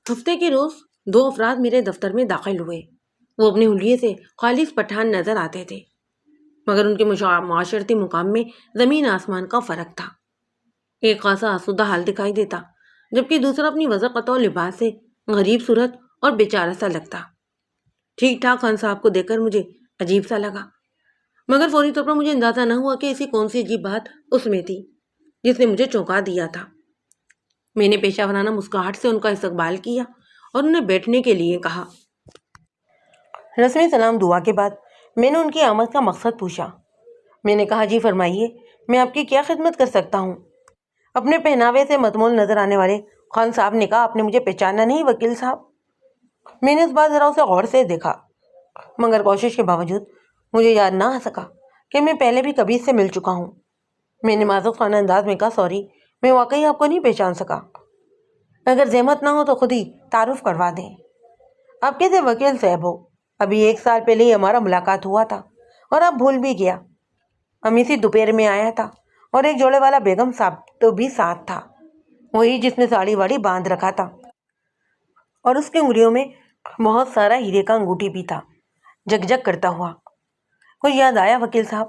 ہفتے کے روز 2 افراد میرے دفتر میں داخل ہوئے۔ وہ اپنے حلیے سے خالص پٹھان نظر آتے تھے، مگر ان کے معاشرتی مقام میں زمین آسمان کا فرق تھا۔ ایک خاصا آسودہ حال دکھائی دیتا، جبکہ دوسرا اپنی وضاقت و لباس سے غریب صورت اور بیچارہ سا لگتا۔ ٹھیک ٹھاک خان صاحب کو دیکھ کر مجھے عجیب سا لگا، مگر فوری طور پر مجھے اندازہ نہ ہوا کہ ایسی کون سی عجیب بات اس میں تھی جس نے مجھے چونکا دیا تھا۔ میں نے پیشہ ورانہ مسکراہٹ سے ان کا استقبال کیا اور انہیں بیٹھنے کے لیے کہا۔ رسمی سلام دعا کے بعد میں نے ان کی آمد کا مقصد پوچھا۔ میں نے کہا، جی فرمائیے، میں آپ کی کیا خدمت کر سکتا ہوں؟ اپنے پہناوے سے متمول نظر آنے والے خان صاحب نے کہا، آپ نے مجھے پہچانا نہیں وکیل صاحب؟ میں نے اس بات ذرا اسے غور سے دیکھا، مگر کوشش کے باوجود مجھے یاد نہ آ سکا کہ میں پہلے بھی کبھی اس سے مل چکا ہوں۔ میں نے معذرت خانہ انداز میں کہا، سوری، میں واقعی آپ کو نہیں پہچان سکا۔ اگر زحمت نہ ہو تو خود ہی تعارف کروا دیں۔ آپ کیسے وکیل صاحب ہو؟ ابھی 1 سال پہلے ہی ہمارا ملاقات ہوا تھا اور آپ بھول بھی گیا۔ ہم اسی دوپہر میں آیا تھا اور ایک جوڑے والا بیگم صاحب تو بھی ساتھ تھا، وہی جس نے ساڑی واڑی باندھ رکھا تھا اور اس کی انگلیوں میں بہت سارا ہیرے کا انگوٹھی بھی تھا، جگ جگ کرتا ہوا۔ کچھ یاد آیا وکیل صاحب؟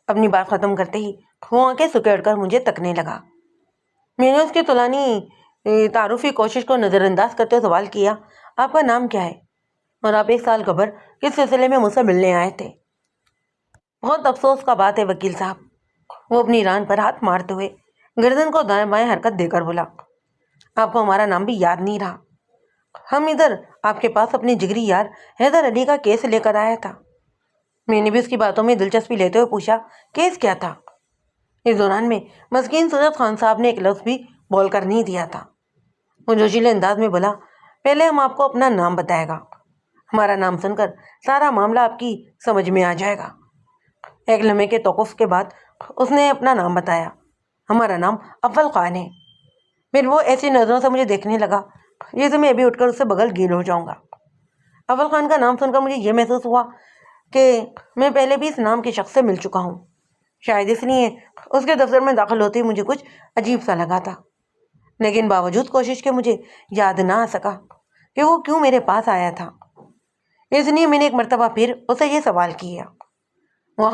اپنی بات ختم کرتے ہی وہ آنکھیں سکیڑ کر مجھے تکنے لگا۔ میں نے اس کی طولانی تعارفی کوشش کو نظر انداز کرتے سوال کیا، آپ کا نام کیا ہے اور آپ 1 سال قبل کس سلسلے میں مجھ سے ملنے آئے تھے؟ بہت افسوس کا بات ہے وکیل صاحب، وہ اپنی ران پر ہاتھ مارتے ہوئے گردن کو دائیں بائیں حرکت دے کر بولا، آپ کو ہمارا نام بھی یاد نہیں رہا؟ ہم ادھر آپ کے پاس اپنی جگری یار حیدر علی کا کیس لے کر آیا تھا۔ میں نے بھی اس کی باتوں میں دلچسپی لیتے ہوئے پوچھا، کیس کیا تھا؟ اس دوران میں مسکین صورت خان صاحب نے ایک لفظ بھی بول کر نہیں دیا تھا۔ وہ جوشیلے انداز میں بولا، پہلے ہم آپ کو اپنا نام بتائے گا، ہمارا نام سن کر سارا معاملہ آپ کی سمجھ میں آ جائے گا۔ ایک لمحے کے توقف کے بعد اس نے اپنا نام بتایا، ہمارا نام اول خان ہے۔ پھر وہ ایسی نظروں سے مجھے دیکھنے لگا جیسے میں ابھی اٹھ کر اس سے بغل گیل ہو جاؤں گا۔ اول خان کا نام سن کر مجھے یہ محسوس ہوا کہ میں پہلے بھی اس نام کے شخص سے مل چکا ہوں، شاید اس لیے اس کے دفتر میں داخل ہوتے ہی مجھے کچھ عجیب سا لگا تھا، لیکن باوجود کوشش کے مجھے یاد نہ آ سکا کہ وہ کیوں میرے پاس آیا تھا۔ اس لیے میں نے ایک مرتبہ پھر اسے یہ سوال کیا۔ وہ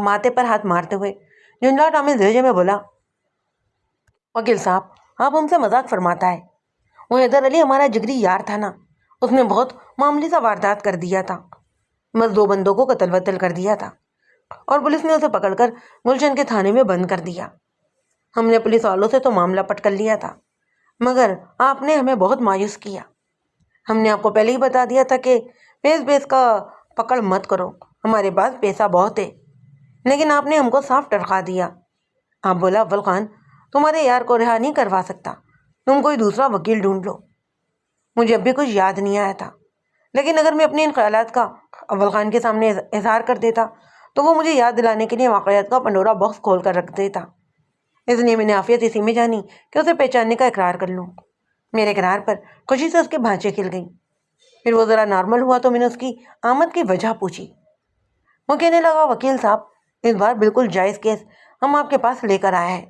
ماتھے پر ہاتھ مارتے ہوئے جھنجھلاہٹ آمیز لہجے میں بولا، وکیل صاحب آپ ہم سے مذاق فرماتا ہے، وہ حیدر علی ہمارا جگری یار تھا نا، اس نے بہت معمولی سا واردات کر دیا تھا، بس 2 بندوں کو قتل وتل کر دیا تھا اور پولیس نے اسے پکڑ کر گلشن کے تھانے میں بند کر دیا۔ ہم نے پولیس والوں سے تو معاملہ پٹ کر لیا تھا، مگر آپ نے ہمیں بہت مایوس کیا۔ ہم نے آپ کو پہلے ہی بتا دیا تھا کہ پیس کا پکڑ مت کرو، ہمارے پاس پیسہ بہت ہے، لیکن آپ نے ہم کو صاف ٹرکا دیا۔ آپ بولا، اول خان تمہارے یار کو رہا نہیں کروا سکتا، تم کوئی دوسرا وکیل ڈھونڈ لو۔ مجھے اب بھی کچھ یاد نہیں آیا تھا، لیکن اگر میں اپنے ان خیالات کا اول خان کے سامنے اظہار کر دیتا تو وہ مجھے یاد دلانے کے لیے واقعات کا پنڈورا باکس کھول کر رکھ دیتا۔ اس لیے میں نے عافیت اسی میں جانی کہ اسے پہچاننے کا اقرار کر لوں۔ میرے اقرار پر خوشی سے اس کے بھانچے کھل گئیں۔ پھر وہ ذرا نارمل ہوا تو میں نے اس کی آمد کی وجہ پوچھی۔ وہ کہنے لگا، وکیل صاحب اس بار بالکل جائز کیس ہم آپ کے پاس لے کر آیا ہے۔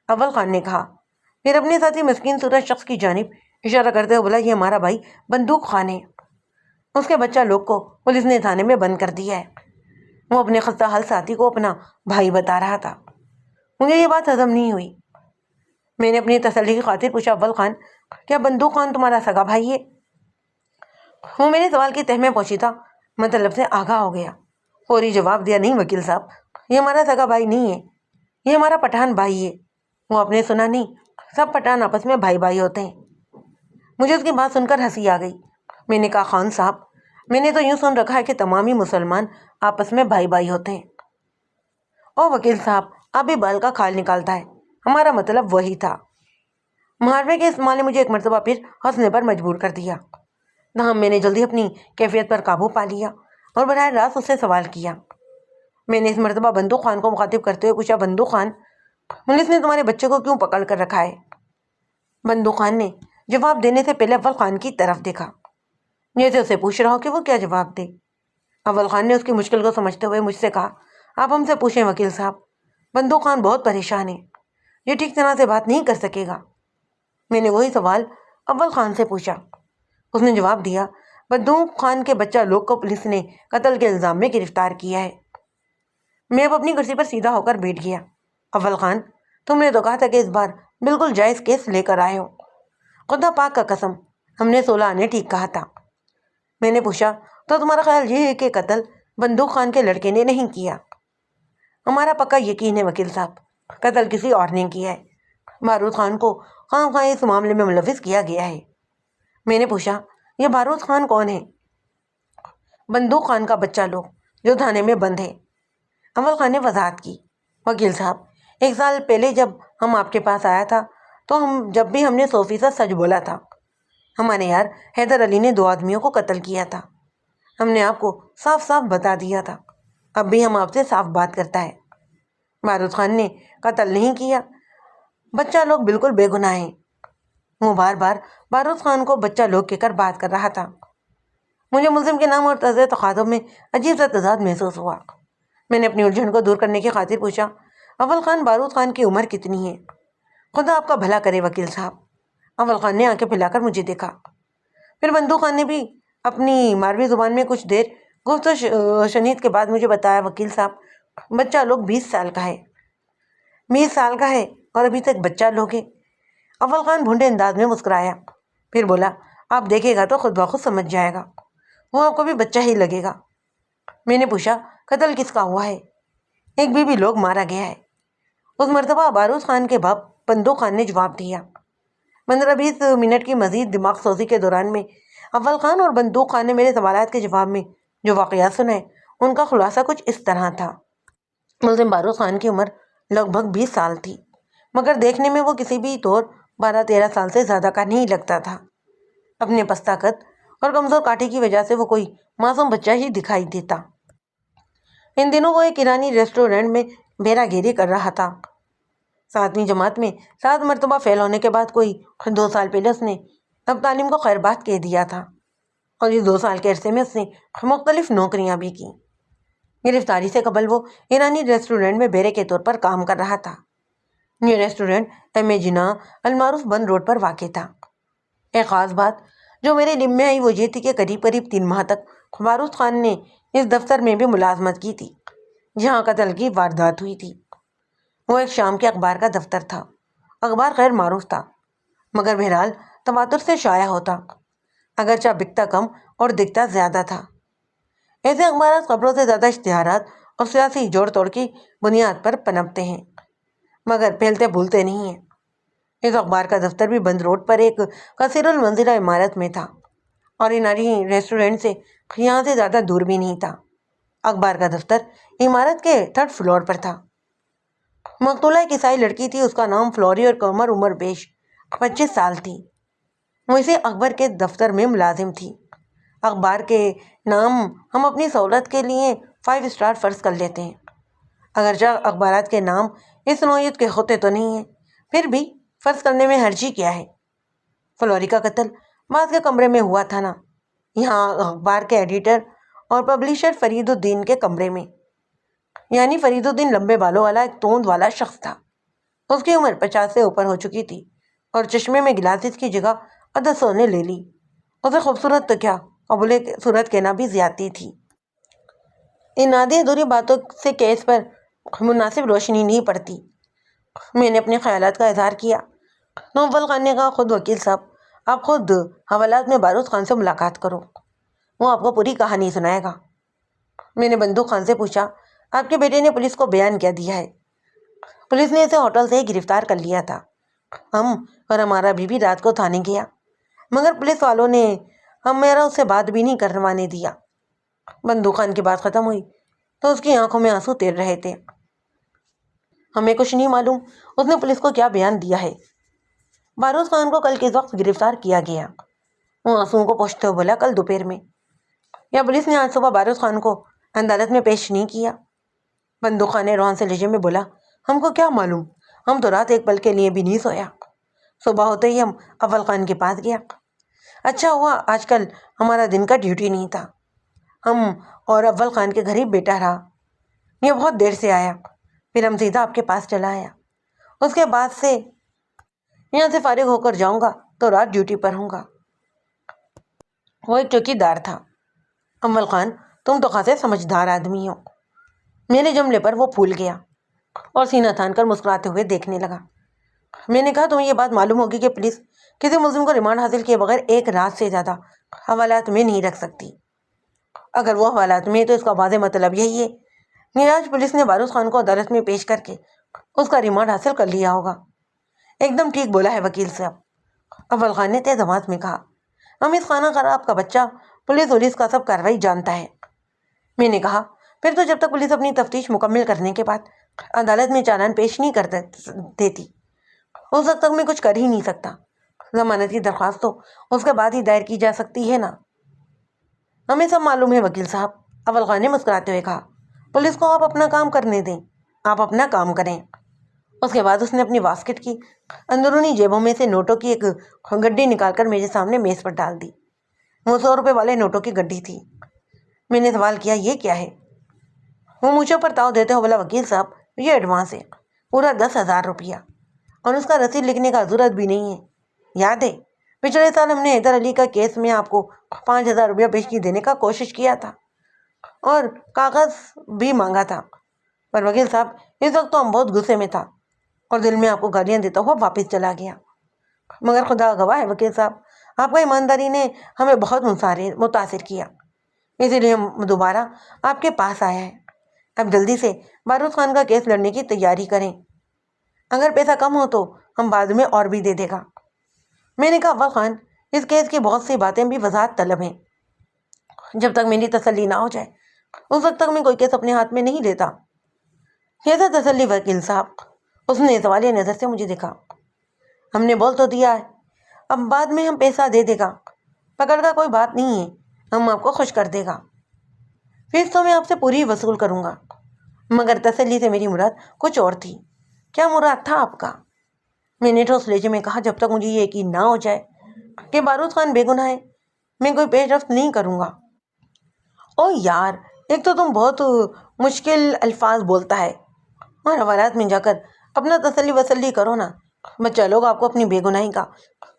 اول خان نے کہا، پھر اپنے ساتھی مسکین صورت شخص کی جانب اشارہ کرتے ہوئے بولا، یہ ہمارا بھائی بندوق خان ہے، اس کے بچہ لوگ کو پولیس نے تھانے میں بند کر دیا ہے۔ وہ اپنے خستہ حال ساتھی کو اپنا بھائی بتا رہا تھا۔ مجھے یہ بات ہضم نہیں ہوئی۔ میں نے اپنی تسلی کی خاطر پوچھا، اول خان کیا بندوق خان تمہارا سگا بھائی ہے؟ وہ میرے سوال کی تہ میں پہنچیدہ مطلب سے آگاہ ہو گیا، فوری جواب دیا، نہیں وکیل صاحب، یہ ہمارا سگا بھائی نہیں ہے، یہ ہمارا پٹھان بھائی ہے۔ وہ آپ نے سنا نہیں، سب پٹھان آپس میں بھائی بھائی ہوتے ہیں۔ مجھے اس کی بات سن کر ہنسی آ گئی۔ میں نے کہا، خان صاحب میں نے تو یوں سن رکھا ہے کہ تمام ہی مسلمان آپس میں بھائی بھائی ہوتے ہیں۔ او وکیل صاحب آپ بھی بال کا کھال نکالتا ہے، ہمارا مطلب وہی تھا۔ محاورے کے استعمال نے مجھے ایک مرتبہ پھر ہنسنے پر مجبور کر دیا۔ تاہم میں نے جلدی اپنی کیفیت پر قابو پا لیا اور براہ راست اس سے سوال کیا۔ میں نے اس مرتبہ بندوق خان کو مخاطب کرتے ہوئے پوچھا، بندوق خان پولیس نے تمہارے بچے کو کیوں پکڑ کر رکھا ہے؟ بندوق خان نے جواب دینے سے پہلے اول خان کی طرف دیکھا، جیسے اسے پوچھ رہا ہو کہ وہ کیا جواب دے۔ اول خان نے اس کی مشکل کو سمجھتے ہوئے مجھ سے کہا، آپ ہم سے پوچھیں وکیل صاحب، بندوق خان بہت پریشان ہے، یہ ٹھیک طرح سے بات نہیں کر سکے گا۔ میں نے وہی سوال اول خان سے پوچھا۔ اس نے جواب دیا، بندوق خان کے بچہ لوگ کو پولیس نے قتل کے الزام میں گرفتار کیا ہے۔ میں اب اپنی کرسی پر سیدھا ہو کر بیٹھ گیا۔ اول خان، تم نے تو کہا تھا کہ اس بار بالکل جائز کیس لے کر آئے ہو۔ خدا پاک کا قسم، ہم نے 16 نے ٹھیک کہا تھا۔ میں نے پوچھا، تو تمہارا خیال یہ ہے کہ قتل بندوق خان کے لڑکے نے نہیں کیا؟ ہمارا پکا یقین ہے وکیل صاحب، قتل کسی اور نے کیا ہے۔ بارود خان کو خواہ خواہ اس معاملے میں ملوث کیا گیا ہے۔ میں نے پوچھا، یہ بارود خان کون ہے؟ بندوق خان کا بچہ لوگ جو تھانے میں بند ہے۔ اول خان نے وضاحت کی، وکیل صاحب، 1 سال پہلے جب ہم آپ کے پاس آیا تھا تو جب بھی ہم نے 100% سچ بولا تھا۔ ہمارے یار حیدر علی نے 2 آدمیوں کو قتل کیا تھا۔ ہم نے آپ کو صاف صاف بتا دیا تھا، اب بھی ہم آپ سے صاف بات کرتا ہے۔ بارود خان نے قتل نہیں کیا، بچہ لوگ بالکل بے گناہ ہیں۔ وہ بار بار بارود خان کو بچہ لوگ کہہ کر بات کر رہا تھا۔ مجھے ملزم کے نام اور طرز تخاطب میں عجیب سا تضاد محسوس ہوا۔ میں نے اپنی الجھن کو دور کرنے کی خاطر پوچھا، اول خان، بارود خان کی عمر کتنی ہے؟ خدا آپ کا بھلا کرے وکیل صاحب۔ اول خان نے آنکھیں پھیلا کر مجھے دیکھا۔ پھر بندوق خان نے بھی اپنی ماروی زبان میں کچھ دیر گفت و شنید کے بعد مجھے بتایا، وکیل صاحب، بچہ لوگ 20 سال کا ہے۔ 20 سال کا ہے اور ابھی تک بچہ لوگ ہے۔ اول خان بھونڈے انداز میں مسکرایا، پھر بولا، آپ دیکھے گا تو خود بخود سمجھ جائے گا، وہ آپ کو بھی بچہ ہی لگے گا۔ میں نے پوچھا، قتل کس کا ہوا ہے؟ ایک بیوی لوگ مارا گیا ہے۔ اس مرتبہ بارود خان کے باپ بندوق خان نے جواب دیا۔ 15-20 منٹ کی مزید دماغ سوزی کے دوران میں اول خان اور بندوق خان نے میرے سوالات کے جواب میں جو واقعات سنائے ان کا خلاصہ کچھ اس طرح تھا۔ ملزم بارود خان کی عمر لگ بھگ 20 سال تھی، مگر دیکھنے میں وہ کسی بھی طور 12-13 سال سے زیادہ کا نہیں لگتا تھا۔ اپنے پستہ قد اور کمزور کاٹھی کی وجہ سے وہ کوئی معصوم بچہ ہی دکھائی دیتا۔ ان دنوں وہ ایک ایرانی ریسٹورینٹ میں بیرا گیری کر رہا تھا۔ 7ویں جماعت میں 7 مرتبہ فیل ہونے کے بعد کوئی 2 سال پہلے اس نے اب تعلیم کو خیر بات کہہ دیا تھا، اور اس 2 سال کے عرصے میں اس نے مختلف نوکریاں بھی کی۔ گرفتاری سے قبل وہ ایرانی ریسٹورینٹ میں بیرے کے طور پر کام کر رہا تھا۔ یہ ریسٹورینٹ ایم اے جناح المعروف بند روڈ پر واقع تھا۔ ایک خاص بات جو میرے علم میں آئی وہ یہ تھی کہ قریب 3 ماہ تک بارود خان نے اس دفتر میں بھی ملازمت کی تھی جہاں قتل کی واردات ہوئی تھی۔ وہ ایک شام کے اخبار کا دفتر تھا۔ اخبار غیر معروف تھا، مگر بہرحال تواتر سے شائع ہوتا، اگرچہ بکتا کم اور دکھتا زیادہ تھا۔ ایسے اخبارات خبروں سے زیادہ اشتہارات اور سیاسی جوڑ توڑ کی بنیاد پر پنپتے ہیں، مگر پھیلتے بھولتے نہیں ہیں۔ اس اخبار کا دفتر بھی بند روڈ پر ایک کثیر المنزلہ عمارت میں تھا، اور اناری ریسٹورینٹ سے یہاں سے زیادہ دور بھی نہیں تھا۔ اخبار کا دفتر عمارت کے 3rd فلور پر تھا۔ مقتولہ ایک عیسائی لڑکی تھی، اس کا نام فلوری اور عمر بیش 25 سال تھی۔ وہ اسی اخبار کے دفتر میں ملازم تھی۔ اخبار کے نام ہم اپنی سہولت کے لیے 5 اسٹار فرض کر لیتے ہیں، اگرچہ اخبارات کے نام اس نوعیت کے ہوتے تو نہیں ہیں، پھر بھی فرض کرنے میں حرج ہی کیا ہے۔ فلوری کا قتل بعد کے کمرے میں ہوا تھا نا، یہاں اخبار کے ایڈیٹر اور پبلشر فرید الدین کے کمرے میں۔ یعنی فرید الدین لمبے بالوں والا ایک توند والا شخص تھا۔ اس کی عمر 50 سے اوپر ہو چکی تھی اور چشمے میں گلاسز کی جگہ عدسوں نے لے لی۔ اسے خوبصورت تو کیا، قابل صورت کہنا بھی زیادتی تھی۔ ان آدھی ادھوری باتوں سے کیس پر مناسب روشنی نہیں پڑتی۔ میں نے اپنے خیالات کا اظہار کیا تو اول خان نے کہا، خود وکیل صاحب، آپ خود حوالات میں بارود خان سے ملاقات کرو، وہ آپ کو پوری کہانی سنائے گا۔ میں نے بندوق خان سے پوچھا، آپ کے بیٹے نے پولیس کو بیان کیا دیا ہے؟ پولیس نے اسے ہوٹل سے ہی گرفتار کر لیا تھا۔ ہم اور ہمارا بیوی رات کو تھانے گیا، مگر پولیس والوں نے ہمارا اس سے بات بھی نہیں کروانے دیا۔ بندوق خان کی بات ختم ہوئی تو اس کی آنکھوں میں آنسو تیر رہے تھے۔ ہمیں کچھ نہیں معلوم اس نے پولیس کو کیا بیان دیا ہے۔ بارود خان کو کل کس وقت گرفتار کیا گیا؟ وہ آنسوؤں کو پوچھتے ہوئے بولا، کل دوپہر میں۔ یا پولیس نے آج صبح بارود خان کو عدالت میں پیش نہیں کیا؟ بندوق خان نے روحان سے لہجے میں بولا، ہم کو کیا معلوم، ہم تو رات ایک پل کے لیے بھی نہیں سویا۔ صبح ہوتے ہی ہم اول خان کے پاس گیا۔ اچھا ہوا آج کل ہمارا دن کا ڈیوٹی نہیں تھا، ہم اور اول خان کے گھر ہی بیٹا رہا۔ یہ بہت دیر سے آیا، پھر ہم سیدھا آپ کے پاس چلا آیا۔ اس کے بعد سے یہاں سے فارغ ہو کر جاؤں گا تو رات ڈیوٹی پر ہوں گا۔ وہ ایک چوکیدار تھا۔ امول خان، تم تو خاصے سمجھدار آدمی ہو۔ میرے جملے پر وہ پھول گیا اور سینہ تان کر مسکراتے ہوئے دیکھنے لگا۔ میں نے کہا تمہیں یہ بات معلوم ہوگی کہ پولیس کسی ملزم کو ریمانڈ حاصل کیے بغیر ایک رات سے زیادہ حوالات میں نہیں رکھ سکتی۔ اگر وہ حوالات میں تو اس کا واضح مطلب یہی ہے کہ آج پولیس نے بارود خان کو عدالت میں پیش کر کے اس کا ریمانڈ حاصل کر لیا ہوگا۔ ایک دم ٹھیک بولا ہے وکیل صاحب، اول خان نے تیز آواز میں کہا۔ امید خانہ خراب کا بچہ پولیس کا سب کارروائی جانتا ہے۔ میں نے کہا پھر تو جب تک پولیس اپنی تفتیش مکمل کرنے کے بعد عدالت میں چالان پیش نہیں کر دیتی اس وقت تک میں کچھ کر ہی نہیں سکتا۔ ضمانت کی درخواست تو اس کے بعد ہی دائر کی جا سکتی ہے نا۔ ہمیں سب معلوم ہے وکیل صاحب، اول خان نے مسکراتے ہوئے کہا۔ پولیس کو آپ اپنا کام کرنے دیں، آپ اپنا کام کریں۔ اس کے بعد اس نے اپنی واسکٹ کی اندرونی جیبوں میں سے نوٹوں کی ایک گڈی نکال کر میرے سامنے میز پر ڈال دی۔ وہ 100 روپے والے نوٹوں کی گڈی تھی۔ میں نے سوال کیا، یہ کیا ہے؟ وہ مجھے پر تاؤ دیتے ہو بولا، وکیل صاحب یہ ایڈوانس ہے، پورا 10,000 روپیہ، اور اس کا رسید لکھنے کا ضرورت بھی نہیں ہے۔ یاد ہے پچھلے سال ہم نے حیدر علی کا کیس میں آپ کو 5,000 روپیہ پیشگی دینے کا کوشش کیا تھا اور کاغذ بھی مانگا تھا، پر وکیل صاحب اس وقت تو ہم بہت غصے میں تھا اور دل میں آپ کو گالیاں دیتا ہوا واپس چلا گیا۔ مگر خدا گواہ ہے وکیل صاحب، آپ کا ایمانداری نے ہمیں بہت متاثر کیا، اسی لیے ہم دوبارہ آپ کے پاس آیا ہے۔ اب جلدی سے بارود خان کا کیس لڑنے کی تیاری کریں، اگر پیسہ کم ہو تو ہم بعد میں اور بھی دے دے گا۔ میں نے کہا اول خان، اس کیس کی بہت سی باتیں بھی وضاحت طلب ہیں، جب تک میری تسلی نہ ہو جائے اس وقت تک میں کوئی کیس اپنے ہاتھ میں نہیں لیتا۔ کیسا تسلی وکیل صاحب؟ اس نے سوالیہ نظر سے مجھے دیکھا۔ ہم نے بول تو دیا ہے، اب بعد میں ہم پیسہ دے دے گا، پکڑ کا کوئی بات نہیں ہے، ہم آپ کو خوش کر دے گا، فیس تو میں آپ سے پوری وصول کروں گا۔ مگر تسلی سے میری مراد کچھ اور تھی۔ کیا مراد تھا آپ کا؟ میں نے ٹھوس لہجے میں کہا، جب تک مجھے یہ یقین نہ ہو جائے کہ بارود خان بے گناہ ہے میں کوئی پیش رفت نہیں کروں گا۔ او یار، ایک تو تم بہت مشکل الفاظ بولتا ہے اور حوالات میں جا کر اپنا تسلی وسلی کرو نا۔ بچہ لوگ آپ کو اپنی بے گناہی کا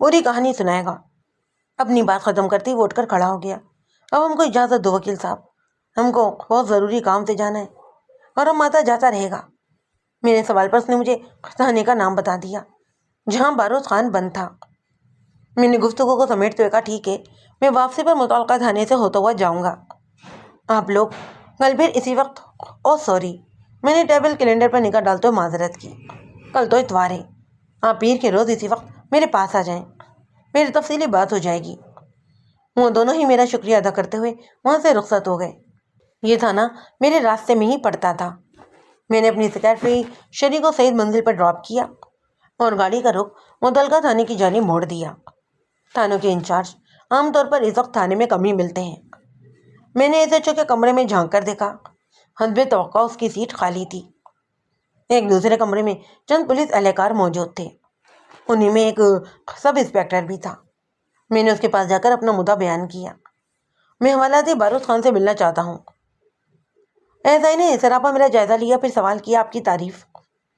پوری کہانی سنائے گا۔ اپنی بات ختم کرتے ہی وہ اٹھ کر کھڑا ہو گیا۔ اب ہم کو اجازت دو وکیل صاحب، ہم کو بہت ضروری کام سے جانا ہے اور ہم آتا جاتا رہے گا۔ میرے سوال پر اس نے مجھے تھانے کا نام بتا دیا جہاں بارود خان بند تھا۔ میں نے گفتگو کو سمیٹتے ہوئے کہا، ٹھیک ہے، میں واپسی پر متعلقہ تھانے سے ہوتا ہوا جاؤں گا۔ آپ لوگ کل پھر اسی وقت، او سوری، میں نے ٹیبل کیلنڈر پر نگاہ ڈالتے ہوئے معذرت کی، کل تو اتوار ہے، آپ پیر کے روز اسی وقت میرے پاس آ جائیں، میری تفصیلی بات ہو جائے گی۔ وہ دونوں ہی میرا شکریہ ادا کرتے ہوئے وہاں سے رخصت ہو گئے۔ یہ تھانہ میرے راستے میں ہی پڑتا تھا۔ میں نے اپنی سیکرٹری شری کو صحیح منزل پر ڈراپ کیا اور گاڑی کا رخ متعلقہ تھانے کی جانب موڑ دیا۔ تھانوں کے انچارج عام طور پر اس وقت تھانے میں کم ہی ملتے ہیں۔ میں نے ایس ایچ او کے کمرے میں جھانک کر دیکھا، حسب توقع اس کی سیٹ خالی تھی۔ ایک دوسرے کمرے میں چند پولیس اہلکار موجود تھے، انہیں میں ایک سب انسپیکٹر بھی تھا۔ میں نے اس کے پاس جا کر اپنا مدعا بیان کیا۔ میں حوالاتی بارود خان سے ملنا چاہتا ہوں۔ ایسا نے سراپا میرا جائزہ لیا، پھر سوال کیا، آپ کی تعریف؟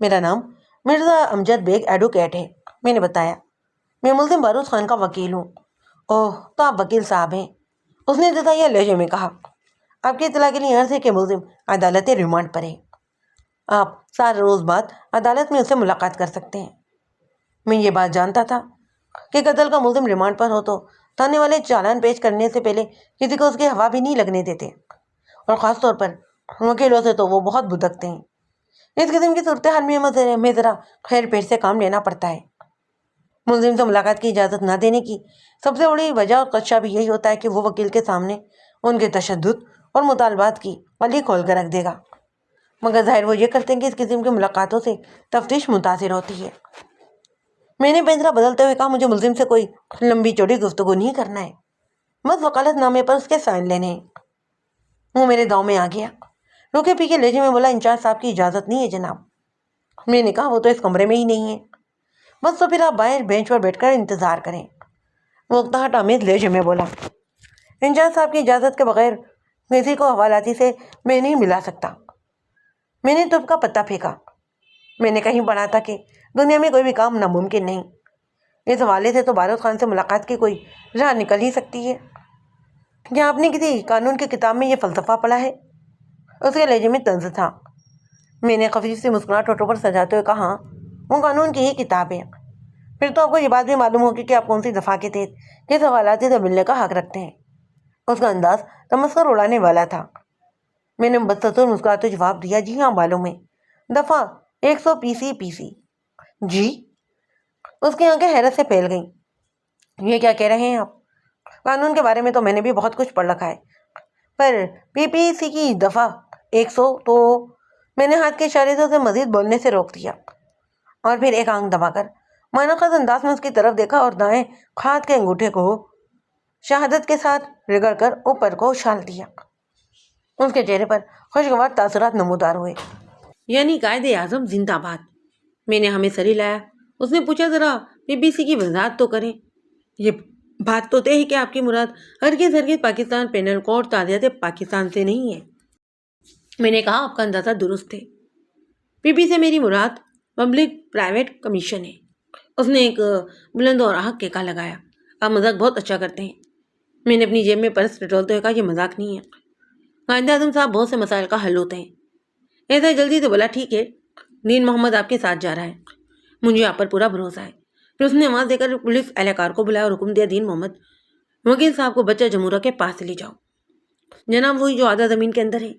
میرا نام مرزا امجد بیگ ایڈوکیٹ ہے، میں نے بتایا۔ میں ملزم بارود خان کا وکیل ہوں۔ اوہ، تو آپ وکیل صاحب ہیں، اس نے جزائیہ لہجے میں کہا۔ آپ کی اطلاع کے لیے عرض ہے کہ ملزم عدالت ریمانڈ پر ہے، آپ 4 روز بعد عدالت میں اس سے ملاقات کر سکتے ہیں۔ میں یہ بات جانتا تھا کہ قتل کا ملزم ریمانڈ پر ہو تو تھانے والے چالان پیش کرنے سے پہلے کسی کو اس کی ہوا بھی نہیں لگنے دیتے، اور خاص طور پر وکیلوں سے تو وہ بہت بھدکتے ہیں۔ اس قسم کی صورتحال میں ہمیں ذرا خیر پیر سے کام لینا پڑتا ہے۔ ملزم سے ملاقات کی اجازت نہ دینے کی سب سے بڑی وجہ اور خدشہ بھی یہی ہوتا ہے کہ وہ وکیل کے سامنے ان کے تشدد اور مطالبات کی پلی کھول کر رکھ دے گا، مگر ظاہر وہ یہ کرتے ہیں کہ اس قسم کی ملاقاتوں سے تفتیش متاثر ہوتی ہے۔ میں نے پنجرہ بدلتے ہوئے کہا، مجھے ملزم سے کوئی لمبی چوڑی گفتگو نہیں کرنا ہے، بس وکالت نامے پر اس کے سائن لینے ہیں۔ وہ میرے داؤں میں آ گیا، روکے پیکے لہجے میں بولا، انچارج صاحب کی اجازت نہیں ہے جناب۔ میں نے کہا، وہ تو اس کمرے میں ہی نہیں ہے، بس تو پھر آپ باہر بینچ پر بیٹھ کر انتظار کریں۔ وہ اقتحاط آمیز لہجے میں بولا، انچارج صاحب کی اجازت کے بغیر کسی کو حوالاتی سے میں نہیں ملا سکتا۔ میں نے تب کا پتہ پھینکا۔ میں نے کہیں پڑھا تھا کہ دنیا میں کوئی بھی کام ناممکن نہیں، اس حوالے سے تو بارود خان سے ملاقات کی کوئی راہ نکل ہی سکتی ہے۔ کیا آپ نے کسی قانون کی کتاب میں یہ فلسفہ پڑھا ہے؟ اس کے لہجے میں طنز تھا۔ میں نے خفیف سی مسکراہٹ ہونٹوں پر سجاتے ہوئے کہا، وہ قانون کی ہی کتاب ہے۔ پھر تو آپ کو یہ بات بھی معلوم ہوگی کہ آپ کون سی دفعہ کے تحت کس حوالات سے ملنے کا حق رکھتے ہیں۔ اس کا انداز تمسخر اڑانے والا تھا۔ میں نے بدستور مسکراتے جواب دیا، جی ہاں معلوم ہے، دفعہ 100 PC۔ جی؟ اس کی آنکھیں حیرت سے پھیل گئیں۔ یہ کیا کہہ رہے ہیں آپ؟ قانون کے بارے میں تو میں نے بھی بہت کچھ پڑھ رکھا ہے، پر PPC کی دفعہ 100 تو… میں نے ہاتھ کے اشارے سے اسے مزید بولنے سے روک دیا اور پھر ایک آنکھ دبا کر معنی خیز انداز میں اس کی طرف دیکھا اور دائیں ہاتھ کے انگوٹھے کو شہادت کے ساتھ رگڑ کر اوپر کو اچھال دیا۔ اس کے چہرے پر خوشگوار تاثرات نمودار ہوئے۔ یعنی قائد اعظم زندہ باد! میں نے ہمیں سر ہلایا۔ اس نے پوچھا، ذرا PPC کی وضاحت تو کریں۔ یہ بات تو طے ہے کہ آپ کی مراد ہرگز پاکستان پینل کوڈ تعزیت پاکستان سے نہیں ہے۔ میں نے کہا، آپ کا اندازہ درست ہے۔ PP سے میری مراد پبلک پرائیویٹ کمیشن ہے۔ اس نے ایک بلند اور احق کہا لگایا۔ آپ مذاق بہت اچھا کرتے ہیں۔ میں نے اپنی جیب میں پرس ٹٹولتے ہوئے کہا، یہ مذاق نہیں ہے، قائد اعظم صاحب، بہت سے مسائل کا حل ہوتے ہیں۔ ایسا جلدی تو بولا، ٹھیک ہے، دین محمد آپ کے ساتھ جا رہا ہے، مجھے آپ پر پورا بھروسہ ہے۔ پھر اس نے آواز دے کر پولیس اہلکار کو بلایا اور حکم دیا، دین محمد، وکیل صاحب کو بچہ جمہورہ کے پاس لے جاؤ۔ جناب، وہی جو آدھا زمین کے اندر ہے؟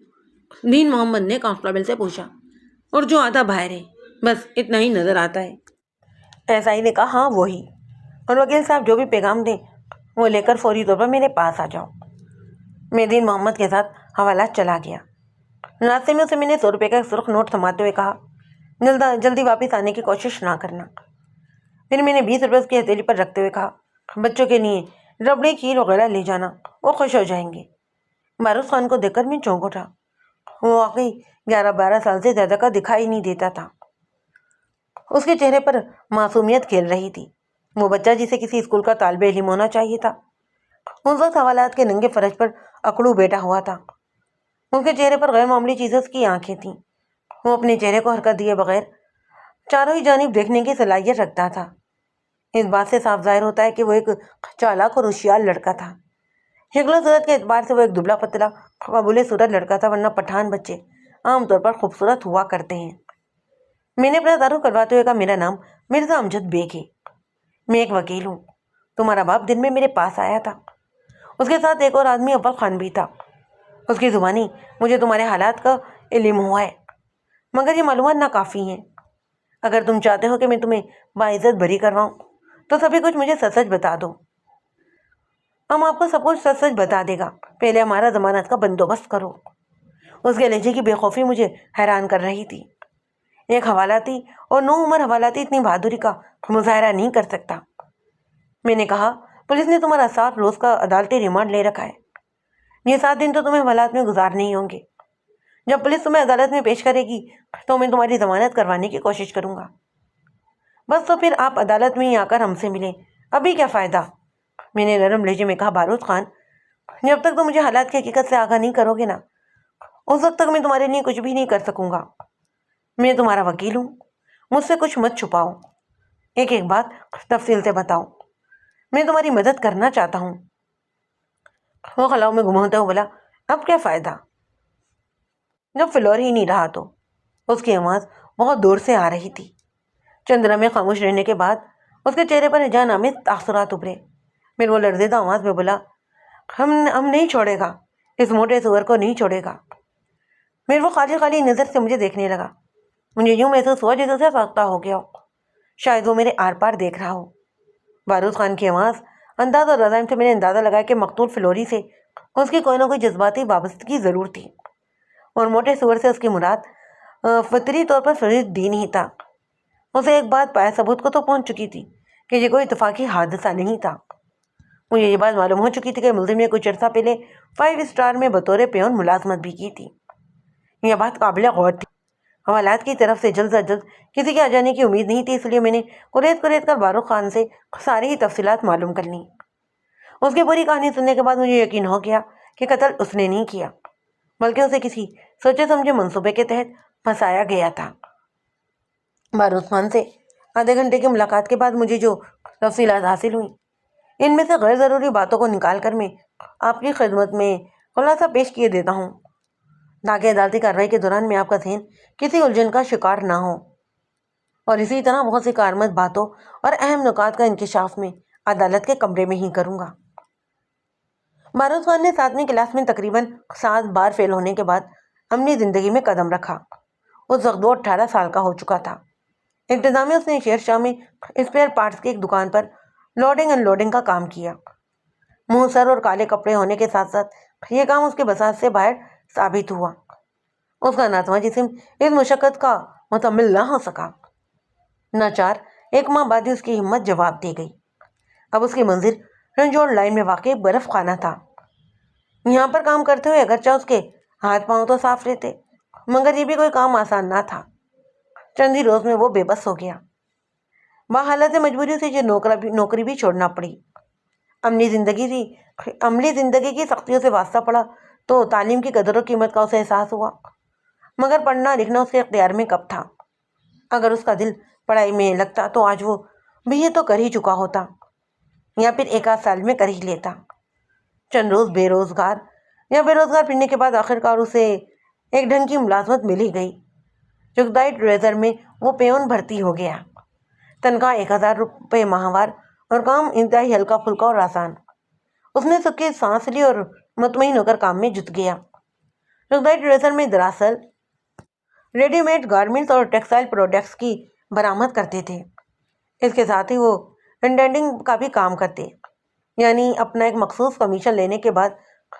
دین محمد نے کانسٹیبل سے پوچھا۔ اور جو آدھا باہر ہے، بس اتنا ہی نظر آتا ہے۔ ایسا ہی نے کہا، ہاں وہی۔ اور وکیل صاحب جو بھی پیغام دیں وہ لے کر فوری طور پر میرے پاس آ جاؤ۔ میں دین محمد کے ساتھ حوالات چلا گیا۔ راستے میں اسے میں نے 100 روپے کا ایک سرخ نوٹ تھماتے ہوئے کہا، جلدی واپس آنے کی کوشش نہ کرنا۔ پھر میں نے 20 روپے اس کی ہتھیلی پر رکھتے ہوئے کہا، بچوں کے لیے ربڑی کھیر وغیرہ لے جانا، وہ خوش ہو جائیں گے۔ بارود خان کو دیکھ کر میں چونک اٹھا۔ وہ واقعی 11-12 سال سے زیادہ کا دکھائی نہیں دیتا تھا۔ اس کے چہرے پر معصومیت کھیل رہی تھی، وہ بچہ جسے کسی اسکول کا طالب علم ہونا چاہیے تھا۔ اس وقت حوالات کے ننگے فرش پر اکڑو بیٹھا ہوا تھا۔ اس کے چہرے پر غیر معمولی چیزیں اس کی آنکھیں تھیں۔ وہ اپنے چہرے کو حرکت دیے بغیر چاروں ہی جانب دیکھنے کی صلاحیت رکھتا تھا۔ اس بات سے صاف ظاہر ہوتا ہے کہ وہ ایک چالاک اور ہوشیار لڑکا تھا۔ شکل و صورت کے اعتبار سے وہ ایک دبلا پتلا قابل صورت لڑکا تھا، ورنہ پٹھان بچے عام طور پر خوبصورت ہوا کرتے ہیں۔ میں نے اپنا تعارف کرواتے ہوئے کہا، میرا نام مرزا امجد بیگ ہے، میں ایک وکیل ہوں۔ تمہارا باپ دن میں میرے پاس آیا تھا، اس کے ساتھ ایک اور آدمی اول خان بھی تھا۔ اس کی زبانی مجھے تمہارے حالات کا علم ہوا ہے، مگر یہ معلومات ناکافی ہیں۔ اگر تم چاہتے ہو کہ میں تمہیں باعزت بری کرواؤں تو سبھی کچھ مجھے سچ سچ بتا دو۔ ہم آپ کو سب کچھ سچ سچ بتا دے گا، پہلے ہمارا ضمانت کا بندوبست کرو۔ اس کے لہجے کی بے خوفی مجھے حیران کر رہی تھی۔ ایک حوالاتی اور نو عمر حوالاتی اتنی بہادری کا مظاہرہ نہیں کر سکتا۔ میں نے کہا، پولیس نے تمہارا 7 روز کا عدالتی ریمانڈ لے رکھا ہے۔ یہ 7 دن تو تمہیں حوالات میں گزارنے ہی ہوں گے۔ جب پولیس تمہیں عدالت میں پیش کرے گی تو میں تمہاری ضمانت کروانے کی کوشش کروں گا۔ بس تو پھر آپ عدالت میں ہی آ کر ہم سے ملیں، ابھی کیا فائدہ؟ میں نے نرم لہجے میں کہا، بارود خان، جب تک تم مجھے حالات کی حقیقت سے آگاہ نہیں کرو گے نا، اس وقت تک میں تمہارے لیے کچھ بھی نہیں کر سکوں گا۔ میں تمہارا وکیل ہوں، مجھ سے کچھ مت چھپاؤ، ایک ایک بات تفصیل سے بتاؤ، میں تمہاری مدد کرنا چاہتا ہوں۔ وہ خلاؤ میں گم ہوتے ہوئے بولا، اب کیا فائدہ؟ جب فلور ہی نہیں رہا تو؟ اس کی آواز بہت دور سے آ رہی تھی۔ چند لمحے خاموش رہنے کے بعد اس کے چہرے پر جان آمیز تاثرات ابھرے۔ پھر وہ لرزیدہ آواز میں بولا، ہم نہیں چھوڑے گا، اس موٹے سور کو نہیں چھوڑے گا۔ پھر وہ خالی خالی نظر سے مجھے دیکھنے لگا۔ مجھے یوں محسوس ہوا جیسے اسے فاختہ ہو گیا ہو، شاید وہ میرے آر پار دیکھ رہا ہو۔ بارود خان کی آواز، انداز اور رضائم سے میں نے اندازہ لگایا کہ مقتول فلوری سے اس کی کوئی نہ کوئی جذباتی وابستگی ضرور تھی، اور موٹے سور سے اس کی مراد فطری طور پر فرید دین ہی تھا۔ اسے ایک بات پایا ثبوت کو تو پہنچ چکی تھی کہ یہ کوئی اتفاقی حادثہ نہیں تھا۔ مجھے یہ بات معلوم ہو چکی تھی کہ ملزم نے کچھ عرصہ پہلے 5 اسٹار میں بطور پیون ملازمت بھی کی تھی۔ یہ بات قابل غور تھی۔ حوالات کی طرف سے جلد از جلد کسی کے آ جانے کی امید نہیں تھی، اس لیے میں نے قریت کر بارود خان سے ساری ہی تفصیلات معلوم کر لیں۔ اس کی پوری کہانی سننے کے بعد مجھے یقین ہو گیا کہ قتل اس نے نہیں کیا، بلکہ اسے کسی سوچے سمجھے منصوبے کے تحت پھنسایا گیا تھا۔ بارود خان سے آدھے گھنٹے کی ملاقات کے بعد مجھے جو تفصیلات حاصل ہوئیں۔ ان میں سے غیر ضروری باتوں کو نکال کر میں آپ کی خدمت میں خلاصہ پیش کیے دیتا ہوں تاکہ عدالتی کارروائی کے دوران میں آپ کا ذہن کسی الجھن کا شکار نہ ہو، اور اسی طرح بہت سی کارآمد باتوں اور اہم نکات کا انکشاف میں عدالت کے کمرے میں ہی کروں گا۔ بارود خان نے 7ویں کلاس میں تقریباً 7 بار فیل ہونے کے بعد اپنی زندگی میں قدم رکھا۔ اس وقت وہ 18 سال کا ہو چکا تھا۔ ابتدا میں اس نے شیر شاہ میں اسپیئر پارٹس کی ایک دکان پر لوڈنگ ان لوڈنگ کا کام کیا۔ منہ سر اور کالے کپڑے ہونے کے ساتھ ساتھ یہ کام اس کے بساط سے باہر ثابت ہوا۔ اس کا ناتواں جسم اس مشقت کا متحمل نہ ہو سکا۔ ناچار 1 ماہ بعد ہی اس کی ہمت جواب دے گئی۔ اب اس کی منزل رنجوڑ لائن میں واقع برف خانہ تھا۔ یہاں پر کام کرتے ہوئے اگرچہ اس کے ہاتھ پاؤں تو صاف رہتے، مگر یہ بھی کوئی کام آسان نہ تھا۔ چند ہی روز میں وہ بے بس ہو گیا۔ بحالت مجبوری سے نوکری بھی چھوڑنا پڑی۔ عملی زندگی کی سختیوں سے واسطہ پڑا تو تعلیم کی قدر و قیمت کا اسے احساس ہوا، مگر پڑھنا لکھنا اس کے اختیار میں کب تھا؟ اگر اس کا دل پڑھائی میں لگتا تو آج وہ BA تو کر ہی چکا ہوتا، یا پھر 1 آدھ سال میں کر ہی لیتا۔ چند روز بے روزگار پھرنے کے بعد آخرکار اسے ایک ڈھنگ کی ملازمت مل ہی گئی۔ چغتائی ٹریزر میں وہ پیون بھرتی ہو گیا۔ تنخواہ 1000 روپے ماہوار اور کام انتہائی ہلکا پھلکا اور آسان۔ اس نے سکھ کی سانس لی اور مطمئن ہو کر کام میں جت گیا۔ چغتائی ٹریزر میں دراصل ریڈی میڈ گارمنٹس اور ٹیکسٹائل پروڈکٹس کی برآمد کرتے تھے۔ اس کے ساتھ ہی وہ انڈینٹنگ کا بھی کام کرتے، یعنی اپنا ایک مخصوص کمیشن لینے کے بعد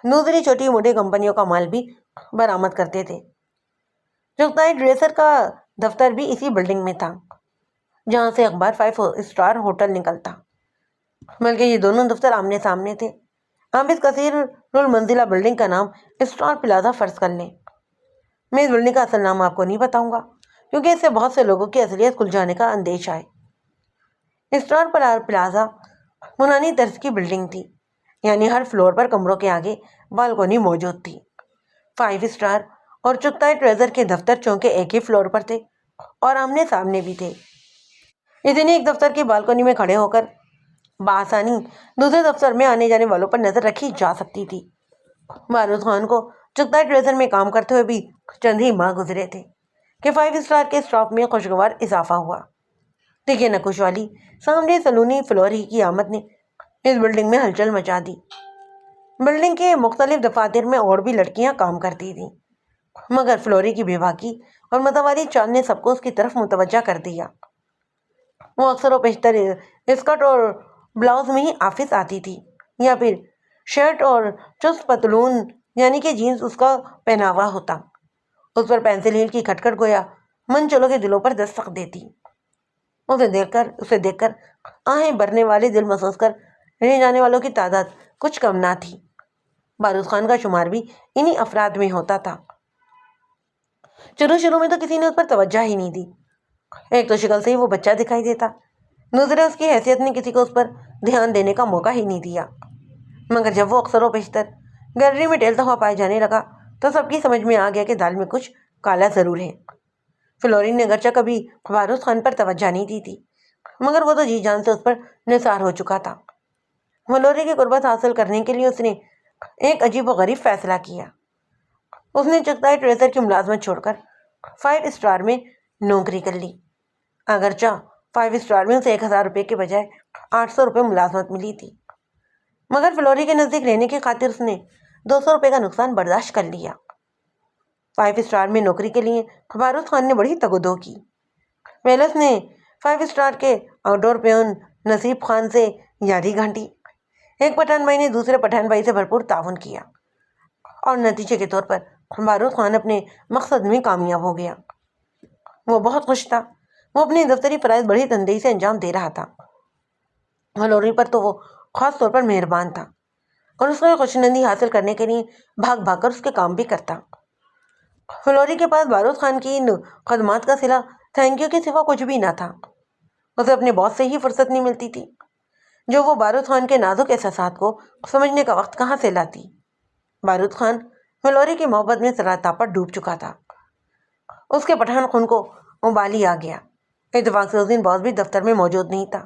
دوسری چھوٹی موٹی کمپنیوں کا مال بھی برآمد کرتے تھے۔ چغتائی ڈریسر کا دفتر بھی اسی بلڈنگ میں تھا جہاں سے اخبار 5 اسٹار ہوٹل نکلتا، بلکہ یہ دونوں دفتر آمنے سامنے تھے۔ آپ اس کثیر المنزلہ بلڈنگ کا نام اسٹار پلازا فرض کر لیں۔ میں اس بلڈنگ کا اصل نام آپ کو نہیں بتاؤں گا کیونکہ اس سے بہت سے لوگوں کی اصلیت کھل جانے کا اندیشہ ہے۔ اسٹار پلازا یونانی طرز کی بلڈنگ تھی، یعنی ہر فلور پر کمروں کے آگے بالکونی موجود تھی۔ 5 اسٹار اور چغتائی ٹریزر کے دفتر چونکہ ایک ہی فلور پر تھے اور آمنے سامنے بھی تھے، اس لیے ایک دفتر کی بالکونی میں کھڑے ہو کر بآسانی دوسرے دفتر میں آنے جانے والوں پر نظر رکھی جا سکتی تھی۔ بارود خان کو چغتائی ٹریزر میں کام کرتے ہوئے بھی چند ہی ماہ گزرے تھے کہ 5 اسٹار کے اسٹاف میں خوشگوار اضافہ ہوا۔ تیکھے نقوش والی سامنے سلونی فلور ہی کی آمد نے اس بلڈنگ میں ہلچل مچا دی۔ بلڈنگ کے مختلف دفاتر میں اور بھی لڑکیاں کام کرتی تھیں، مگر فلوری کی بے باکی اور متواری چال نے سب کو اس کی طرف متوجہ کر دیا۔ وہ اکثر و بیشتر اسکرٹ اور بلاؤز میں ہی آفس آتی تھی، یا پھر شرٹ اور چست پتلون یعنی کہ جینز اس کا پہناوا ہوتا۔ اس پر پینسل ہیل کی کھٹکھٹ گویا من چلوں کے دلوں پر دستک دیتی۔ اسے دیکھ کر آہیں بھرنے والے دل محسوس کر رہ جانے والوں کی تعداد کچھ کم نہ تھی۔ بارود خان کا شمار بھی انہی افراد میں ہوتا تھا۔ شروع میں تو کسی نے اس پر توجہ ہی نہیں دی۔ ایک تو شکل سے ہی وہ بچہ دکھائی دیتا، دوسرے اس کی حیثیت نے کسی کو اس پر دھیان دینے کا موقع ہی نہیں دیا۔ مگر جب وہ اکثر و بیشتر گیلری میں ٹہلتا ہوا پائے جانے لگا تو سب کی سمجھ میں آ گیا کہ دال میں کچھ کالا ضرور ہے۔ فلورین نے اگرچہ کبھی بارود خان پر توجہ نہیں دی تھی، مگر وہ تو جی جان سے اس پر نثار ہو چکا تھا۔ فلوری کی قربت حاصل کرنے کے لیے اس نے ایک عجیب و غریب فیصلہ کیا۔ اس نے چغتائی ٹریزر کی ملازمت چھوڑ کر 5 اسٹار میں نوکری کر لی۔ اگرچہ 5 اسٹار میں اسے 1000 روپے کے بجائے 800 روپے ملازمت ملی تھی، مگر فلوری کے نزدیک رہنے کی خاطر اس نے 200 روپے کا نقصان برداشت کر لیا۔ 5 اسٹار میں نوکری کے لیے بارود خان نے بڑی تگ و دو کی۔ پہلے اس نے 5 اسٹار کے آؤٹ ڈور پیون نصیب خان سے یاری گھانٹی۔ ایک پٹھان بھائی نے دوسرے پٹھان بھائی سے بھرپور تعاون کیا اور نتیجے کے طور پر بارود خان اپنے مقصد میں کامیاب ہو گیا۔ وہ بہت خوش تھا۔ وہ اپنے دفتری فرائض بڑی تندہی سے انجام دے رہا تھا۔ فلوری پر تو وہ خاص طور پر مہربان تھا اور اس کو خوشنودی حاصل کرنے کے لیے بھاگ بھاگ کر اس کے کام بھی کرتا۔ فلوری کے پاس بارود خان کی ان خدمات کا صلہ تھینک یو کے سوا کچھ بھی نہ تھا۔ اسے اپنے باس سے ہی فرصت نہیں ملتی تھی، جو وہ بارود خان کے نازک احساسات کو سمجھنے کا وقت کہاں سے لاتی۔ بارود خان فلوری کی محبت میں سراپا ڈوب چکا تھا۔ اس کے پٹھان خون کو ابال ہی آ گیا۔ اتفاق سے اس دن باس بھی دفتر میں موجود نہیں تھا۔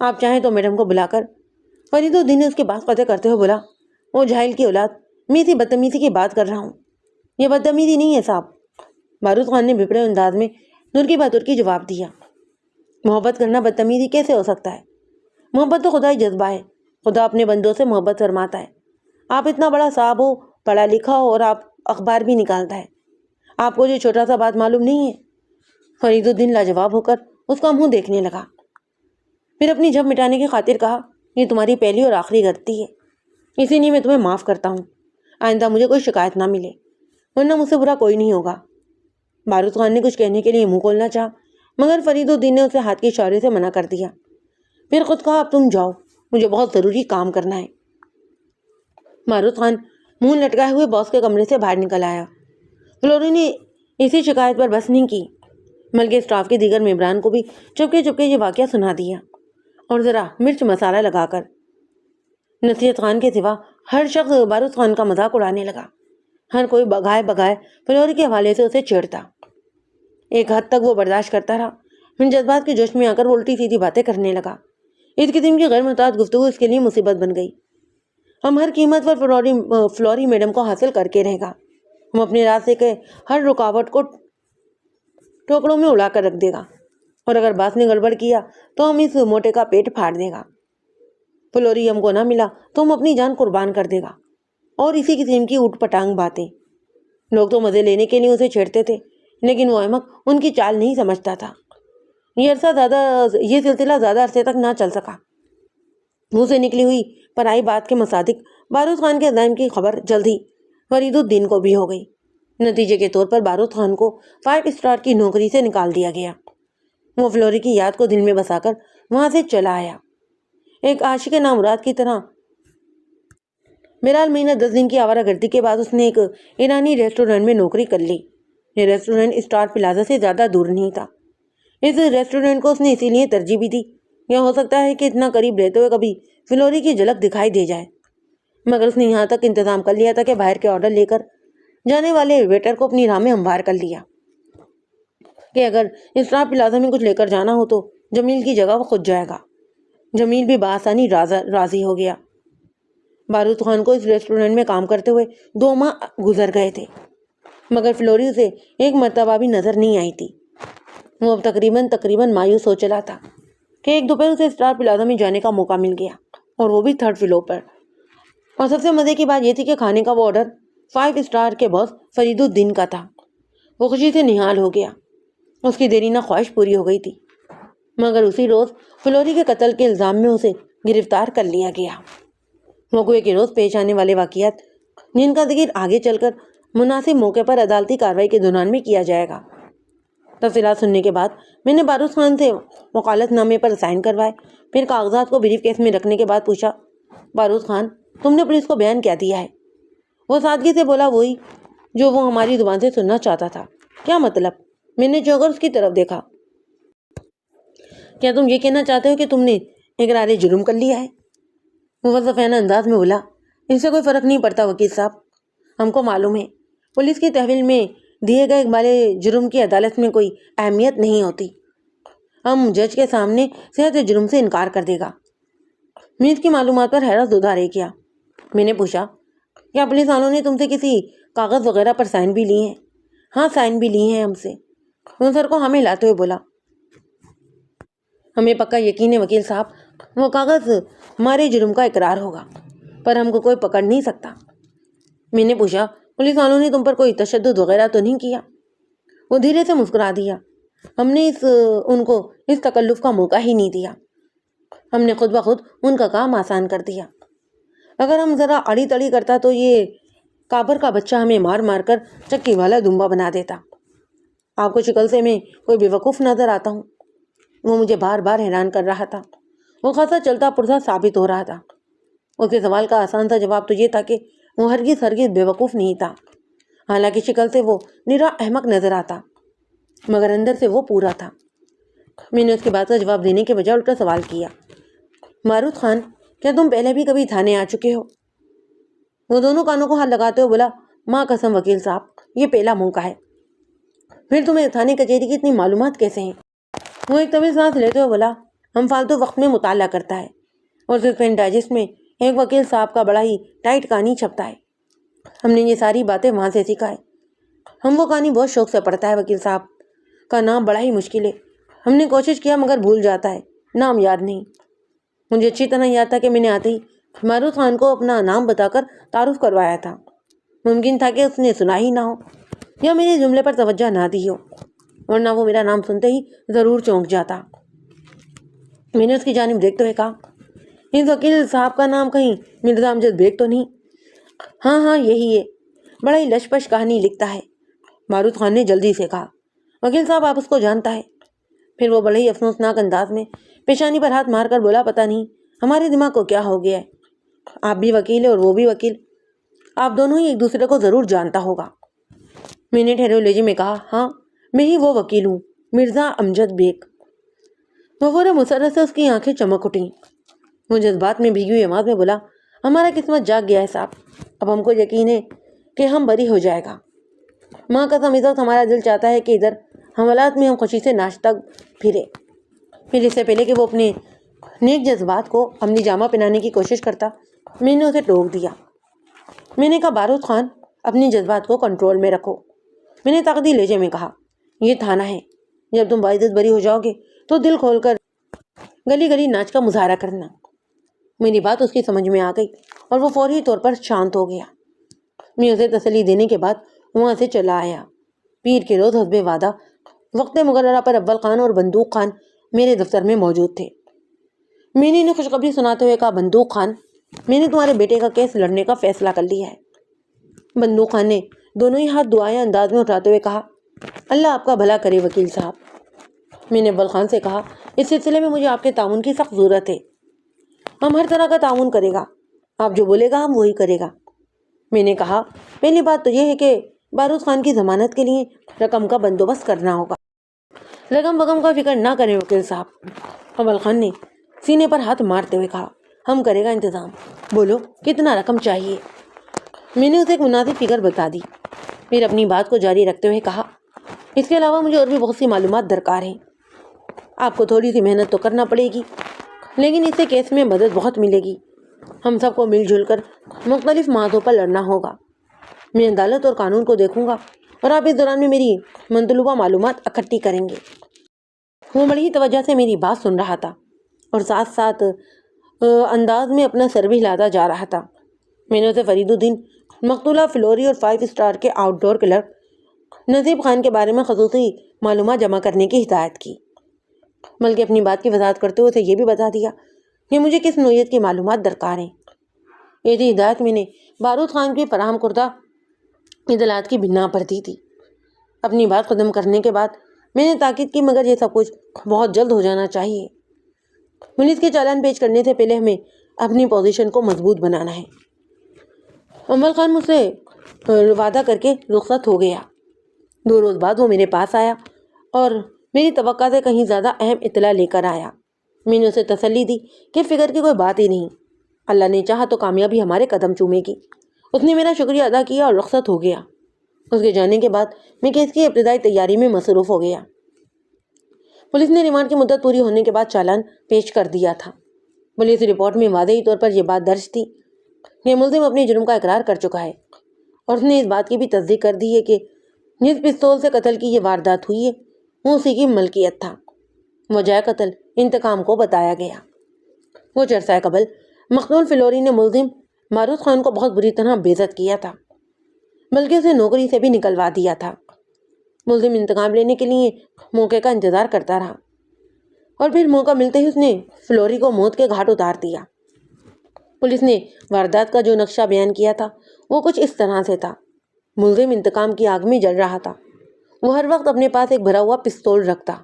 آپ چاہیں تو میڈم کو بلا کر۔ فرید الدین نے اس کی بات قطع کرتے ہوئے بولا، وہ جاہل کی اولاد، میں اسی بدتمیزی کی بات کر رہا ہوں، یہ بدتمیزی نہیں ہے صاحب۔ بارود خان نے بپڑے انداز میں نور کی باتور کی جواب دیا۔ محبت کرنا بدتمیزی کیسے ہو سکتا ہے؟ محبت تو خدائی جذبہ ہے، خدا اپنے بندوں سے محبت فرماتا ہے۔ آپ اتنا بڑا صاحب ہو، پڑھا لکھا ہو، اور آپ اخبار بھی نکالتا ہے، آپ کو یہ چھوٹا سا بات معلوم نہیں ہے؟ فرید الدین لاجواب ہو کر اس کا منہ دیکھنے لگا، پھر اپنی جھب مٹانے کی خاطر کہا، یہ تمہاری پہلی اور آخری غلطی ہے، اسی لیے میں تمہیں معاف کرتا ہوں۔ آئندہ مجھے کوئی شکایت نہ ملے، ورنہ مجھ سے برا کوئی نہیں ہوگا۔ بارود خان نے کچھ کہنے کے لیے منہ کھولنا چاہا، مگر فرید الدین نے اسے ہاتھ کے اشارے سے منع کر دیا۔ پھر خود کہا، اب تم جاؤ، مجھے بہت ضروری کام کرنا ہے۔ بارود خان منہ لٹکائے ہوئے باس کے کمرے سے باہر نکل آیا۔ فلوری نے اسی شکایت پر بس نہیں کی، بلکہ اسٹاف کے دیگر ممبران کو بھی چپکے چپکے یہ واقعہ سنا دیا، اور ذرا مرچ مسالہ لگا کر۔ نصیحت خان کے سوا ہر شخص بارود خان کا مذاق اڑانے لگا، ہر کوئی بگائے بگائے فلوری کے حوالے سے اسے چھیڑتا۔ ایک حد تک وہ برداشت کرتا رہا، پھر جذبات کے جوش میں آ کر وہ الٹی سیدھی باتیں کرنے لگا۔ اس قسم کی غیر متعدد گفتگو اس کے لیے مصیبت بن گئی۔ ہم ہر قیمت پر فلوری میڈم کو حاصل کر کے رہے گا، ہم اپنے راستے کے ہر رکاوٹ کو ٹوکڑوں میں اڑا کر رکھ دے گا، اور اگر باس نے گڑبڑ کیا تو ہم اس موٹے کا پیٹ پھاڑ دے گا۔ فلوری ہم کو نہ ملا تو ہم اپنی جان قربان کر دے گا، اور اسی قسم کی اوٹ پٹانگ باتیں۔ لوگ تو مزے لینے کے لیے اسے چھیڑتے تھے، لیکن وہ احمق ان کی چال نہیں سمجھتا تھا۔ یہ سلسلہ زیادہ عرصے تک نہ چل سکا۔ منہ سے نکلی ہوئی پرائی بات کے مصادق بارود خان کے عزائم کی خبر جلد ہی فرید الدین کو بھی ہو گئی۔ نتیجے کے طور پر بارود خان کو 5 اسٹار کی نوکری سے نکال دیا گیا۔ وہ فلوری کی یاد کو دل میں بسا کر وہاں سے چلا آیا، ایک عاشق نامراد کی طرح۔ بہرحال مہینہ 10 دن کی آوارہ گردی کے بعد اس نے ایک ایرانی ریسٹورینٹ میں نوکری کر لی۔ یہ ریسٹورینٹ اسٹار پلازا سے زیادہ دور نہیں تھا۔ اس ریسٹورینٹ کو اس نے اسی لیے ترجیح بھی دی، یا ہو سکتا ہے کہ اتنا قریب رہتے ہوئے کبھی فلوری کی جھلک دکھائی دے جائے، مگر اس نے یہاں تک انتظام کر لیا تھا کہ باہر کے آرڈر لے کر جانے والے ویٹر کو اپنی راہ میں ہموار کر لیا کہ اگر اسٹار پلازا میں کچھ لے کر جانا ہو تو جمیل کی جگہ وہ خود جائے گا۔ جمیل بھی بآسانی راضی ہو گیا۔ بارود خان کو اس ریسٹورینٹ میں کام کرتے ہوئے 2 ماہ گزر گئے تھے، مگر فلوری اسے ایک مرتبہ بھی نظر نہیں آئی تھی۔ وہ اب تقریباً مایوس ہو چلا تھا کہ ایک دوپہر اسے اسٹار پلازا میں جانے کا موقع مل گیا، اور وہ بھی 3rd فلور پر۔ اور سب سے مزے کی بات یہ تھی کہ کھانے کا وہ آرڈر 5 اسٹار کے باس فرید الدین کا تھا۔ وہ خوشی سے نہال ہو گیا، اس کی دیرینہ خواہش پوری ہو گئی تھی۔ مگر اسی روز فلوری کے قتل کے الزام میں اسے گرفتار کر لیا گیا۔ موقعے کے روز پیش آنے والے واقعات جن کا ذکر آگے چل کر مناسب موقع پر عدالتی کارروائی کے دوران میں کیا جائے گا۔ تفصیلات سننے کے بعد میں نے بارود خان سے وکالت نامے پر سائن کروائے، پھر کاغذات کو بریف کیس میں رکھنے کے بعد پوچھا، بارود خان تم نے پولیس کو بیان کیا دیا ہے؟ وہ سادگی سے بولا، وہی جو وہ ہماری زبان سے سننا چاہتا تھا۔ کیا مطلب؟ میں نے چونک کر اس کی طرف دیکھا۔ کیا تم یہ کہنا چاہتے ہو کہ تم نے اقرار جرم کر لیا ہے؟ وہ فلسفیانہ انداز میں بولا، اس سے کوئی فرق نہیں پڑتا وکیل صاحب، ہم کو معلوم ہے پولیس کی تحویل میں دیے گئے اقبال جرم کی عدالت میں کوئی اہمیت نہیں ہوتی۔ ہم جج کے سامنے صحت جرم سے انکار کر دے گا۔ میں اس کی معلومات پر حیرت زدہ رہ گیا۔ میں نے پوچھا، کیا پولیس والوں نے تم سے کسی کاغذ وغیرہ پر سائن بھی لیے ہیں؟ ہاں، سائن بھی لیے ہیں ہم سے۔ وہ سر کو ہمیں لاتے ہوئے بولا، ہمیں پکا یقین ہے وکیل صاحب وہ کاغذ ہمارے جرم کا اقرار ہوگا، پر ہم کو کوئی پکڑ نہیں سکتا۔ میں نے پوچھا، پولیس والوں نے تم پر کوئی تشدد وغیرہ تو نہیں کیا؟ وہ دھیرے سے مسکرا دیا، ہم نے ان کو اس تکلف کا موقع ہی نہیں دیا، ہم نے خود بخود ان کا کام آسان کر دیا۔ اگر ہم ذرا اڑی تڑی کرتا تو یہ کابر کا بچہ ہمیں مار مار کر چکی والا دمبا بنا دیتا۔ آپ کو شکل سے میں کوئی بے وقوف نظر آتا ہوں؟ وہ مجھے بار بار حیران کر رہا تھا۔ وہ خاصا چلتا پرزا ثابت ہو رہا تھا۔ اس کے سوال کا آسان سا جواب تو یہ تھا کہ وہ ہرگز بے وقوف نہیں تھا، حالانکہ شکل سے وہ نرا احمق نظر آتا، مگر اندر سے وہ پورا تھا۔ میں نے اس کی بات کا جواب دینے کے بجائے الٹا سوال کیا، بارود خان کیا تم پہلے بھی کبھی تھانے آ چکے ہو؟ وہ دونوں کانوں کو ہاتھ لگاتے ہوئے بولا، ماں قسم وکیل صاحب یہ پہلا موقع ہے۔ پھر تمہیں تھانے کچہری کی اتنی معلومات کیسے ہیں؟ وہ ایک طویل سانس لیتے ہوئے بولا، ہم فالتو وقت میں مطالعہ کرتا ہے اور صرف پین ڈائجسٹ میں ایک وکیل صاحب کا بڑا ہی ٹائٹ کہانی چھپتا ہے۔ ہم نے یہ ساری باتیں وہاں سے سیکھا ہے۔ ہم وہ کہانی بہت شوق سے پڑھتا ہے۔ وکیل صاحب کا نام بڑا ہی مشکل ہے، ہم نے کوشش کیا مگر بھول جاتا ہے، نام یاد نہیں۔ مجھے اچھی طرح یاد تھا کہ میں نے آتے ہی معروف خان کو اپنا نام بتا کر تعارف کروایا تھا۔ ممکن تھا کہ اس نے سنا ہی نہ ہو یا میرے جملے پر توجہ نہ دی ہو، ورنہ وہ میرا نام سنتے ہی ضرور چونک جاتا۔ میں نے اس کی جانب دیکھتے ہوئے کہا، اس وکیل صاحب کا نام کہیں مرزا امجد بیگ تو نہیں؟ ہاں یہی ہے، بڑا ہی لش پش کہانی لکھتا ہے، معروف خان نے جلدی سے کہا۔ وکیل صاحب آپ اس کو جانتا ہے؟ پھر وہ بڑے ہی افسوسناک انداز میں پیشانی پر ہاتھ مار کر بولا، پتہ نہیں ہمارے دماغ کو کیا ہو گیا ہے، آپ بھی وکیل ہے اور وہ بھی وکیل، آپ دونوں ہی ایک دوسرے کو ضرور جانتا ہوگا۔ میں نے ٹھہرے لہجے میں کہا، ہاں میں ہی وہ وکیل ہوں، مرزا امجد بیگ۔ غور مسرت سے اس کی آنکھیں چمک اٹھیں۔ وہ جذبات میں بھیگی ہوئی آواز میں بولا، ہمارا قسمت جاگ گیا ہے صاحب، اب ہم کو یقین ہے کہ ہم بری ہو جائے گا۔ ماں قسم اس وقت ہمارا دل چاہتا ہے کہ ادھر حوالات میں ہم خوشی سے ناشتہ پھرے۔ پھر اس سے پہلے کہ وہ اپنے نیک جذبات کو عملی جامہ پہنانے کی کوشش کرتا، میں نے اسے ٹوک دیا۔ میں نے کہا، بارود خان اپنی جذبات کو کنٹرول میں رکھو۔ میں نے تقدیر لہجے میں کہا، یہ تھانہ ہے، جب تم باعزت بری ہو جاؤ گے تو دل کھول کر گلی گلی ناچ کا مظاہرہ کرنا۔ میری بات اس کی سمجھ میں آ گئی اور وہ فوری طور پر شانت ہو گیا۔ میں اسے تسلی دینے کے بعد وہاں سے چلا آیا۔ پیر کے روز حسب وعدہ وقت مقررہ پر اول خان اور بندوق خان میرے دفتر میں موجود تھے۔ میں نے انہیں خوشخبری سناتے ہوئے کہا، بندوق خان، میں نے تمہارے بیٹے کا کیس لڑنے کا فیصلہ کر لیا ہے۔ بندوق خان نے دونوں ہی ہاتھ دعائیں انداز میں اٹھاتے ہوئے کہا، اللہ آپ کا بھلا کرے وکیل صاحب۔ میں نے اول خان سے کہا، اس سلسلے میں مجھے آپ کے تعاون کی سخت ضرورت ہے۔ ہم ہر طرح کا تعاون کرے گا، آپ جو بولے گا ہم وہی کرے گا۔ میں نے کہا، پہلی بات تو یہ ہے کہ بارود خان کی ضمانت کے لیے رقم کا بندوبست کرنا ہوگا۔ رقم وقم کا فکر نہ کریں وکیل صاحب، اول خان نے سینے پر ہاتھ مارتے ہوئے کہا، ہم کرے گا انتظام، بولو کتنا رقم چاہیے۔ میں نے اسے ایک مناسب فکر بتا دی، پھر اپنی بات کو جاری رکھتے ہوئے کہا، اس کے علاوہ مجھے اور بھی بہت سی معلومات درکار ہیں۔ آپ کو تھوڑی سی محنت تو کرنا پڑے گی، لیکن اس سے کیس میں مدد بہت ملے گی۔ ہم سب کو مل جل کر مختلف معاہدوں پر لڑنا ہوگا۔ میں عدالت اور قانون کو دیکھوں گا اور آپ اس دوران میں میری مطلوبہ معلومات اکٹھی کریں گے۔ وہ بڑی ہی توجہ سے میری بات سن رہا تھا اور ساتھ ساتھ انداز میں اپنا سر بھی ہلاتا جا رہا تھا۔ میں نے اسے فرید الدین مقتولہ فلوری اور 5 اسٹار کے آؤٹ ڈور کلرک نصیب خان کے بارے میں خصوصی معلومات جمع کرنے کی ہدایت کی، بلکہ اپنی بات کی وضاحت کرتے ہوئے اسے یہ بھی بتا دیا کہ مجھے کس نوعیت کی معلومات درکار ہیں۔ یہ ہدایت میں نے بارود خان کی فراہم کردہ اطلاعات کی بنا پر دی تھی۔ اپنی بات ختم کرنے کے بعد میں نے تاکید کی، مگر یہ سب کچھ بہت جلد ہو جانا چاہیے۔ پولیس کے چالان پیش کرنے سے پہلے ہمیں اپنی پوزیشن کو مضبوط بنانا ہے۔ اول خان مجھ سے وعدہ کر کے رخصت ہو گیا۔ 2 روز بعد وہ میرے پاس آیا اور میری توقع سے کہیں زیادہ اہم اطلاع لے کر آیا۔ میں نے اسے تسلی دی کہ فکر کی کوئی بات ہی نہیں، اللہ نے چاہا تو کامیابی ہمارے قدم چومے گی۔ اس نے میرا شکریہ ادا کیا اور رخصت ہو گیا۔ اس کے جانے کے بعد میں کیس کی ابتدائی تیاری میں مصروف ہو گیا۔ پولیس نے ریمانڈ کی مدت پوری ہونے کے بعد چالان پیش کر دیا تھا۔ پولیس رپورٹ میں واضح طور پر یہ بات درج تھی کہ ملزم اپنے جرم کا اقرار کر چکا ہے اور اس نے اس بات کی بھی تصدیق کر دی ہے کہ جس پستول سے قتل کی یہ واردات ہوئی ہے وہ اسی کی ملکیت تھا۔ وجہ قتل انتقام کو بتایا گیا۔ کچھ عرصہ قبل مقتول فلوری نے ملزم بارود خان کو بہت بری طرح بے عزت کیا تھا، بلکہ اسے نوکری سے بھی نکلوا دیا تھا۔ ملزم انتقام لینے کے لیے موقع کا انتظار کرتا رہا اور پھر موقع ملتے ہی اس نے فلوری کو موت کے گھاٹ اتار دیا۔ پولیس نے واردات کا جو نقشہ بیان کیا تھا وہ کچھ اس طرح سے تھا۔ ملزم انتقام کی آگ میں جل رہا تھا، وہ ہر وقت اپنے پاس ایک بھرا ہوا پستول رکھتا۔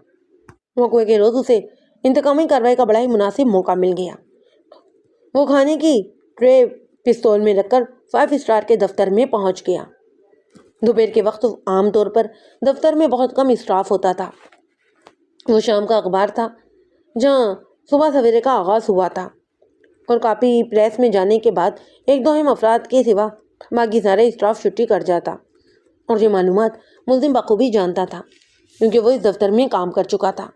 وقوع کے روز اسے انتقامی کارروائی کا بڑا ہی مناسب موقع مل گیا۔ وہ کھانے کی ٹرے پستول میں رکھ کر 5 اسٹار کے دفتر میں پہنچ گیا۔ دوپہر کے وقت عام طور پر دفتر میں بہت کم اسٹاف ہوتا تھا۔ وہ شام کا اخبار تھا جہاں صبح سویرے کا آغاز ہوا تھا اور کاپی پریس میں جانے کے بعد 1-2 اہم افراد کے سوا باقی سارا اسٹاف چھٹی کر جاتا، اور یہ معلومات ملزم بخوبی جانتا تھا کیونکہ وہ اس دفتر میں کام کر چکا تھا۔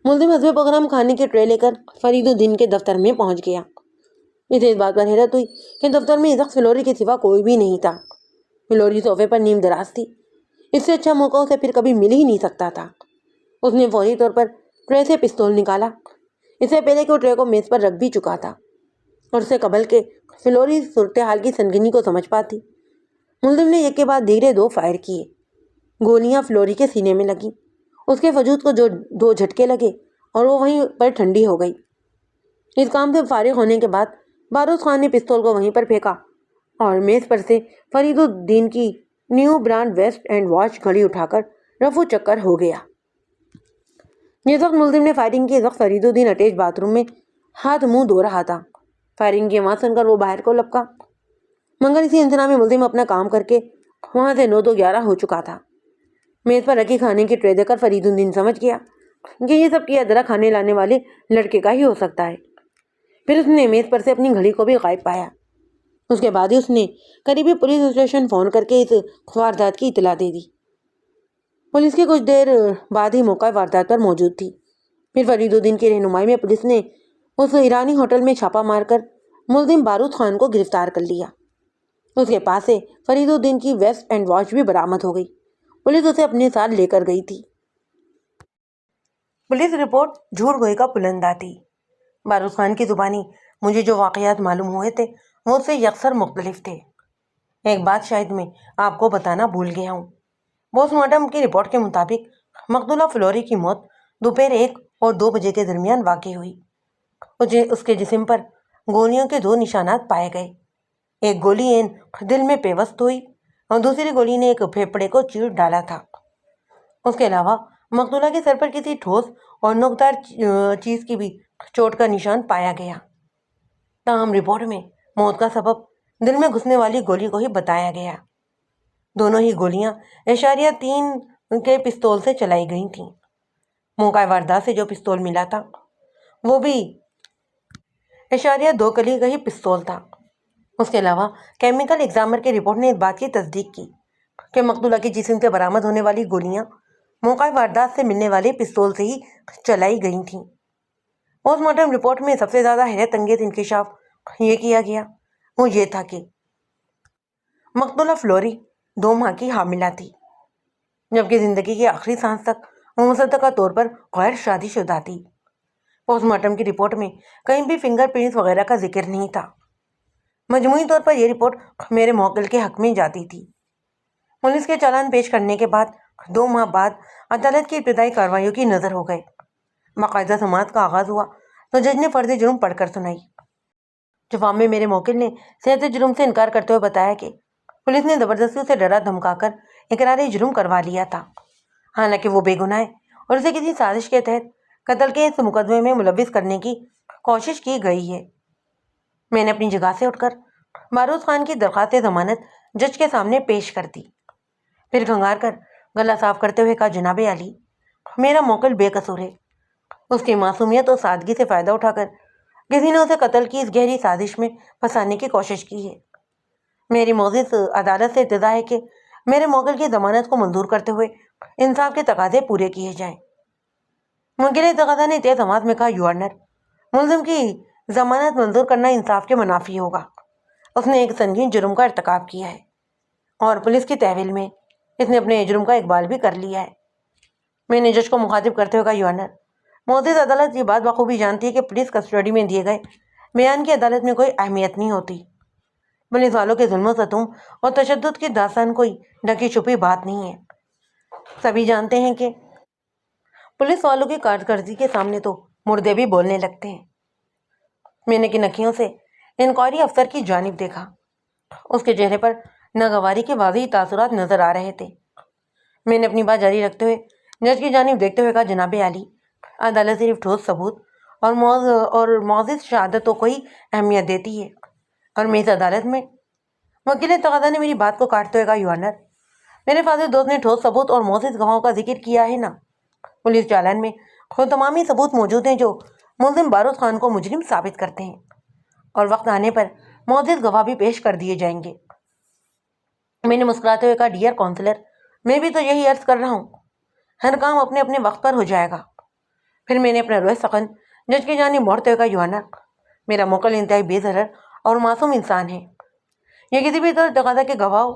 ملزم حسب پروگرام کھانے کی ٹرے لے کر فرید الدین کے دفتر میں پہنچ گیا۔ اسے اس بات پر حیرت ہوئی کہ دفتر میں اس وقت فلوری کے سوا کوئی بھی نہیں تھا۔ فلوری صوفے پر نیم دراز تھی۔ اس سے اچھا موقع اسے پھر کبھی مل ہی نہیں سکتا تھا۔ اس نے فوری طور پر ٹرے سے پستول نکالا، اس سے پہلے کہ وہ ٹرے کو میز پر رکھ بھی چکا تھا، اور اس سے قبل کہ فلوری صورتحال کی سنگینی کو سمجھ پاتی۔ ملزم نے ایک کے بعد دیگر 2 فائر کیے۔ گولیاں فلوری کے سینے میں لگیں۔ اس کے وجود کو جو 2 جھٹکے لگے اور وہ وہیں پر ٹھنڈی ہو گئی۔ اس کام سے فارغ ہونے کے بعد بارود خان نے پستول کو وہیں پر پھینکا اور میز پر سے فرید الدین کی new brand West End watch گھڑی اٹھا کر رفو چکر ہو گیا۔ جس وقت ملزم نے فائرنگ کی، اس وقت فرید الدین اٹیچ باتھ روم میں ہاتھ منہ دھو رہا تھا۔ فائرنگ کی آواز سن کر وہ باہر کو لپکا، مگر اسی انتظار میں ملزم اپنا کام کر کے وہاں سے 9 تو 11 ہو چکا تھا۔ میز پر رکھی کھانے کی ٹرے دیکھ کر فرید الدین سمجھ گیا کہ یہ سب کیا ذرا کھانے لانے والے لڑکے کا ہی ہو سکتا ہے۔ پھر اس نے میز پر سے اپنی گھڑی کو بھی غائب پایا۔ اس کے بعد ہی اس نے قریبی پولیس اسٹیشن فون کر کے اس واردات کی اطلاع دے دی۔ پولیس کی کچھ دیر بعد ہی موقع واردات پر موجود تھی۔ پھر فرید الدین کی رہنمائی میں پولیس نے اس ایرانی ہوٹل میں چھاپا مار کر ملزم بارود خان کو گرفتار کر لیا۔ اس کے پاس سے فرید الدین کی ویسٹ اینڈ واچ بھی برآمد ہو گئی۔ پولیس اسے اپنے ساتھ لے کر گئی تھی۔ پولیس رپورٹ جھوٹ گوئی کا پلندہ تھی۔ بارود خان کی زبانی مجھے جو واقعات معلوم ہوئے تھے وہ اس سے یکسر مختلف تھے۔ ایک بات شاید میں آپ کو بتانا بھول گیا ہوں۔ پوسٹ مارٹم کی رپورٹ کے مطابق مقتولہ فلوری کی موت دوپہر 1 اور 2 بجے کے درمیان واقع ہوئی۔ اس کے جسم پر گولیوں کے 2 نشانات پائے گئے۔ ایک گولی دل میں پیوست ہوئی اور دوسری گولی نے ایک پھیپھڑے کو چیر ڈالا تھا۔ اس کے علاوہ مقتولہ کے سر پر کسی ٹھوس اور نوکدار چیز کی بھی چوٹ کا نشان پایا گیا۔ تاہم رپورٹ میں موت کا سبب دل میں گھسنے والی گولی کو ہی بتایا گیا۔ دونوں ہی گولیاں اشاریہ 3 کے پستول سے چلائی گئی تھیں۔ موقع واردات سے جو پستول ملا تھا وہ بھی اشاریہ 2 کلی کا ہی پستول تھا۔ اس کے علاوہ کیمیکل ایگزامر کی رپورٹ نے اس بات کی تصدیق کی کہ مقتولہ کے جسم سے برآمد ہونے والی گولیاں موقع واردات سے ملنے والے پستول سے ہی چلائی گئی تھیں۔ پوسٹ مارٹم رپورٹ میں سب سے زیادہ حیرت انگیز انکشاف یہ کیا گیا وہ یہ تھا کہ مقتولہ فلوری 2 ماہ کی حاملہ تھی، جبکہ زندگی کی آخری سانس تک وہ مصدقہ طور پر غیر شادی شدہ تھی۔ پوسٹ مارٹم کی رپورٹ میں کہیں بھی فنگر پرنٹس وغیرہ کا ذکر نہیں تھا۔ مجموعی طور پر یہ رپورٹ میرے موکل کے حق میں جاتی تھی۔ پولیس کے چالان پیش کرنے کے بعد 2 ماہ بعد عدالت کی ابتدائی کارروائیوں کی نظر ہو گئے۔ باقاعدہ سماعت کا آغاز ہوا تو جج نے فرض جرم پڑھ کر سنائی۔ جواب میں میرے موکل نے صحت جرم سے انکار کرتے ہوئے بتایا کہ پولیس نے زبردستی اسے ڈرا دھمکا کر اقرار جرم کروا لیا تھا، حالانکہ وہ بے گناہ ہے اور اسے کسی سازش کے تحت قتل کے اس مقدمے میں ملوث کرنے کی کوشش کی گئی ہے۔ میں نے اپنی جگہ سے اٹھ کر بارود خان کی درخواست ضمانت جج کے سامنے پیش کر دی، پھر کھنگار کر گلا صاف کرتے ہوئے کہا، جناب عالی، میرا موکل بے قصور ہے۔ اس کی معصومیت اور سادگی سے فائدہ اٹھا کر کسی نے اسے قتل کی اس گہری سازش میں پھنسانے کی کوشش کی ہے۔ میری معزز عدالت سے التجا ہے کہ میرے موکل کی ضمانت کو منظور کرتے ہوئے انصاف کے تقاضے پورے کیے جائیں۔ وکیل تقاضا نے تیز آواز میں کہا، یور آنر، ملزم کی ضمانت منظور کرنا انصاف کے منافی ہوگا۔ اس نے ایک سنگین جرم کا ارتکاب کیا ہے اور پولیس کی تحویل میں اس نے اپنے جرم کا اقبال بھی کر لیا ہے۔ میں نے جج کو مخاطب کرتے ہوئے کہا، یور آنر، معزز عدالت یہ بات بخوبی جانتی ہے کہ پولیس کسٹڈی میں دیے گئے بیان کی عدالت میں کوئی اہمیت نہیں ہوتی۔ پولیس والوں کے ظلم و ستم اور تشدد کی داستان کوئی ڈھکی چھپی بات نہیں ہے۔ سبھی جانتے ہیں کہ پولیس والوں کی کارکردگی کے سامنے تو مردے بھی بولنے لگتے ہیں۔ میں نے کنکھیوں سے انکوائری افسر کی جانب دیکھا۔ اس کے چہرے پر ناگواری کے واضح تاثرات نظر آ رہے تھے۔ میں نے اپنی بات جاری رکھتے ہوئے جج کی جانب دیکھتے ہوئے کہا، جناب عالی، عدالت صرف ٹھوس ثبوت اور معزز شہادتوں کو ہی اہمیت دیتی ہے، اور میں اس عدالت میں… وکیل تقاضا نے میری بات کو کاٹتے ہوئے کہا، یور آنر، میرے فاضل دوست نے ٹھوس ثبوت اور معزز گواہوں کا ذکر کیا ہے نا۔ پولیس چالان میں وہ تمامی ثبوت موجود ہیں جو ملزم بارود خان کو مجرم ثابت کرتے ہیں، اور وقت آنے پر معزز گواہ بھی پیش کر دیے جائیں گے۔ میں نے مسکراتے ہوئے کہا، ڈیئر کونسلر، میں بھی تو یہی عرض کر رہا ہوں، ہر کام اپنے اپنے وقت پر ہو جائے گا۔ پھر میں نے اپنا روح سخن جج کی جانب موڑتے ہوئے کہا، یور آنر، میرا موکل انتہائی بے ضرر اور معصوم انسان ہے. یہ کسی بھی طور تقاضا کے گواہ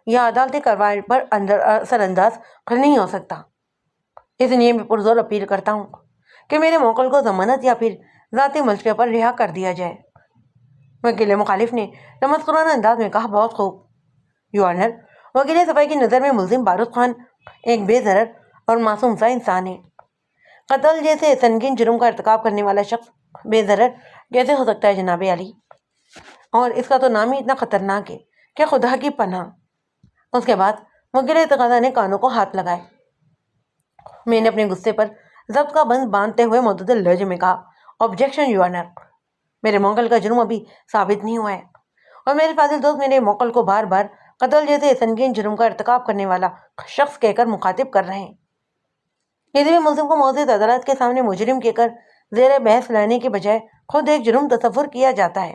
یا عدالتی کارروائی پر اثر انداز نہیں ہو سکتا. اس لیے میں پرزور اپیل کرتا ہوں کہ میرے موکل کو ضمانت یا پھر ذاتی ملکیت پر رہا کر دیا جائے. وکیل مخالف نے تمسخرانہ انداز میں کہا، بہت خوب یور آنر. وکیل صفائی کی نظر میں ملزم بارود خان ایک بے ضرر اور معصوم سا انسان ہے. قتل جیسے سنگین جرم کا ارتکاب کرنے والا شخص بے ضرر کیسے ہو سکتا ہے جناب علی؟ اور اس کا تو نام ہی اتنا خطرناک ہے کہ خدا کی پناہ. اس کے بعد وکیل تقاضا نے کانوں کو ہاتھ لگائے. میں نے اپنے غصے پر ضبط کا بند باندھتے ہوئے معتدل لہجے میں کہا، آبجیکشن یور آنر. میرے موکل کا جرم ابھی ثابت نہیں ہوا ہے اور میرے فاضل دوست میرے موکل کو بار بار قتل جیسے سنگین جرم کا ارتکاب کرنے والا شخص کہہ کر مخاطب کر رہے ہیں. کسی بھی ملزم کو معزز عدالت کے سامنے مجرم کہہ کر زیر بحث لانے کے بجائے خود ایک جرم تصور کیا جاتا ہے.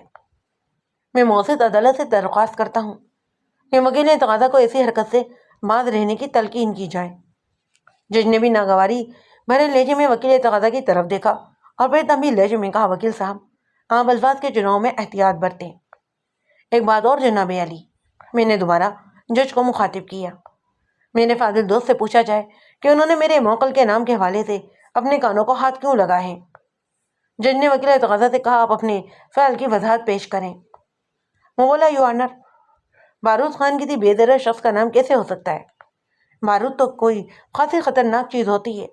میں معزز عدالت سے درخواست کرتا ہوں کہ وکیل تقاضا کو ایسی حرکت سے باز رہنے کی تلقین کی جائے. جج نے بھی ناگواری بھرے لہجے میں وکیل تقاضا کی طرف دیکھا اور پھر تنبیہ لہجے میں کہا، وکیل صاحب، آپ الفاظ کے چناؤ میں احتیاط برتیں. ایک بات اور جناب علی، میں نے دوبارہ جج کو مخاطب کیا، میرے فاضل دوست سے پوچھا جائے کہ انہوں نے میرے موکل کے نام کے حوالے سے اپنے کانوں کو ہاتھ کیوں لگائے ہیں. جج نے وکیل تقاضا سے کہا، آپ اپنے فعل کی وضاحت پیش کریں. وہ بولا، یور آنر، بارود خان کسی بے ضرر شخص کا نام کیسے ہو سکتا ہے؟ بارود تو کوئی خاصی خطرناک چیز ہوتی ہے.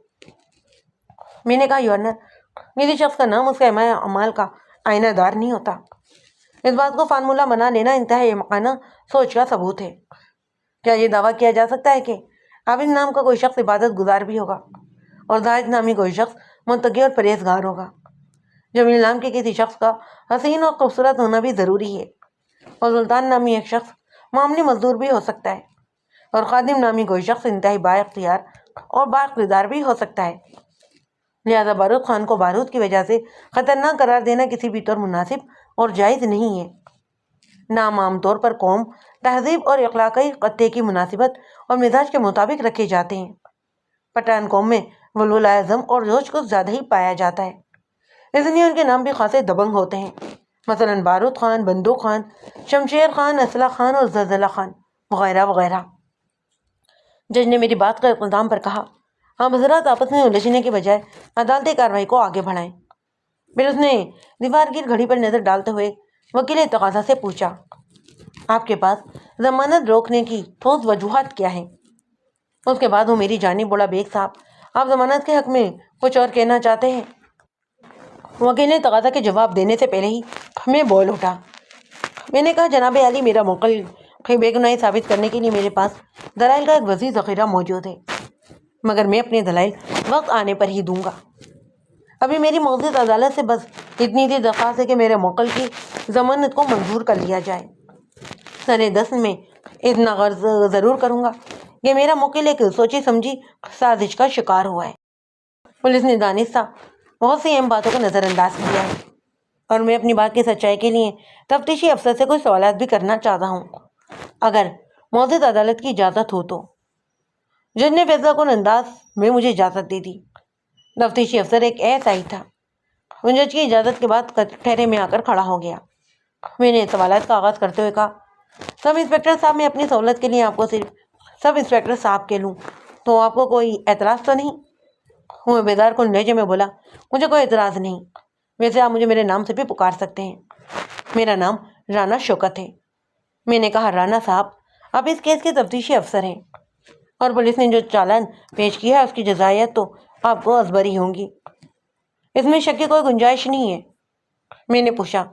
میں نے کہا، یور آنر، کسی شخص کا نام اس کے اعمال کا آئینہ دار نہیں ہوتا. اس بات کو فارمولہ بنا لینا انتہائی احمقانہ سوچ کا ثبوت ہے. کیا یہ دعویٰ کیا جا سکتا ہے کہ عابد نام کا کوئی شخص عبادت گزار بھی ہوگا اور زاہد نامی کوئی شخص متقی اور پرہیزگار ہوگا؟ جمیل نام کے کسی شخص کا حسین اور خوبصورت ہونا بھی ضروری ہے، اور سلطان نامی ایک شخص معمولی مزدور بھی ہو سکتا ہے، اور خادم نامی کوئی شخص انتہائی با اختیار اور با اقتدار بھی ہو سکتا ہے. لہذا بارود خان کو بارود کی وجہ سے خطرناک قرار دینا کسی بھی طور مناسب اور جائز نہیں ہے. نام عام طور پر قوم، تہذیب اور اخلاقی خطے کی مناسبت اور مزاج کے مطابق رکھے جاتے ہیں. پٹھان قوم میں ولولہ عزم اور جوش کچھ زیادہ ہی پایا جاتا ہے، اس لیے ان کے نام بھی خاصے دبنگ ہوتے ہیں، مثلاً بارود خان، بندوق خان، شمشیر خان، اسلحہ خان اور زلزلہ خان وغیرہ وغیرہ. جج نے میری بات کا اقتدام پر کہا، آپ حضرات آپس میں الجھنے کے بجائے عدالتی کارروائی کو آگے بڑھائیں. پھر اس نے دیوار کی گھڑی پر نظر ڈالتے ہوئے وکیل تقاضا سے پوچھا، آپ کے پاس ضمانت روکنے کی ٹھوس وجوہات کیا ہیں؟ اس کے بعد وہ میری جانب بولا، بیگ صاحب، آپ ضمانت کے حق میں کچھ اور کہنا چاہتے ہیں؟ وکیل تقاضا کے جواب دینے سے پہلے ہی میں بول اٹھا. میں نے کہا، جناب علی، میرا موکل کی بے گناہی ثابت کرنے کے لیے میرے پاس دلائل کا ایک وسیع ذخیرہ موجود ہے، مگر میں اپنے دلائل وقت آنے پر ہی دوں گا. ابھی میری معزز عدالت سے بس اتنی سی درخواست ہے کہ میرے موکل کی ضمانت کو منظور کر لیا جائے. سر دست میں اتنا غرض ضرور کروں گا کہ میرا موکل ایک سوچی سمجھی سازش کا شکار ہوا ہے. پولیس نے دانستہ بہت سی اہم باتوں کو نظر انداز کیا ہے، اور میں اپنی بات کی سچائی کے لیے تفتیشی افسر سے کچھ سوالات بھی کرنا چاہتا ہوں، اگر معزز عدالت کی اجازت ہو تو. جج نے فیصلہ کن انداز میں مجھے اجازت دے دی. تفتیشی افسر ایک ایسا ہی تھا. جج کی اجازت کے بعد ٹھہرے میں آ کر کھڑا ہو گیا. میں نے سوالات کا آغاز کرتے ہوئے کہا، سب انسپکٹر صاحب، میں اپنی سہولت کے لیے آپ کو صرف سب انسپکٹر صاحب کے لوں تو آپ کو کوئی اعتراض تو نہیں؟ وہ بیدار کن لہجے میں بولا، مجھے کوئی اعتراض نہیں، ویسے آپ مجھے میرے نام سے بھی پکار سکتے ہیں. میرا نام رانا شوکت ہے. میں نے کہا، رانا صاحب، آپ اس کیس کے تفتیشی افسر ہیں اور پولیس نے جو چالان پیش کیا ہے اس کی جزائیات تو آپ کو ازبری ہوں گی، اس میں شک کی کوئی گنجائش نہیں ہے. میں نے پوچھا،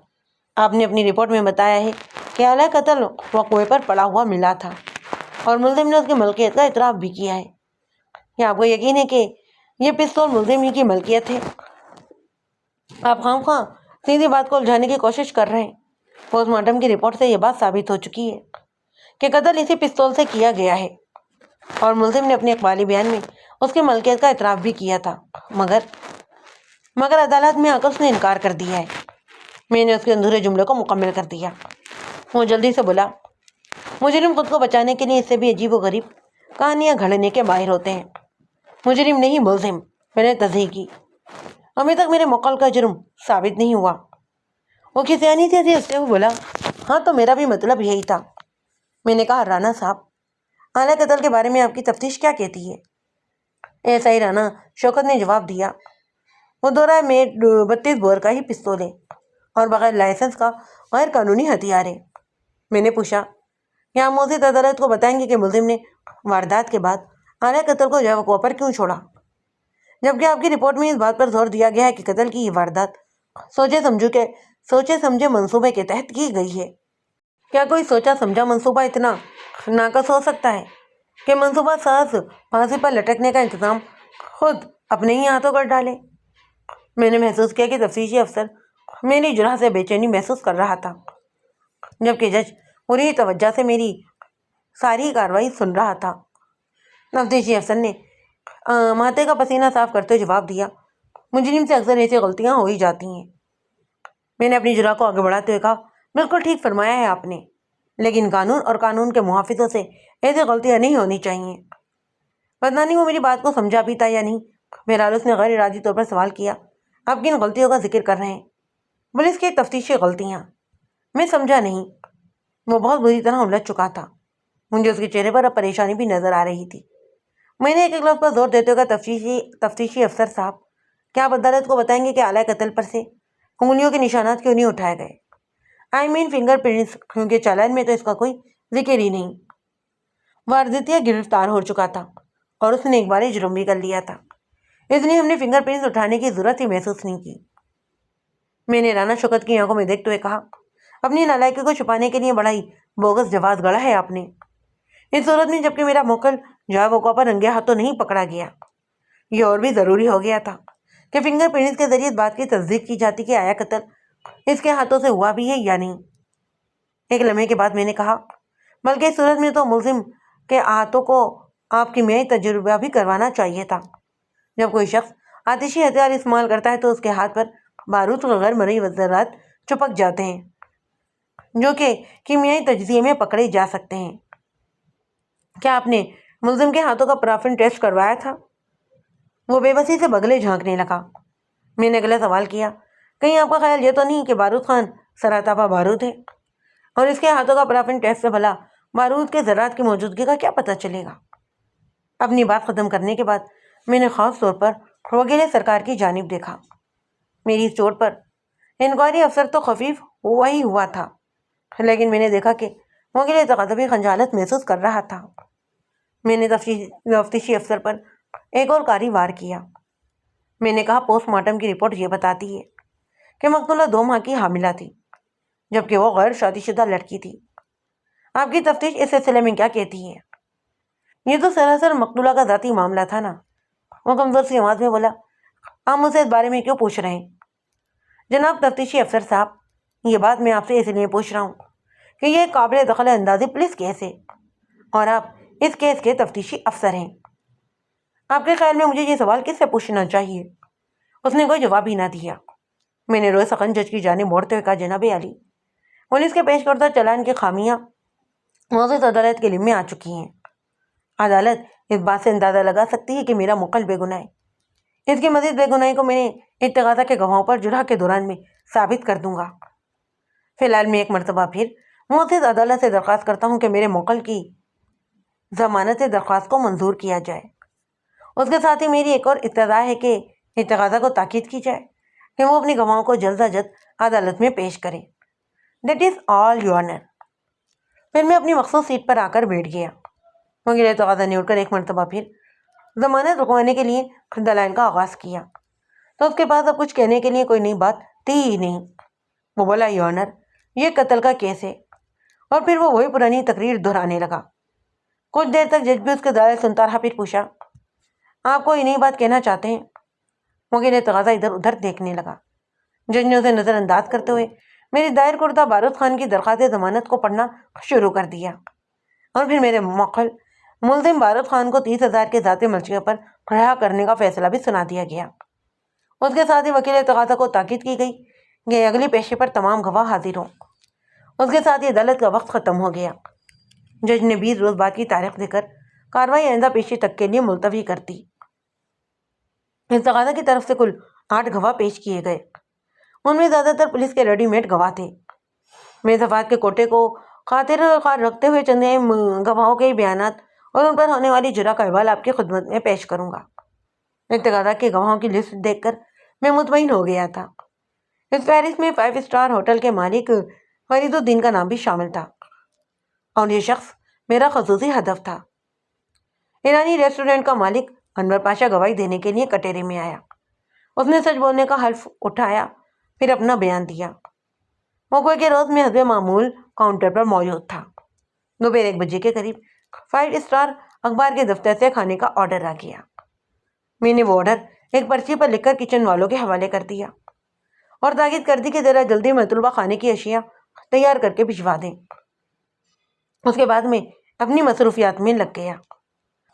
آپ نے اپنی رپورٹ میں بتایا ہے کہ آلہ قتل وقوع پر پڑا ہوا ملا تھا اور ملزم نے اس کی ملکیت کا اعتراف بھی کیا ہے. کیا آپ کو یقین ہے کہ یہ پستول ملزم ہی کی ملکیت ہے؟ آپ خواہ سیدھی بات کو الجھانے کی کوشش کر رہے ہیں. پوسٹ مارٹم کی رپورٹ سے یہ بات ثابت ہو چکی ہے کہ قتل اسی پستول سے کیا گیا ہے، اور ملزم نے اپنے اقبالی بیان میں اس کی ملکیت کا اعتراف بھی کیا تھا، مگر عدالت میں آ کر اس نے انکار کر دیا ہے. میں نے اس کے ادھورے جملے کو مکمل کر دیا. وہ جلدی سے بولا، مجرم خود کو بچانے کے لیے اس سے بھی عجیب و غریب کہانیاں گھڑنے کے ماہر ہوتے ہیں. مجرم نہیں، ملزم، میں نے تصحیح کی. ابھی تک میرے موکل کا جرم ثابت نہیں ہوا۔ وہ کسیانی سے ہنستے ہوئے بولا، ہاں تو میرا بھی مطلب یہی تھا۔ میں نے کہا، رانا صاحب، اعلیٰ قتل کے بارے میں آپ کی تفتیش کیا کہتی ہے؟ ایسا ہی رانا، شوکت نے جواب دیا۔ وہ دورہ میں 32 بور کا ہی پستول ہے اور بغیر لائسنس کا غیر قانونی ہتھیار ہے۔ میں نے پوچھا، کیا آپ موزید عدالت کو بتائیں گے کہ ملزم نے واردات کے بعد اعلیٰ قتل کو جائے وقوع پر کیوں چھوڑا، جبکہ آپ کی رپورٹ میں اس بات پر زور دیا گیا ہے کہ قتل کی یہ واردات سوچے سمجھے منصوبے کے تحت کی گئی ہے؟ کیا کوئی سوچا سمجھا منصوبہ اتنا ناقص ہو سکتا ہے کہ منصوبہ ساز پھانسی پر لٹکنے کا انتظام خود اپنے ہی ہاتھوں کر ڈالے؟ میں نے محسوس کیا کہ تفتیشی افسر میری جرح سے بے چینی محسوس کر رہا تھا، جبکہ جج پوری توجہ سے میری ساری کارروائی سن رہا تھا۔ تفتیشی افسر نے ماتھے کا پسینہ صاف کرتے جواب دیا، مجرم سے اکثر ایسی غلطیاں ہو ہی جاتی ہیں۔ میں نے اپنی جرح کو آگے بڑھاتے ہوئے کہا، بالکل ٹھیک فرمایا ہے آپ نے، لیکن قانون اور قانون کے محافظوں سے ایسی غلطیاں نہیں ہونی چاہیے۔ پتہ نہیں وہ میری بات کو سمجھا بھی تھا یا نہیں۔ بہرحال اس نے غیر ارادی طور پر سوال کیا، آپ کن غلطیوں کا ذکر کر رہے ہیں؟ پولیس کی تفتیشی غلطیاں؟ میں سمجھا نہیں۔ وہ بہت بری طرح الجھ چکا تھا، مجھے اس کے چہرے پر اب پریشانی بھی نظر آ رہی تھی۔ میں نے ایک لفظ پر زور دیتے ہوئے کہا، تفتیشی افسر صاحب، کیا آپ عدالت کو بتائیں گے کہ اعلیٰ قتل پر سے انگلیوں کے نشانات کیوں نہیں اٹھائے گئے؟ فنگر پرنٹس، کیونکہ چالان میں تو اس کا کوئی ذکر ہی نہیں۔ واردتیہ گرفتار ہو چکا تھا اور اس نے ایک بار جرم بھی کر لیا تھا، اس لیے ہم نے فنگر پرنٹس اٹھانے کی ضرورت ہی محسوس نہیں کی۔ میں نے رانا شوکت کی آنکھوں میں دیکھتے ہوئے کہا، اپنی نالائکی کو چھپانے کے لیے بڑا ہی بوگس جواز گڑھا ہے آپ نے۔ اس صورت میں جبکہ میرا موکل جائے وقوع پر رنگے ہاتھوں نہیں پکڑا گیا، یہ اور بھی ضروری ہو گیا تھا کہ فنگر پرنٹس کے ذریعے اس بات کی تصدیق کی جاتی کہ آیا قتل اس کے ہاتھوں سے ہوا بھی ہے یا نہیں۔ ایک لمحے کے بعد میں نے کہا، بلکہ اس صورت میں تو ملزم کے ہاتھوں کو آپ کی معیاری تجربہ بھی کروانا چاہیے تھا۔ جب کوئی شخص آتشی ہتھیار استعمال کرتا ہے تو اس کے ہاتھ پر بارود اور غیر مرئی ذرات چپک جاتے ہیں جو کہ کیمیائی تجزیے میں پکڑے جا سکتے ہیں۔ کیا آپ نے ملزم کے ہاتھوں کا پرافن ٹیسٹ کروایا تھا؟ وہ بے بسی سے بغلے جھانکنے لگا۔ میں نے اگلا سوال کیا، کہیں آپ کا خیال یہ تو نہیں کہ بارود خان سراتاپا بارود ہے، اور اس کے ہاتھوں کا پرافن ٹیسٹ سے بھلا بارود کے ذرات کی موجودگی کا کیا پتہ چلے گا؟ اپنی بات ختم کرنے کے بعد میں نے خاص طور پر وکیل سرکار کی جانب دیکھا۔ میری اس چوٹ پر انکوائری افسر تو خفیف ہوا ہی ہوا تھا، لیکن میں نے دیکھا کہ وکیل تقاضی خجالت محسوس کر رہا تھا۔ میں نے تفتیشی افسر پر ایک اور کاری وار کیا۔ میں نے کہا، پوسٹ مارٹم کی رپورٹ یہ بتاتی ہے کہ مقتولہ 2 ماہ کی حاملہ تھی، جبکہ وہ غیر شادی شدہ لڑکی تھی۔ آپ کی تفتیش اس سلسلے میں کیا کہتی ہے؟ یہ تو سراسر مقتولہ کا ذاتی معاملہ تھا نا۔ وہ کمزور سی آواز میں بولا، آپ مجھ سے اس بارے میں کیوں پوچھ رہے ہیں؟ جناب تفتیشی افسر صاحب، یہ بات میں آپ سے اس لیے پوچھ رہا ہوں کہ یہ ایک قابل دخل اندازی پولیس کیس ہے اور آپ اس کیس کے تفتیشی افسر ہیں۔ آپ کے خیال میں مجھے یہ سوال کس سے پوچھنا چاہیے؟ اس نے کوئی جواب ہی نہ دیا۔ میں نے روئے سخن جج کی جانب موڑتے ہوئے کہا، جناب عالی، پولیس کے پیش کردہ چالان کی خامیاں موجود عدالت کے علم میں آ چکی ہیں۔ عدالت اس بات سے اندازہ لگا سکتی ہے کہ میرا موکل بے گناہ ہے۔ اس کی مزید بے گناہی کو میں نے ارتقاضہ کے گواہوں پر جرح کے دوران میں ثابت کر دوں گا۔ فی الحال میں ایک مرتبہ پھر موجود عدالت سے درخواست کرتا ہوں کہ میرے موکل کی ضمانت درخواست کو منظور کیا جائے۔ اس کے ساتھ ہی میری ایک اور استدعا ہے کہ ارتقاضہ کو تاکید کی جائے کہ وہ اپنی گواہوں کو جلد از جلد عدالت میں پیش کریں۔ That is all your owner. پھر میں اپنی مخصوص سیٹ پر آ کر بیٹھ گیا۔ وکیل تقاضا نے اٹھ کر ایک مرتبہ پھر ضمانت رکوانے کے لیے دلائل کا آغاز کیا تو اس کے پاس اب کچھ کہنے کے لیے کوئی نئی بات تھی ہی نہیں۔ وہ بولا، یور آنر، یہ قتل کا کیس ہے، اور پھر وہ وہی پرانی تقریر دہرانے لگا۔ کچھ دیر تک جج بھی اس کے دلائل سنتا رہا، پھر پوچھا، آپ کوئی نئی بات کہنا چاہتے ہیں؟ وکیل تقاضا ادھر ادھر دیکھنے لگا۔ جج نے اسے نظر انداز کرتے ہوئے میری دائر کردہ بارود خان کی درخواست ضمانت کو پڑھنا شروع کر دیا، اور پھر میرے موکل ملزم بارود خان کو 30,000 کے ذاتی ملکیت پر رہا کرنے کا فیصلہ بھی سنا دیا گیا۔ اس کے ساتھ ہی وکیل تقاضا کو تاکید کی گئی کہ اگلی پیشے پر تمام گواہ حاضر ہوں۔ اس کے ساتھ ہی عدالت کا وقت ختم ہو گیا۔ جج نے 20 روز بعد کی تاریخ دے کر کارروائی آئندہ پیشی تک کے لیے ملتوی کر دی۔ اس تقاضا کی طرف سے کل 8 گواہ پیش کیے گئے۔ ان میں زیادہ تر پولیس کے ریڈی میڈ گواہ تھے۔ میں صفات کے کوٹے کو خاطر خواہ رکھتے ہوئے چند گواہوں کے بیانات اور ان پر ہونے والی جرح کا احوال آپ کی خدمت میں پیش کروں گا۔ ارتکازہ کے گواہوں کی لسٹ دیکھ کر میں مطمئن ہو گیا تھا۔ اس فہرست میں 5 اسٹار ہوٹل کے مالک فرید الدین کا نام بھی شامل تھا، اور یہ شخص میرا خصوصی ہدف تھا۔ ایرانی ریسٹورنٹ کا مالک انور پاشا گواہی دینے کے لیے کٹہرے میں آیا۔ اس نے سچ بولنے کا حلف اٹھایا، پھر اپنا بیان دیا۔ موقع کے روز میں حسب معمول کاؤنٹر پر موجود تھا۔ دوپہر 1 بجے کے قریب 5 اسٹار اخبار کے دفتر سے کھانے کا آرڈر آ گیا۔ میں نے وہ آرڈر ایک پرچی پر لکھ کر کچن والوں کے حوالے کر دیا اور تاکید کر دی کہ ذرا جلدی مطلوبہ کھانے کی اشیاء تیار کر کے بھجوا دیں۔ اس کے بعد میں اپنی مصروفیات میں لگ گیا۔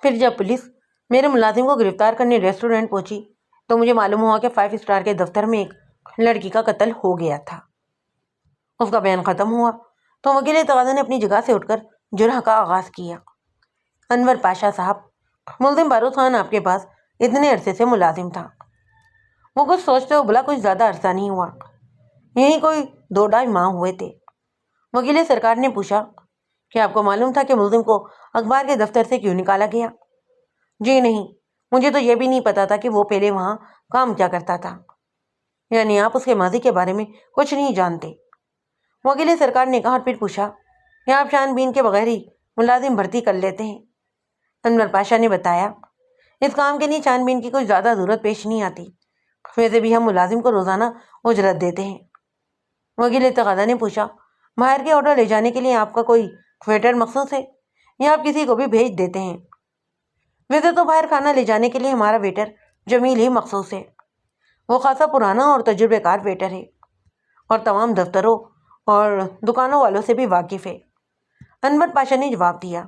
پھر جب پولیس میرے ملازم کو گرفتار کرنے ریسٹورنٹ پہنچی تو مجھے معلوم ہوا کہ 5 اسٹار کے دفتر میں ایک لڑکی کا قتل ہو گیا تھا۔ اس کا بیان ختم ہوا تو وکیل تقاضا نے اپنی جگہ سے اٹھ کر جرح کا آغاز کیا۔ انور پاشا صاحب، ملزم بارود خان آپ کے پاس اتنے عرصے سے ملازم تھا۔ وہ کچھ سوچتے ہو بلا کچھ زیادہ عرصہ نہیں ہوا، یہی کوئی 2-2.5 ماہ ہوئے تھے۔ وکیل سرکار نے پوچھا کہ آپ کو معلوم تھا کہ ملزم کو اخبار کے دفتر سے کیوں نکالا گیا؟ جی نہیں، مجھے تو یہ بھی نہیں پتا تھا کہ وہ پہلے وہاں کام کیا کرتا تھا۔ یعنی آپ اس کے ماضی کے بارے میں کچھ نہیں جانتے؟ وکیل سرکار نے کہا، اور پھر پوچھا کہ آپ چھان بین کے بغیر ہی ملازم بھرتی کر لیتے ہیں؟ انور پاشا نے بتایا، اس کام کے لیے چھان بین کی کچھ زیادہ ضرورت پیش نہیں آتی، ویسے بھی ہم ملازم کو روزانہ اجرت دیتے ہیں۔ وکیل تقاضا نے پوچھا، باہر کے آرڈر لے جانے کے لیے آپ کا کوئی ویٹر مخصوص ہے یا آپ کسی کو بھی بھیج دیتے ہیں؟ ویسے تو باہر کھانا لے جانے کے لیے ہمارا ویٹر جمیل ہی مخصوص ہے۔ وہ خاصا پرانا اور تجربے کار ویٹر ہے اور تمام دفتروں اور دکانوں والوں سے بھی واقف ہے۔ انور پاشا نے جواب دیا،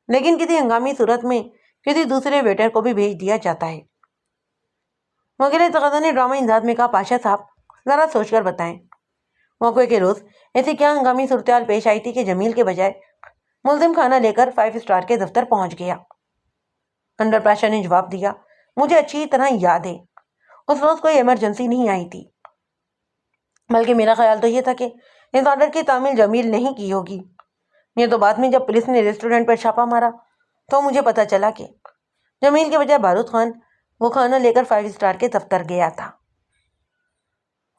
لیکن کسی ہنگامی صورت میں کسی دوسرے ویٹر کو بھی بھیج دیا جاتا ہے۔ وکیل تقاضا نے ڈرامہ انداز میں کہا، پاشا صاحب ذرا سوچ کر بتائیں، موقع کے روز ایسی کیا ہنگامی صورتحال پیش آئی تھی کہ جمیل کے بجائے ملزم کھانا لے کر 5 اسٹار کے دفتر پہنچ گیا؟ انور پاشا نے جواب دیا، مجھے اچھی طرح یاد ہے، اس روز کوئی ایمرجنسی نہیں آئی تھی، بلکہ میرا خیال تو یہ تھا کہ اس آرڈر کی تعمیل جمیل نہیں کی ہوگی۔ یہ تو بعد میں جب پولیس نے ریسٹورنٹ پر چھاپا مارا تو مجھے پتا چلا کہ جمیل کے بجائے بارود خان وہ کھانا لے کر 5 اسٹار کے دفتر گیا تھا۔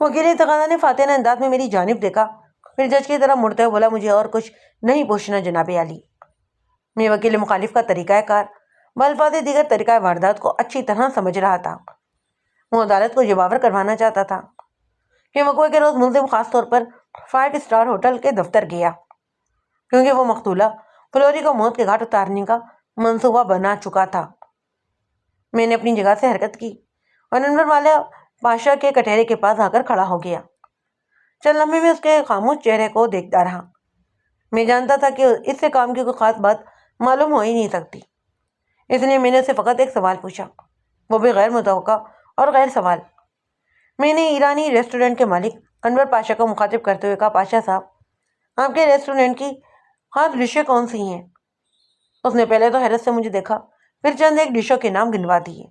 وکیل تقاضا نے فاتحانہ انداز میں میری جانب دیکھا، پھر جج کی طرف مڑتے ہوئے بولا، مجھے اور کچھ نہیں پوچھنا جناب عالی۔ میں وکیل مخالف کا طریقہ کار بالفاظ دیگر طریقہ واردات کو اچھی طرح سمجھ رہا تھا۔ وہ عدالت کو جباور کروانا چاہتا تھا کہ وقوع کے روز ملزم خاص طور پر 5 اسٹار ہوٹل کے دفتر گیا، کیونکہ وہ مقتولہ فلوری کو موت کے گھاٹ اتارنے کا منصوبہ بنا چکا تھا۔ میں نے اپنی جگہ سے حرکت کی اور انور والا پاشا کے کٹہرے کے پاس آ کر کھڑا ہو گیا۔ چند لمحے میں اس کے خاموش چہرے کو دیکھتا رہا۔ میں جانتا تھا کہ اس سے کام کی کوئی خاص بات معلوم ہو ہی نہیں سکتی، اس لیے میں نے اسے فقط ایک سوال پوچھا، وہ بھی غیر متوقع اور غیر سوال۔ میں نے ایرانی ریسٹورنٹ کے مالک انور پاشا کو مخاطب کرتے ہوئے کہا، پاشا صاحب آپ کے ریسٹورنٹ کی خاص ڈشیں کون سی ہیں؟ اس نے پہلے تو حیرت سے مجھے دیکھا، پھر چند ایک ڈشوں کے نام گنوا دیے۔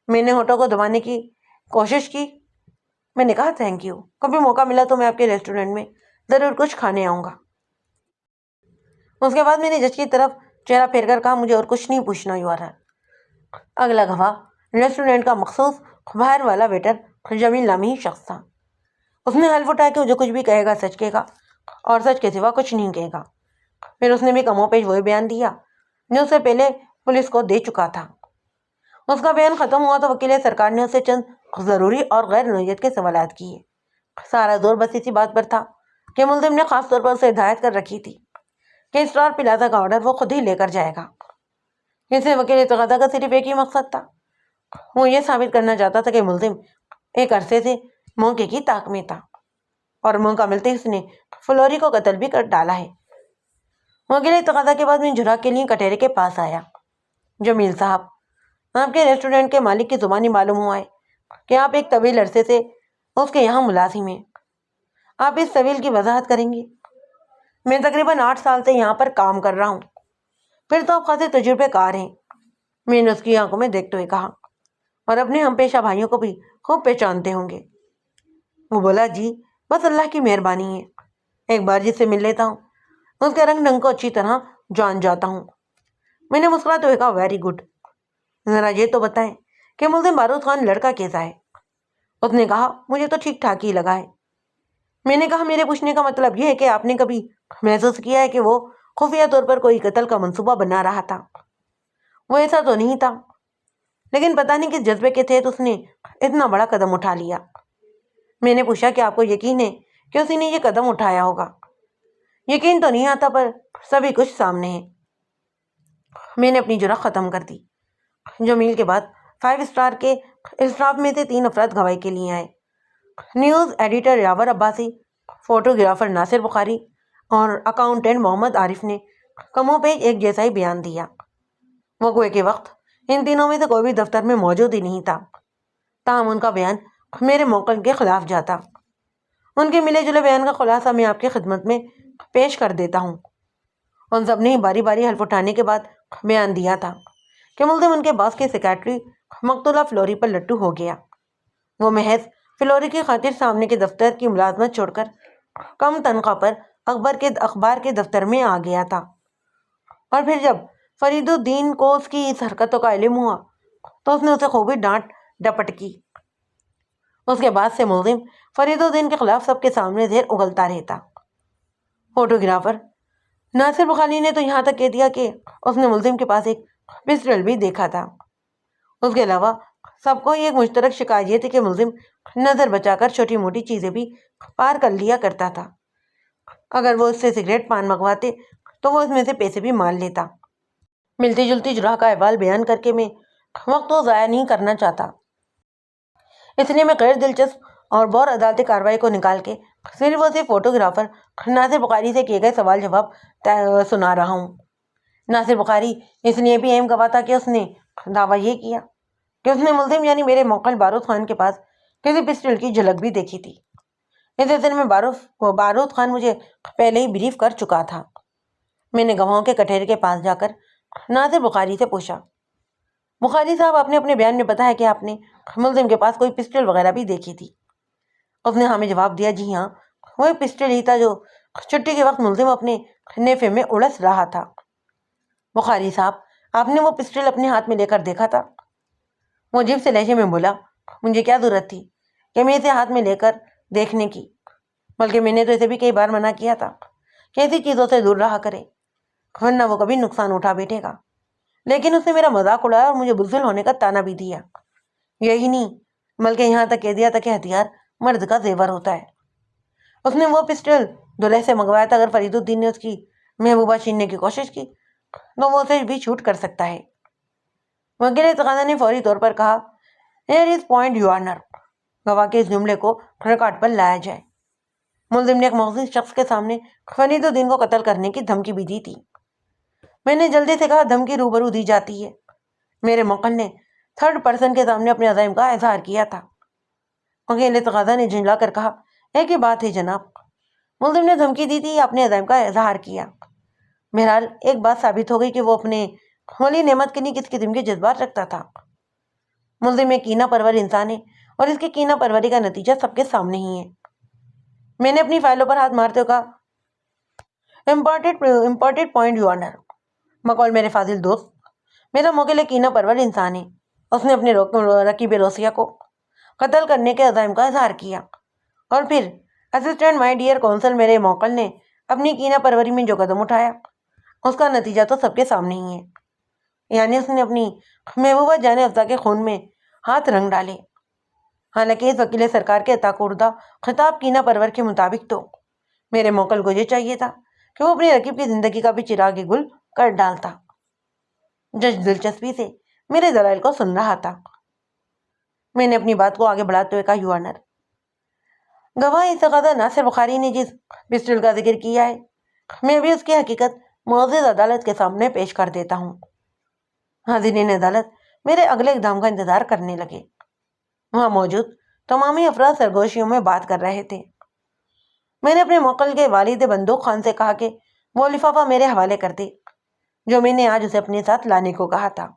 میں نے ہونٹوں کو دبانے کی کوشش کی۔ میں نے کہا، تھینک یو، کبھی موقع ملا تو میں آپ کے ریسٹورنٹ میں ضرور کچھ کھانے آؤں گا۔ اس کے بعد میں نے جج کی طرف چہرہ پھیر کر کہا، مجھے اور کچھ نہیں پوچھنا یو آنر۔ اگلا گواہ ریسٹورنٹ کا مخصوص باہر والا ویٹر جمیل نامی شخص تھا۔ اس نے حلف اٹھایا کہ وہ جو کچھ بھی کہے گا سچ کہے گا اور سچ کے سوا کچھ نہیں کہے گا۔ پھر اس نے بھی کم و پیش وہی بیان دیا جو اسے پہلے پولیس کو دے چکا تھا۔ اس کا بیان ختم ہوا تو وکیل سرکار نے اسے چند ضروری اور غیر نوعیت کے سوالات کیے۔ سارا زور بس اسی بات پر تھا کہ ملزم نے خاص طور پر اسے ہدایت کر رکھی تھی کہ اسٹار پلازا کا آرڈر وہ خود ہی لے کر جائے گا۔ اسے وکیل تقاضا کا صرف ایک ہی مقصد تھا، وہ یہ ثابت کرنا چاہتا تھا کہ ملزم ایک عرصے سے موقع کی طاق میں تھا اور موقع ملتے ہی اس نے فلوری کو قتل بھی کر ڈالا ہے۔ وکیل تقاضا کے بعد میں جرح کے لیے کٹہرے کے پاس آیا۔ جمیل صاحب، آپ کے ریسٹورنٹ کے مالک کی زبانی معلوم ہوا ہے کہ آپ ایک طویل عرصے سے اس کے یہاں ملازم ہیں، آپ اس طویل کی وضاحت کریں گے؟ میں تقریباً 8 سال سے یہاں پر کام کر رہا ہوں۔ پھر تو آپ خاصے تجربے کار ہیں، میں نے اس کی آنکھوں میں دیکھتے ہوئے کہا، اور اپنے ہم پیشہ بھائیوں کو بھی خوب پہچانتے ہوں گے۔ وہ بولا جی بس اللہ کی مہربانی ہے، ایک بار جس سے مل لیتا ہوں اس کے رنگ ڈھنگ کو اچھی طرح جان جاتا ہوں۔ میں نے مسکراتے ہوئے کہا ویری گڈ، ذرا یہ تو بتائیں کہ ملزم بارود خان لڑکا کیسا ہے؟ اس نے کہا مجھے تو ٹھیک ٹھاک ہی لگا ہے۔ میں نے کہا میرے پوچھنے کا مطلب یہ ہے کہ آپ نے کبھی محسوس کیا ہے کہ وہ خفیہ طور پر کوئی قتل کا منصوبہ بنا رہا تھا؟ وہ ایسا تو نہیں تھا، لیکن پتہ نہیں کس جذبے کے تحت اس نے اتنا بڑا قدم اٹھا لیا۔ میں نے پوچھا کہ آپ کو یقین ہے کہ اسی نے یہ قدم اٹھایا ہوگا؟ یقین تو نہیں آتا پر سبھی کچھ سامنے ہے۔ میں نے اپنی جرأت ختم کر دی۔ جو میل کے بعد 5 اسٹار کے اسٹاف میں سے 3 افراد گواہی کے لیے آئے، نیوز ایڈیٹر یاور عباسی، فوٹوگرافر ناصر بخاری اور اکاؤنٹنٹ محمد عارف نے کموں پیش ایک جیسا ہی بیان دیا۔ وقوعے کے وقت ان تینوں میں سے کوئی بھی دفتر میں موجود ہی نہیں تھا، تاہم ان کا بیان میرے موقع کے خلاف جاتا۔ ان کے ملے جلے بیان کا خلاصہ میں آپ کی خدمت میں پیش کر دیتا ہوں۔ ان سب نے باری باری حلف اٹھانے کے بعد بیان دیا تھا کہ ملزم ان کے باس کے سیکرٹری مقتولہ فلوری پر لٹو ہو گیا۔ وہ محض فلوری کی خاطر سامنے کے دفتر کی ملازمت چھوڑ کر کم تنخواہ پر اخبار کے دفتر میں آ گیا تھا، اور پھر جب فرید الدین کو اس کی اس حرکتوں کا علم ہوا تو اس نے اسے خوبی ڈانٹ ڈپٹ کی۔ اس کے بعد سے ملزم فرید الدین کے خلاف سب کے سامنے زیر اگلتا رہتا۔ فوٹوگرافر ناصر بخاری نے تو یہاں تک کہہ دیا کہ اس نے ملزم کے پاس ایک پسٹل بھی دیکھا تھا۔ اس کے علاوہ سب کو یہ ایک مشترک شکایت یہ تھی کہ ملزم نظر بچا کر چھوٹی موٹی چیزیں بھی پار کر لیا کرتا تھا۔ اگر وہ اس سے سگریٹ پان منگواتے تو وہ اس میں سے پیسے بھی مان لیتا۔ ملتی جلتی جرح کا احوال بیان کر کے میں وقت کو ضائع نہیں کرنا چاہتا، اس لیے میں غیر دلچسپ اور بور عدالتی کارروائی کو نکال کے صرف اور صرف فوٹوگرافر ناصر بخاری سے کیے گئے سوال جواب سنا رہا ہوں۔ ناصر بخاری اس لیے بھی اہم گواہ تھا کہ اس نے دعویٰ یہ کیا کہ اس نے ملزم یعنی میرے موکل بارود خان کے پاس کسی پسٹل کی جھلک بھی دیکھی تھی۔ اس سلسلے میں بارود خان مجھے پہلے ہی بریف کر چکا تھا۔ میں نے گواہوں کے کٹہرے کے پاس جا کر ناصر بخاری سے پوچھا، بخاری صاحب آپ نے اپنے بیان میں بتایا کہ آپ نے ملزم کے پاس کوئی پسٹل وغیرہ بھی دیکھی تھی؟ اس نے ہمیں جواب دیا جی ہاں، وہی پسٹل ہی تھا جو چھٹی کے وقت ملزم اپنے نیفے میں اڑس رہا تھا۔ بخاری صاحب آپ نے وہ پسٹل اپنے ہاتھ میں لے کر دیکھا تھا؟ وہ عجیب سے لہجے میں بولا، مجھے کیا ضرورت تھی کہ میں اسے ہاتھ میں لے کر دیکھنے کی، بلکہ میں نے تو اسے بھی کئی بار منع کیا تھا کہ ایسی چیزوں سے دور رہا کرے ورنہ وہ کبھی نقصان اٹھا بیٹھے گا، لیکن اس نے میرا مذاق اڑایا اور مجھے بزدل ہونے کا طعنہ بھی دیا۔ یہی نہیں بلکہ یہاں تک کہہ دیا تھا کہ ہتھیار مرد کا زیور ہوتا ہے۔ اس نے وہ پسٹل دلہے سے منگوایا تھا، اگر فرید الدین نے اس کی محبوبہ چھیننے کی کوشش کی تو وہ اسے بھی شوٹ کر سکتا ہے۔ وکیل اتقاضا نے فوری طور پر کہا، here is point your owner, گواہ کے اس جملے کو ریکارڈ پر لایا جائے۔ ملزم نے ایک مخصوص شخص کے سامنے فرید الدین کو قتل کرنے کی دھمکی بھی دی تھی۔ میں نے جلدی سے کہا، دھمکی روبرو دی جاتی ہے۔ میرے موکل نے 3rd پرسن کے سامنے اپنے عزائم کا اظہار کیا تھا۔ وکیل اتقاضا نے جھنجلا کر کہا، ایک ہی بات ہے جناب، ملزم نے دھمکی دی تھی، اپنے عزائم کا اظہار کیا۔ بہرحال ایک بات ثابت ہو گئی کہ وہ اپنے ولی نعمت کے لیے کس قسم کے جذبات رکھتا تھا۔ ملزم ایک کینہ پرور انسان ہے اور اس کی کینہ پروری کا نتیجہ سب کے سامنے ہی ہے۔ میں نے اپنی فائلوں پر ہاتھ مارتے ہوئے کہا، امپورٹنٹ پوائنٹ یور آنر، بقول میرے فاضل دوست، میرا موکل ایک کینہ پرور انسان ہے۔ اس نے اپنے رقیب روسیہ کو قتل کرنے کے عزائم کا اظہار کیا، اور پھر اسسٹنٹ مائی ڈیئر کونسل میرے موکل نے اپنی کینہ پروری میں جو قدم اٹھایا اس کا نتیجہ تو سب کے سامنے ہی ہے، یعنی اس نے اپنی محبوبہ جان افزا کے خون میں ہاتھ رنگ ڈالے۔ حالانکہ اس وکیل سرکار کے عطا کردہ خطاب کینہ پرور کے مطابق تو میرے موکل کو یہ چاہیے تھا کہ وہ اپنی رقیب کی زندگی کا بھی چراغ گل کر ڈالتا۔ جج دلچسپی سے میرے دلائل کو سن رہا تھا۔ میں نے اپنی بات کو آگے بڑھاتے ہوئے کہا، یور آنر، گواہ استغاثہ ناصر بخاری نے جس پسٹل کا ذکر کیا ہے میں بھی اس کی حقیقت معزز عدالت کے سامنے پیش کر دیتا ہوں۔ حاضرین عدالت میرے اگلے اقدام کا انتظار کرنے لگے۔ وہاں موجود تمامی افراد سرگوشیوں میں بات کر رہے تھے۔ میں نے اپنے موکل کے والد بندوق خان سے کہا کہ وہ لفافہ میرے حوالے کر دے جو میں نے آج اسے اپنے ساتھ لانے کو کہا تھا۔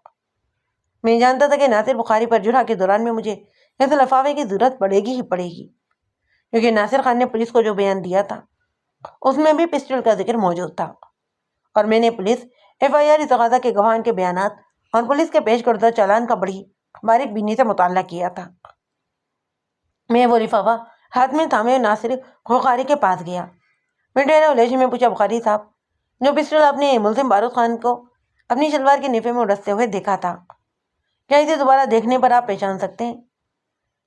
میں جانتا تھا کہ ناصر بخاری پر جرح کے دوران میں مجھے اس لفافے کی ضرورت پڑے گی ہی پڑے گی، کیونکہ ناصر خان نے پولیس کو جو بیان دیا تھا اس میں بھی پسٹل کا ذکر موجود تھا، اور میں نے پولیس FIR تقاضا کے گواہان کے بیانات اور پولیس کے پیش کردہ چالان کا بڑی باریک بینی سے مطالعہ کیا تھا۔ میں وہ لفافہ ہاتھ میں تھامے ناصر بخاری کے پاس گیا۔ میں ٹھہرا و لہجے میں پوچھا، بخاری صاحب، جو پسٹل آپ نے ملزم بارود خان کو اپنی شلوار کے نیفے میں اڑستے ہوئے دیکھا تھا، کیا اسے دوبارہ دیکھنے پر آپ پہچان سکتے ہیں؟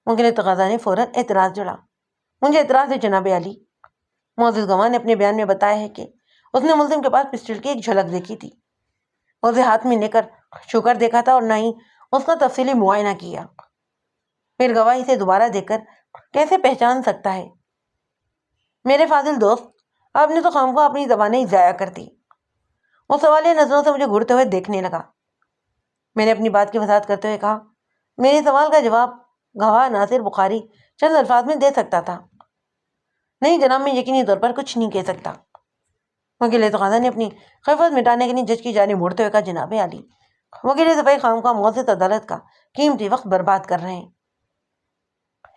وکیل تقاضا نے فوراً اعتراض جڑا۔ مجھے اعتراض ہے جناب عالی، معزز گواہ نے اپنے بیان میں بتایا ہے کہ اس نے ملزم کے پاس پسٹل کی ایک جھلک دیکھی تھی، اسے ہاتھ میں لے کر چھو کر دیکھا تھا اور نہ ہی اس کا تفصیلی معائنہ کیا۔ پھر گواہ اسے دوبارہ دیکھ کر کیسے پہچان سکتا ہے؟ میرے فاضل دوست، آپ نے تو خامخواہ اپنی زبانیں ضائع کر دی۔ وہ سوالیہ نظروں سے مجھے گھورتے ہوئے دیکھنے لگا۔ میں نے اپنی بات کی وضاحت کرتے ہوئے کہا، میرے سوال کا جواب گواہ ناصر بخاری چند الفاظ میں دے سکتا تھا۔ نہیں جناب، میں یقینی طور پر کچھ نہیں کہہ سکتا۔ وکیل تقاضا نے اپنی خفت مٹانے کے لیے جج کی جانب مڑتے ہوئے کہا، جناب عالی، وکیل دفاعی خامخواہ معزز عدالت کا قیمتی وقت برباد کر رہے ہیں۔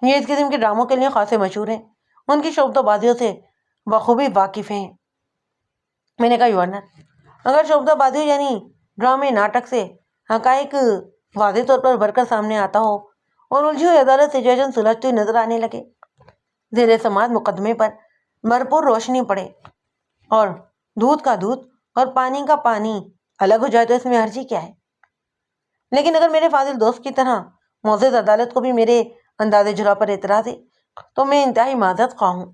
یہ اس قسم کے ڈراموں کے لیے خاصے مشہور ہیں، ان کی شعبدہ بازیوں سے بخوبی واقف ہیں۔ میں نے کہا، یو آنر، اگر شعبدہ بازی یعنی ڈرامے ناٹک سے حقائق واضح طور پر ابھر کر سامنے آتا ہو اور الجھی ہوئی عدالت سچویشن سلجھتی ہوئی نظر آنے لگے، زیر سماعت مقدمے پر بھرپور روشنی پڑے اور دودھ کا دودھ اور پانی کا پانی الگ ہو جائے تو اس میں حرجی کیا ہے؟ لیکن اگر میرے فاضل دوست کی طرح معزز عدالت کو بھی میرے انداز جرح پر اعتراض ہے تو میں انتہائی معذرت خواہ ہوں۔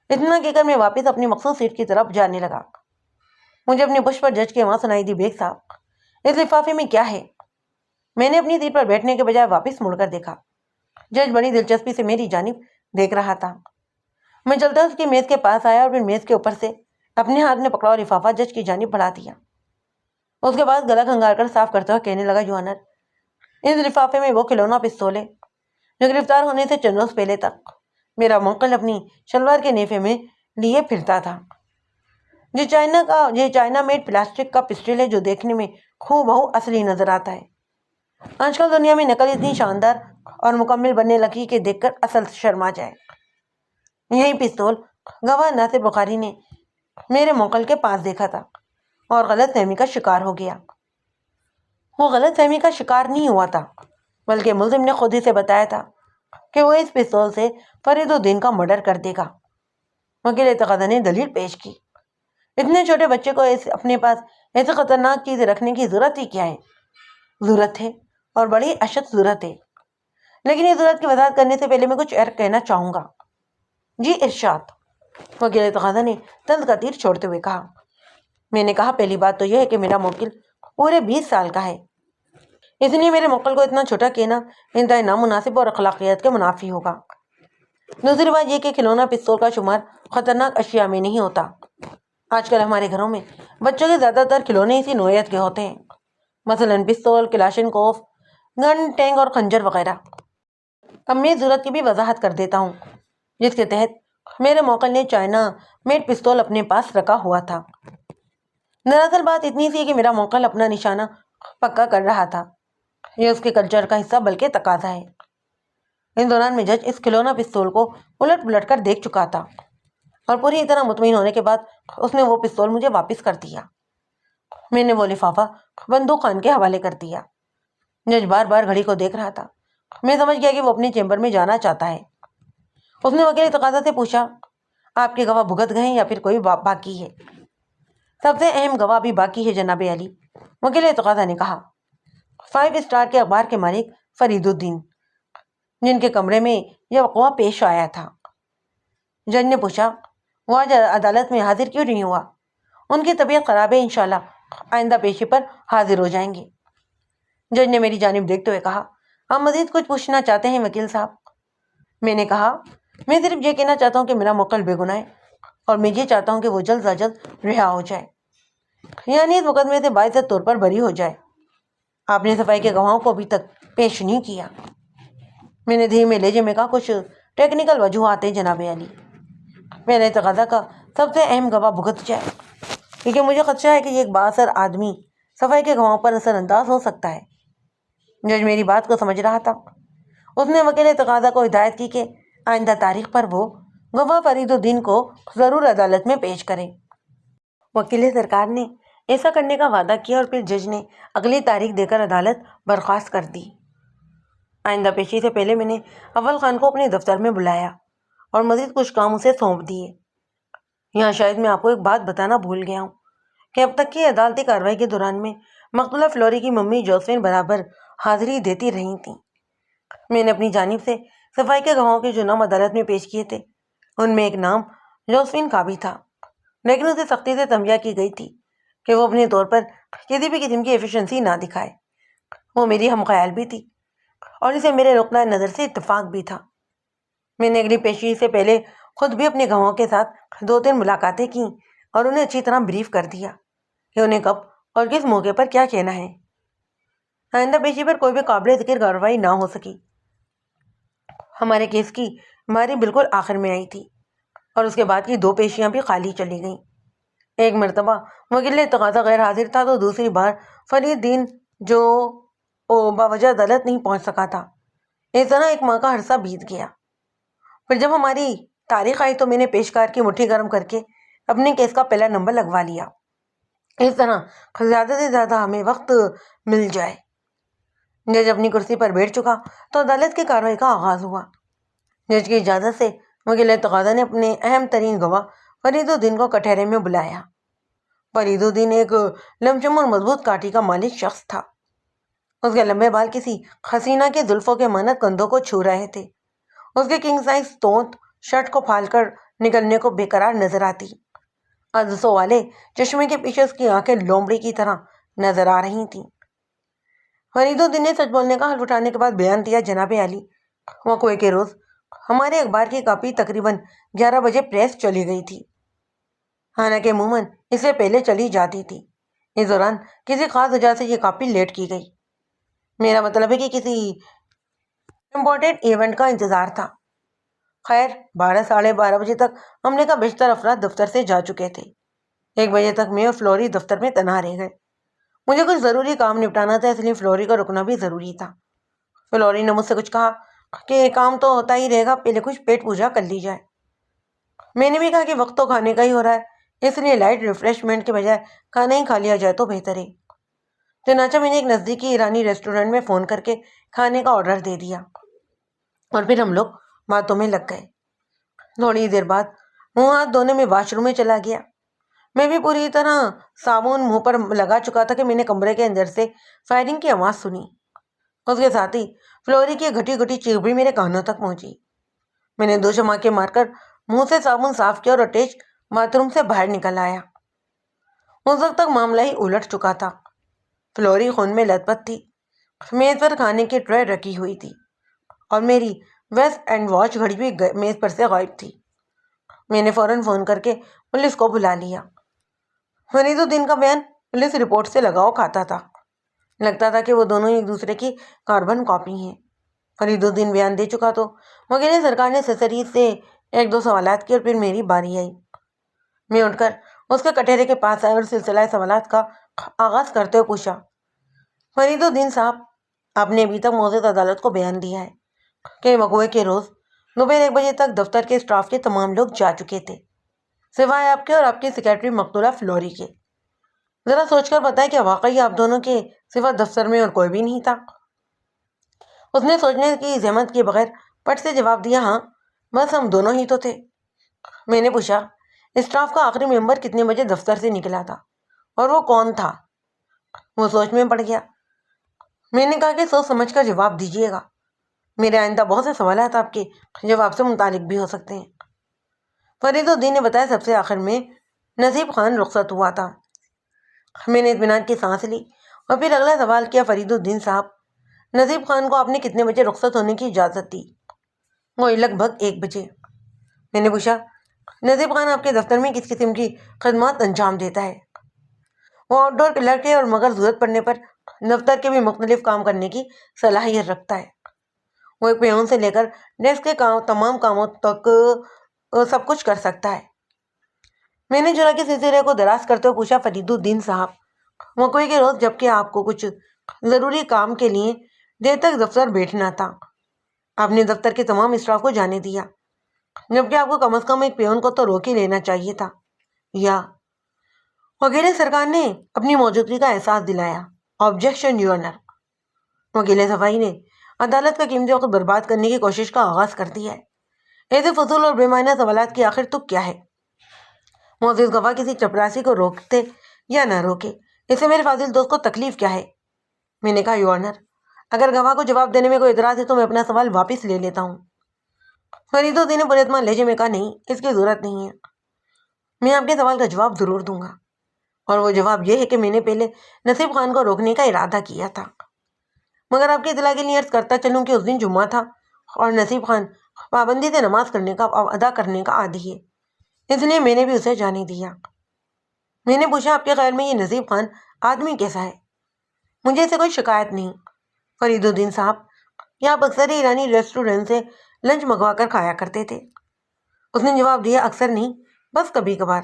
اتنا کہہ کر میں واپس اپنی مخصوص سیٹ کی طرف جانے لگا۔ مجھے اپنی پشت پر جج کے وہاں سنائی دی، بیگ صاحب، اس لفافے میں کیا ہے؟ میں نے اپنی سیٹ پر بیٹھنے کے بجائے واپس مڑ کر دیکھا۔ جج بڑی دلچسپی سے میری جانب دیکھ رہا تھا۔ میں چلتا اس کی میز کے پاس آیا اور پھر میز کے اوپر سے اپنے ہاتھ میں پکڑا اور لفافہ جج کی جانب بڑھا دیا۔ اس کے بعد گلا کھنگار کر صاف کرتے ہوئے کہنے لگا، یو آنر، اس لفافے میں وہ کھلونا پستول ہے جو گرفتار ہونے سے چند روز پہلے تک میرا موکل اپنی شلوار کے نیفے میں لیے پھرتا تھا۔ یہ چائنا میڈ پلاسٹک کا پسٹل ہے جو دیکھنے میں ہو بہو اصلی نظر آتا ہے۔ آج کل دنیا میں نقل اتنی شاندار اور مکمل بننے لگی کہ دیکھ کر اصل شرما جائے۔ یہی پستول گواہ ناصر بخاری نے میرے موکل کے پاس دیکھا تھا اور غلط فہمی کا شکار ہو گیا۔ وہ غلط فہمی کا شکار نہیں ہوا تھا، بلکہ ملزم نے خود ہی سے بتایا تھا کہ وہ اس پستول سے فرید الدین کا مرڈر کر دے گا۔ وکیل تقاضا نے دلیل پیش کی، اتنے چھوٹے بچے کو اپنے پاس ایسے خطرناک چیزیں رکھنے کی ضرورت ہی کیا ہے؟ ضرورت ہے اور بڑی اشد ضرورت ہے، لیکن یہ ضرورت کی وضاحت کرنے سے پہلے میں کچھ اور کہنا چاہوں گا۔ جی ارشاد، وکیل تقاضا نے طنز کا تیر چھوڑتے ہوئے کہا۔ میں نے کہا، پہلی بات تو یہ ہے کہ میرا موکل پورے 20 سال کا ہے، اس لیے میرے موکل کو اتنا چھوٹا کہنا انتہائی نامناسب اور اخلاقیات کے منافی ہوگا۔ دوسری بات یہ کہ کھلونا پستول کا شمار خطرناک اشیاء میں نہیں ہوتا۔ آج کل ہمارے گھروں میں بچوں کے زیادہ تر کھلونے اسی نوعیت کے ہوتے ہیں، مثلاً پستول، کلاشنکوف، گن، ٹینک اور خنجر وغیرہ۔ اب میں ضرورت کی بھی وضاحت کر دیتا ہوں، جس کے تحت میرے موکل نے چائنا میڈ پستول اپنے پاس رکھا ہوا تھا۔ دراصل بات اتنی سی ہے کہ میرا موکل اپنا نشانہ پکا کر رہا تھا، یہ اس کے کلچر کا حصہ بلکہ تقاضا ہے۔ اس دوران میں جج اس کھلونا پستول کو الٹ پلٹ کر دیکھ چکا تھا اور پوری طرح مطمئن ہونے کے بعد اس نے وہ پستول مجھے واپس کر دیا۔ میں نے وہ لفافہ بندوق خان کے حوالے کر دیا۔ جج بار بار گھڑی کو دیکھ رہا تھا۔ میں سمجھ گیا کہ وہ اپنے چیمبر میں جانا چاہتا ہے۔ اس نے وکیل تقاضا سے پوچھا، آپ کے گواہ بھگت گئے ہیں یا پھر کوئی باقی ہے؟ سب سے اہم گواہ بھی باقی ہے جناب علی، وکیل تقاضا نے کہا، 5 اسٹار کے اخبار کے مالک فرید الدین، جن کے کمرے میں یہ وقوع پیش آیا تھا۔ جج نے پوچھا، وہ آج عدالت میں حاضر کیوں نہیں ہوا؟ ان کی طبیعت خراب ہے، انشاءاللہ آئندہ پیشی پر حاضر ہو جائیں گے۔ جج نے میری جانب دیکھتے ہوئے کہا، آپ مزید کچھ پوچھنا چاہتے ہیں وکیل صاحب؟ میں نے کہا، میں صرف یہ کہنا چاہتا ہوں کہ میرا موکل بے گناہ ہے اور میں یہ چاہتا ہوں کہ وہ جلد از جلد رہا ہو جائے، یعنی اس مقدمے سے باعزت طور پر بری ہو جائے۔ آپ نے صفائی کے گواہوں کو ابھی تک پیش نہیں کیا۔ میں نے دھیمے لہجے میں کہا، کچھ ٹیکنیکل وجوہات ہیں جناب علی۔ میرے تقاضا کا سب سے اہم گواہ بھگت جائے، کیونکہ مجھے خدشہ ہے کہ یہ ایک بااثر آدمی صفائی کے گواہوں پر اثر انداز ہو سکتا ہے۔ جج میری بات کو سمجھ رہا تھا. اس نے وکیل تقاضا کو ہدایت کی کہ آئندہ تاریخ پر وہ گواہ فرید الدین کو ضرور عدالت میں پیش کریں. وکیل سرکار نے ایسا کرنے کا وعدہ کیا اور پھر جج نے اگلی تاریخ دے کر عدالت برخاست کر دی. آئندہ پیشی سے پہلے میں نے اول خان کو اپنے دفتر میں بلایا اور مزید کچھ کام اسے سونپ دیے. یہاں شاید میں آپ کو ایک بات بتانا بھول گیا ہوں کہ اب تک کی عدالتی کارروائی کے دوران میں مقتولہ فلوری کی ممی جوزفین برابر حاضری دیتی رہی تھیں. میں نے اپنی جانب سے صفائی کے گواہوں کے جو نام عدالت میں پیش کیے تھے ان میں ایک نام جوزفین کا بھی تھا، لیکن اسے سختی سے تنبیہ کی گئی تھی کہ وہ اپنے طور پر کسی بھی قسم کی ایفیشنسی نہ دکھائے. وہ میری ہم خیال بھی تھی اور اسے میرے نقطۂ نظر سے اتفاق بھی تھا. میں نے اگلی پیشی سے پہلے خود بھی اپنے گواہوں کے ساتھ 2-3 ملاقاتیں کیں اور انہیں اچھی طرح بریف کر دیا کہ انہیں کب اور کس موقع پر کیا کہنا ہے. آئندہ پیشی پر کوئی بھی قابل ذکر کارروائی نہ ہو سکی. ہمارے کیس کی باری بالکل آخر میں آئی تھی اور اس کے بعد کی 2 پیشیاں بھی خالی چلی گئیں. ایک مرتبہ وکیل تقاضا غیر حاضر تھا تو دوسری بار فرید دین جو باوجہ عدالت نہیں پہنچ سکا تھا. اس طرح 1 ماہ کا عرصہ بیت گیا. پھر جب ہماری تاریخ آئی تو میں نے پیشکار کی مٹھی گرم کر کے اپنے کیس کا پہلا نمبر لگوا لیا. اس طرح زیادہ سے زیادہ ہمیں وقت مل جائے. جج اپنی کرسی پر بیٹھ چکا تو عدالت کی کارروائی کا آغاز ہوا. جج کی اجازت سے وکیل تقاضا نے اپنے اہم ترین گواہ فرید الدین کو کٹہرے میں بلایا. فرید الدین ایک لمچم اور مضبوط کاٹھی کا مالک شخص تھا. اس کے لمبے بال کسی حسینہ کے زلفوں کے مانند کندھوں کو چھو رہے تھے. اس کے کنگ سائز توند شرٹ کو پھال کر نکلنے کو بے قرار نظر آتی. عدسوں والے چشمے کے پیچھے اس کی آنکھیں لومڑی کی طرح نظر آ رہی تھیں. فرید الدین نے سچ بولنے کا حلف اٹھانے کے بعد بیان دیا، جناب عالی، وقوع کے روز ہمارے اخبار کی کاپی تقریباً 11 بجے پریس چلی گئی تھی، حالانکہ عموماً اس سے پہلے چلی جاتی تھی. اس دوران کسی خاص وجہ سے یہ کاپی لیٹ کی گئی. میرا مطلب ہے کہ کسی امپورٹنٹ ایونٹ کا انتظار تھا. خیر 12 – 12:30 بجے تک عملے کا بیشتر افراد دفتر سے جا چکے تھے. 1 بجے تک میں اور فلوری دفتر میں تنہا رہ گئے. مجھے کچھ ضروری کام نپٹانا تھا، اس لیے فلوری کا رکنا بھی ضروری تھا. فلوری نے مجھ سے کچھ کہا کہ کام تو ہوتا ہی رہے گا، پہلے کچھ پیٹ پوجا کر لی جائے. میں نے بھی کہا کہ وقت تو کھانے کا ہی ہو رہا ہے، اس لیے لائٹ ریفریشمنٹ کے بجائے کھانا ہی کھا لیا جائے تو بہتر ہے. چنانچہ میں نے ایک نزدیکی ایرانی ریسٹورینٹ میں فون کر کے کھانے کا آرڈر دے دیا اور پھر ہم لوگ باتوں میں لگ گئے. تھوڑی دیر بعد منہ ہاتھ دھونے میں واش روم میں چلا گیا. میں بھی پوری طرح صابن منہ پر لگا چکا تھا کہ میں نے کمرے کے اندر سے فائرنگ کی آواز سنی. اس کے ساتھ ہی فلوری کی گھٹی گھٹی چیخ بھی میرے کانوں تک پہنچی. میں نے 2 چماکے مار کر منہ سے صابن صاف کیا اور اٹیچ باتھ روم سے باہر نکل آیا. اس وقت تک معاملہ ہی الٹ چکا تھا. فلوری خون میں لت پت تھی. میز پر کھانے کی ٹرے رکھی ہوئی تھی اور میری ویسٹ اینڈ واچ گھڑی بھی میز پر سے غائب تھی. میں نے فوراً فون کر کے پولیس کو بلا لیا. فرید الدین کا بیان پولیس رپورٹ سے لگاؤ کھاتا تھا. لگتا تھا کہ وہ دونوں ایک دوسرے کی کاربن کاپی ہیں. فرید الدین بیان دے چکا تو وکیل سرکار نے سرسری سے 1-2 سوالات کیے اور پھر میری باری آئی. میں اٹھ کر اس کے کٹہرے کے پاس آئے اور سلسلہ سوالات کا آغاز کرتے ہوئے پوچھا، فرید الدین صاحب، آپ نے ابھی تک معزز عدالت کو بیان دیا ہے کہ وقوع کے روز دوپہر 1 بجے تک دفتر کے اسٹاف کے تمام لوگ جا چکے تھے سوائے آپ کے اور آپ کی سیکرٹری مقتولہ فلوری کے. ذرا سوچ کر بتائیں کہ واقعی آپ دونوں کے سوا دفتر میں اور کوئی بھی نہیں تھا. اس نے سوچنے کی زحمت کے بغیر پٹ سے جواب دیا، ہاں بس ہم دونوں ہی تو تھے. میں نے پوچھا، اسٹاف کا آخری ممبر کتنے بجے دفتر سے نکلا تھا اور وہ کون تھا؟ وہ سوچ میں پڑ گیا. میں نے کہا کہ سوچ سمجھ کر جواب دیجیے گا، میرے آئندہ بہت سے سوالات آپ کے جواب سے متعلق بھی ہو سکتے ہیں. فرید الدین نے بتایا، سب سے آخر میں نصیب خان رخصت ہوا تھا. میں نے اطمینان کی سانس لی اور پھر اگلا سوال کیا، فرید الدین صاحب، نصیب خان کو آپ نے کتنے بجے رخصت ہونے کی اجازت دی؟ وہ لگ بھگ 1 بجے. میں نے پوچھا، نصیب خان آپ کے دفتر میں کس قسم کی خدمات انجام دیتا ہے؟ وہ آؤٹ ڈور کلرک ہے اور مگر ضرورت پڑنے پر دفتر کے بھی مختلف کام کرنے کی صلاحیت رکھتا ہے. وہ ایک پیون سے لے کر ڈیسک کے تمام کاموں تک سب کچھ کر سکتا ہے. میں نے جرا کے سلسلے کو دراز کرتے ہوئے پوچھا، فرید الدین صاحب، وقوع کے روز جبکہ آپ کو کچھ ضروری کام کے لیے دیر تک دفتر بیٹھنا تھا۔ آپ نے دفتر کے تمام اسٹاف کو جانے دیا، جبکہ آپ کو کم از کم ایک پیون کو تو روک ہی لینا چاہیے تھا۔ یا وکیل سرکار نے اپنی موجودگی کا احساس دلایا۔ Objection your owner. وکیل صفائی نے عدالت کا قیمتی وقت برباد کرنے کی کوشش کا آغاز کر دیا ہے۔ ایسے فضول اور بے معنی سوالات کی آخر تک کیا ہے؟ معزز گواہ کسی چپراسی کو روکتے یا نہ روکے، اس سے میرے فاضل دوست کو تکلیف کیا ہے؟ میں نے کہا یور آنر، اگر گواہ کو جواب دینے میں کوئی اعتراض ہے تو میں اپنا سوال واپس لے لیتا ہوں۔ فرید الدین نے پرے اعتماد لہجے میں کہا نہیں، اس کی ضرورت نہیں ہے، میں آپ کے سوال کا جواب ضرور دوں گا، اور وہ جواب یہ ہے کہ میں نے پہلے نصیب خان کو روکنے کا ارادہ کیا تھا، مگر آپ کی اطلاع کے لیے عرض کرتا چلوں کہ اس دن جمعہ تھا اور نصیب خان پابندی سے نماز ادا کرنے کا عادی ہے، اس لیے میں نے بھی اسے جانے دیا۔ میں نے پوچھا آپ کے خیال میں یہ نصیب خان آدمی کیسا ہے؟ مجھے اسے کوئی شکایت نہیں فرید الدین صاحب، کیا آپ اکثر ہی ایرانی ریسٹورینٹ سے لنچ منگوا کر کھایا کرتے تھے؟ اس نے جواب دیا اکثر نہیں، بس کبھی کبھار،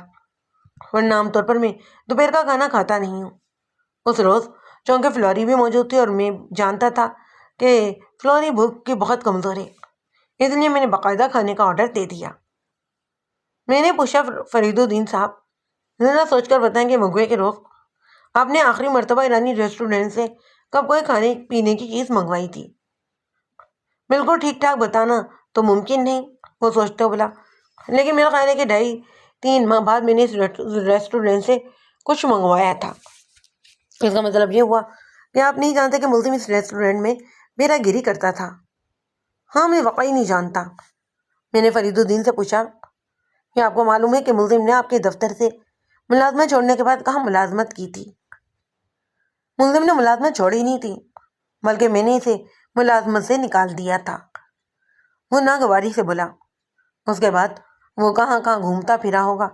ورنہ عام طور پر میں دوپہر کا کھانا کھاتا نہیں ہوں۔ اس روز چونکہ فلوری بھی موجود تھی اور میں جانتا تھا کہ فلوری بھوک کی بہت کمزور ہے، اس لیے میں نے باقاعدہ کھانے کا آرڈر دے دیا۔ میں نے پوچھا فرید الدین صاحب، ذرا سوچ کر بتائیں کہ مغوے کے روز آپ نے آخری مرتبہ ایرانی ریسٹورینٹ سے کب کوئی کھانے پینے کی چیز منگوائی تھی؟ بالکل ٹھیک ٹھاک بتانا تو ممکن نہیں، وہ سوچتے بولا، لیکن میرا خیال ہے کہ 2.5-3 ماہ بعد میں نے اس ریسٹورینٹ سے کچھ منگوایا تھا۔ اس کا مطلب یہ ہوا کہ آپ نہیں جانتے کہ ملزم اس ریسٹورینٹ میں میرا گیری کرتا تھا؟ ہاں، میں واقعی نہیں جانتا۔ میں نے فرید الدین سے پوچھا کہ آپ کو معلوم ہے کہ ملزم نے آپ کے دفتر سے ملازمت چھوڑنے کے بعد کہاں ملازمت کی تھی؟ ملزم نے ملازمت چھوڑی نہیں تھی، بلکہ میں نے اسے ملازمت سے نکال دیا تھا، وہ ناگواری سے بولا۔ اس کے بعد وہ کہاں کہاں گھومتا پھرا ہوگا۔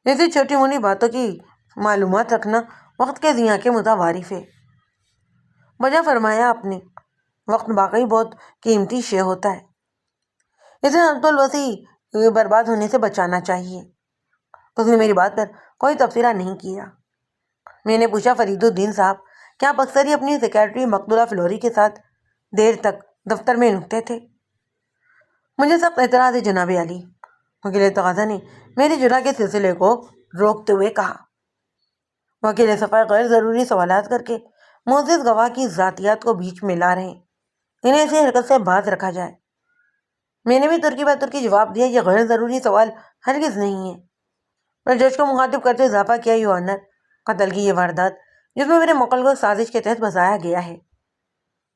ایسی چھوٹی موٹی باتوں کی معلومات رکھنا وقت کے ضیاع کے متوارف ہے۔ بجا فرمایا آپ نے، وقت واقعی بہت قیمتی شے ہوتا ہے، اسے حد الوسیع برباد ہونے سے بچانا چاہیے۔ اس نے میری بات پر کوئی تبصرہ نہیں کیا۔ میں نے پوچھا فرید الدین صاحب، کیا آپ اکثر ہی اپنی سیکرٹری مقتولہ فلوری کے ساتھ دیر تک دفتر میں رکتے تھے؟ مجھے سخت اعتراض ہے جناب علی، وکیل تقاضا نے میری جرح کے سلسلے کو روکتے ہوئے کہا۔ وکیل صفائی غیر ضروری سوالات کر کے معزز گواہ کی ذاتیات کو بیچ میں لا رہے ہیں، انہیں ایسی حرکت سے باز رکھا جائے۔ میں نے بھی ترکی بہ ترکی جواب دیا، یہ غیر ضروری سوال ہرگز نہیں ہے۔ پر جج کو مخاطب کرتے اضافہ کیا، یور آنر، قتل کی یہ واردات جس میں میرے مقل کو سازش کے تحت بسایا گیا ہے،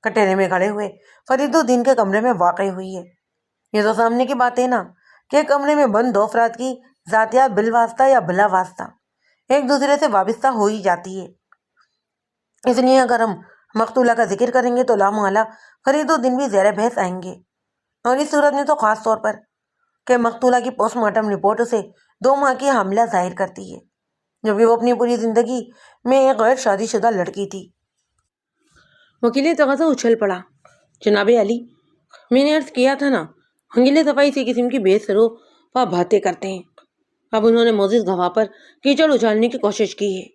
کٹہرے میں کھڑے ہوئے فرید الدین کے کمرے میں واقع ہوئی ہے۔ یہ تو سامنے کی بات ہے نا کہ ایک کمرے میں بند دو افراد کی ذاتیات بالواسطہ یا بلا واسطہ ایک دوسرے سے وابستہ ہو ہی جاتی ہے۔ اس لیے اگر ہم مقتولہ کا ذکر کریں گے تو لامحالہ فرید الدین بھی زیر بحث آئیں گے، اور اس صورت میں تو خاص طور پر کہ مقتولہ کی پوسٹ مارٹم رپورٹ اسے 2 ماہ کی حاملہ ظاہر کرتی ہے، جبکہ وہ اپنی پوری زندگی میں ایک غیر شادی شدہ لڑکی تھی۔ وکیل تقاضا اچھل پڑا، جناب علی، میں نے عرض کیا تھا نا، وکیل صفائی اسی قسم کی بے سرو پا باتیں کرتے ہیں۔ اب انہوں نے معزز گواہ پر کیچڑ اچھالنے کی کوشش کی ہے۔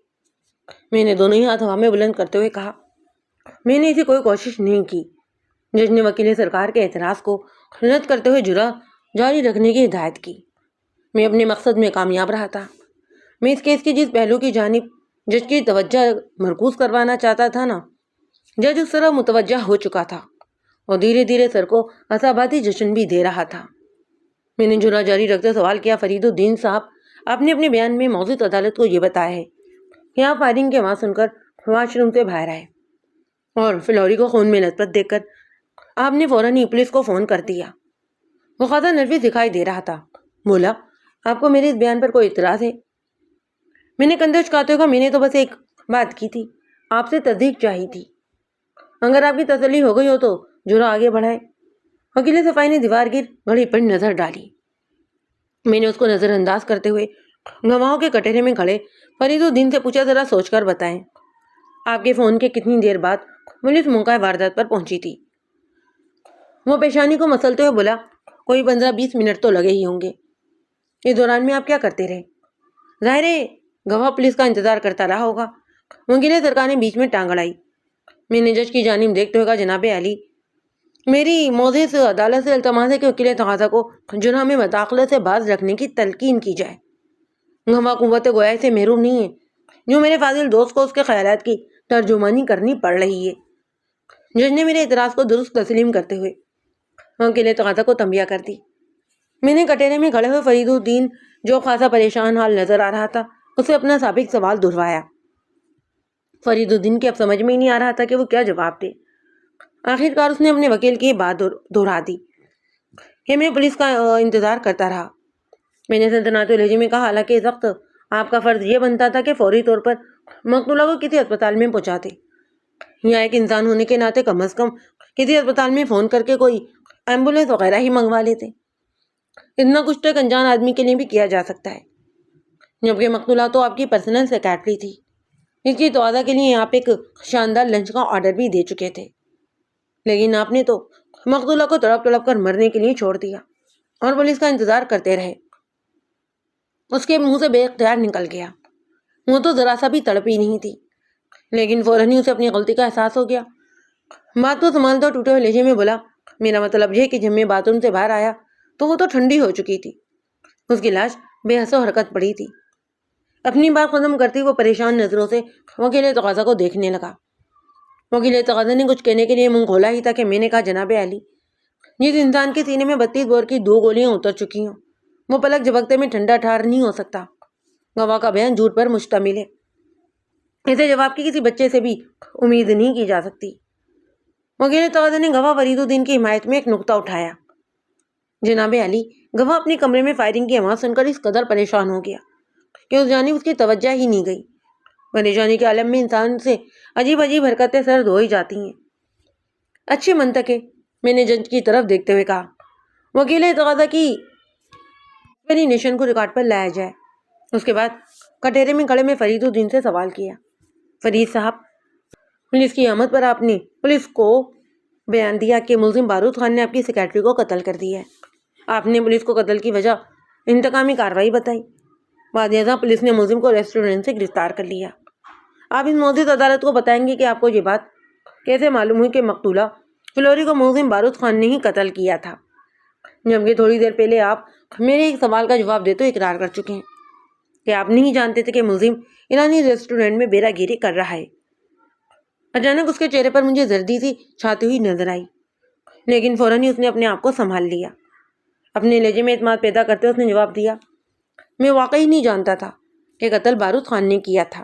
میں نے دونوں ہی ہاتھ ہوا میں بلند کرتے ہوئے کہا، میں نے ایسی کوئی کوشش نہیں کی۔ جج نے وکیل سرکار کے اعتراض کو رد کرتے ہوئے جرح جاری رکھنے کی ہدایت کی۔ میں اپنے مقصد میں کامیاب رہا تھا۔ میں اس کیس کی جس پہلو کی جانب جج کی توجہ مرکوز کروانا چاہتا تھا نا، جج اس طرح متوجہ ہو چکا تھا اور دھیرے دھیرے سر کو عصاباتی جشن بھی دے رہا تھا۔ میں نے جرح جاری رکھتے سوال کیا، فرید الدین صاحب، آپ نے اپنے بیان میں موجود عدالت کو یہ بتایا ہے کہ آپ فائرنگ کی آواز سن کر واش روم سے باہر آئے اور فلوری کو خون میں لثپت دیکھ کر آپ نے فوراً ہی پولیس کو فون کر دیا۔ وہ خاصا نروس دکھائی دے رہا تھا، بولا، آپ کو میرے اس بیان پر کوئی اعتراض ہے؟ میں نے کندھے اچکاتے ہوئے کہا، میں نے تو بس ایک بات کی تھی، آپ سے تصدیق چاہی تھی، اگر آپ کی تسلی ہو گئی ہو تو جرح آگے بڑھائے۔ وکیل صفائی نے دیوار گر گھڑی پر نظر ڈالی۔ میں نے اس کو نظر انداز کرتے ہوئے گواہوں کے کٹہرے میں کھڑے فرید الدین سے پوچھا، ذرا سوچ کر بتائیں، آپ کے فون کے کتنی دیر بعد پولیس موقع واردات پر پہنچی تھی؟ وہ پیشانی کو مسلتے ہوئے بولا، کوئی 15-20 منٹ تو لگے ہی ہوں گے۔ اس دوران میں آپ کیا کرتے رہے؟ ظاہر ہے گواہ پولیس کا انتظار کرتا رہا ہوگا۔ وکیل سرکار نے بیچ میں ٹانگ اڑائی، میں نے جج کی جانب دیکھتے ہوئے کہا جناب علی میری معزز عدالت سے التماس ہے کہ وکیل تقاضا کو جرح میں مداخلت سے باز رکھنے کی تلقین کی جائے۔ گواہ قوت گویا سے محروم نہیں ہے، جو میرے فاضل دوست کو اس کے خیالات کی ترجمانی کرنی پڑ رہی ہے۔ جج نے میرے اعتراض کو درست تسلیم کرتے ہوئے وکیل تقاضا کو تنبیہ کر دی۔ میں نے کٹہرے میں کھڑے ہوئے فرید الدین جو خاصا پریشان حال نظر آ رہا تھا اسے اپنا سابق سوال دہروایا۔ فرید الدین کے اب سمجھ میں ہی نہیں آ رہا تھا کہ وہ کیا جواب دے۔ آخر کار اس نے اپنے وکیل کی بات دہرا دی کہ میں پولیس کا انتظار کرتا رہا۔ میں نے سلطنت لہجے میں کہا حالانکہ اس وقت آپ کا فرض یہ بنتا تھا کہ فوری طور پر مقتولہ کو کسی اسپتال میں پہنچاتے، یا ایک انسان ہونے کے ناطے کم از کم کسی اسپتال میں فون کر کے کوئی ایمبولینس وغیرہ ہی منگوا لیتے۔ اتنا کچھ تو ایک انجان آدمی کے لیے بھی کیا جا سکتا ہے، جبکہ مقتولہ تو آپ کی پرسنل سیکریٹری تھی۔ اس کی توازہ کے لیے آپ ایک شاندار لنچ کا آرڈر بھی دے چکے تھے، لیکن آپ نے تو مقتولہ کو تڑپ تڑپ کر مرنے کے لیے چھوڑ دیا اور پولیس کا انتظار کرتے رہے۔ اس کے منہ سے بے اختیار نکل گیا، وہ تو ذرا سا بھی تڑپی نہیں تھی، لیکن فوراً ہی اسے اپنی غلطی کا احساس ہو گیا۔ بات کو سنبھالتے ہوئے ٹوٹے ہوئے لہجے میں بولا میرا مطلب یہ کہ جب میں باتھ روم سے باہر آیا تو وہ تو ٹھنڈی ہو چکی تھی، اس کی لاش بے حس و حرکت پڑی تھی۔ اپنی بات ختم کرتے وہ پریشان نظروں سے وکیل تقاضا کو دیکھنے لگا۔ وکیل تقاضا نے کچھ کہنے کے لیے منہ کھولا ہی تھا کہ میں نے کہا جناب علی جس انسان کے سینے میں 32 بور کی 2 گولیاں اتر چکی ہوں وہ پلک جھپکتے میں ٹھنڈا ٹھار نہیں ہو سکتا۔ گواہ کا بیان جھوٹ پر مشتمل ہے، اسے جواب کی کسی بچے سے بھی امید نہیں کی جا سکتی۔ وکیل تقاضا نے گواہ فرید الدین کی حمایت میں ایک نقطہ اٹھایا۔ جناب علی گواہ اپنے کمرے میں فائرنگ کی آواز سن کر اس قدر پریشان ہو گیا کہ اس جانب اس کی توجہ ہی نہیں گئی۔ پریشانی کے عالم میں انسان سے عجیب عجیب حرکتیں سرد ہو ہی جاتی ہیں۔ اچھی منطق ہے، میں نے جج کی طرف دیکھتے ہوئے کہا۔ وکیل تقاضا کی ایکسپلینیشن کو ریکارڈ پر لایا جائے۔ اس کے بعد کٹہرے میں کھڑے میں فرید الدین سے سوال کیا فرید صاحب پولیس کی آمد پر آپ نے پولیس کو بیان دیا کہ ملزم بارود خان نے آپ کی سیکریٹری کو قتل کر دیا ہے۔ آپ نے پولیس کو قتل کی وجہ انتقامی کارروائی بتائی۔ بعد ازاں پولیس نے ملزم کو ریسٹورنٹ سے گرفتار کر لیا۔ آپ اس معزز عدالت کو بتائیں گے کہ آپ کو یہ بات کیسے معلوم ہوئی کہ مقتولہ فلوری کو ملزم بارود خان نے ہی قتل کیا تھا، جبکہ تھوڑی دیر پہلے آپ میرے ایک سوال کا جواب دیتے ہوئے اقرار کر چکے ہیں کہ آپ نہیں جانتے تھے کہ ملزم ایرانی ریسٹورنٹ میں بیرا گیری کر رہا ہے۔ اچانک اس کے چہرے پر مجھے زردی سی چھاتی ہوئی نظر آئی، لیکن فوراً ہی اس نے اپنے آپ کو سنبھال لیا۔ اپنے لہجے میں اعتماد پیدا کرتے اس نے جواب دیا میں واقعی نہیں جانتا تھا کہ قتل بارود خان نے کیا تھا۔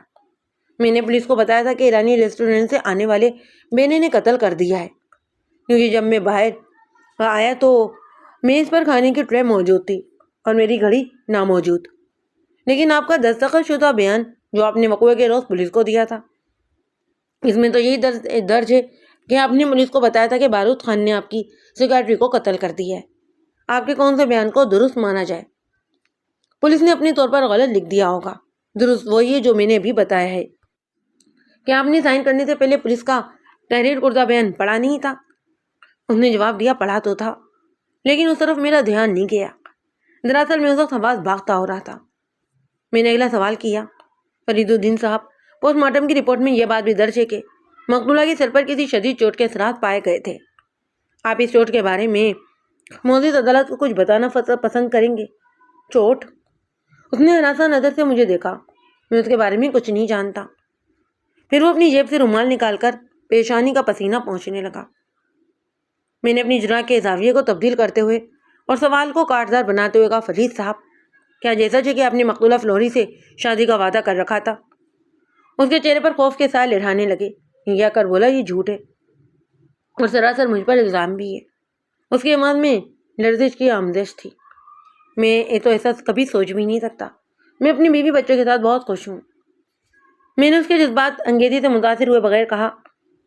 میں نے پولیس کو بتایا تھا کہ ایرانی ریسٹورنٹ سے آنے والے بینے نے قتل کر دیا ہے، کیونکہ جب میں باہر آیا تو میز پر کھانے کی ٹرے موجود تھی اور میری گھڑی ناموجود، لیکن آپ کا دستخط شدہ بیان جو آپ نے وقوع کے روز پولیس کو دیا تھا اس میں تو یہی درج ہے کہ آپ نے پولیس کو بتایا تھا کہ بارود خان نے آپ کی سیکریٹری کو قتل کر دیا ہے۔ آپ کے کون سے بیان کو درست مانا جائے؟ پولیس نے اپنے طور پر غلط لکھ دیا ہوگا، درست وہی ہے جو میں نے ابھی بتایا ہے کہ آپ نے سائن کرنے سے پہلے پولیس کا تحریر کردہ بیان پڑھا نہیں تھا۔ اس نے جواب دیا پڑھا تو تھا، لیکن اس طرف میرا دھیان نہیں گیا، دراصل میں اس وقت حواس باختہ ہو رہا تھا۔ میں نے اگلا سوال کیا فرید الدین صاحب پوسٹ مارٹم کی رپورٹ میں یہ بات بھی درج ہے کہ مقتولہ کے سر پر کسی شدید چوٹ کے اثرات پائے گئے تھے۔ آپ اس چوٹ کے بارے میں معزز عدالت کو کچھ بتانا پسند کریں گے؟ چوٹ؟ اس نے ہراساں نظر سے مجھے دیکھا، میں اس کے بارے میں کچھ نہیں جانتا۔ پھر وہ اپنی جیب سے رومال نکال کر پیشانی کا پسینہ پہنچنے لگا۔ میں نے اپنی جرح کے زاویے کو تبدیل کرتے ہوئے اور سوال کو کاٹدار بناتے ہوئے کہا فرید صاحب کیا جیسا کہ آپ نے مقتولہ فلوری سے شادی کا وعدہ کر رکھا تھا؟ اس کے چہرے پر خوف کے سائے لہرانے لگے۔ یہ کر بولا یہ جھوٹ ہے اور سراسر مجھ پر الزام بھی ہے۔ اس کے آواز میں لرزش کی آمیزش تھی۔ میں یہ تو ایسا کبھی سوچ بھی نہیں سکتا، میں اپنی بیوی بچوں کے ساتھ بہت خوش ہوں۔ میں نے اس کے جذبات انگیزی سے متاثر ہوئے بغیر کہا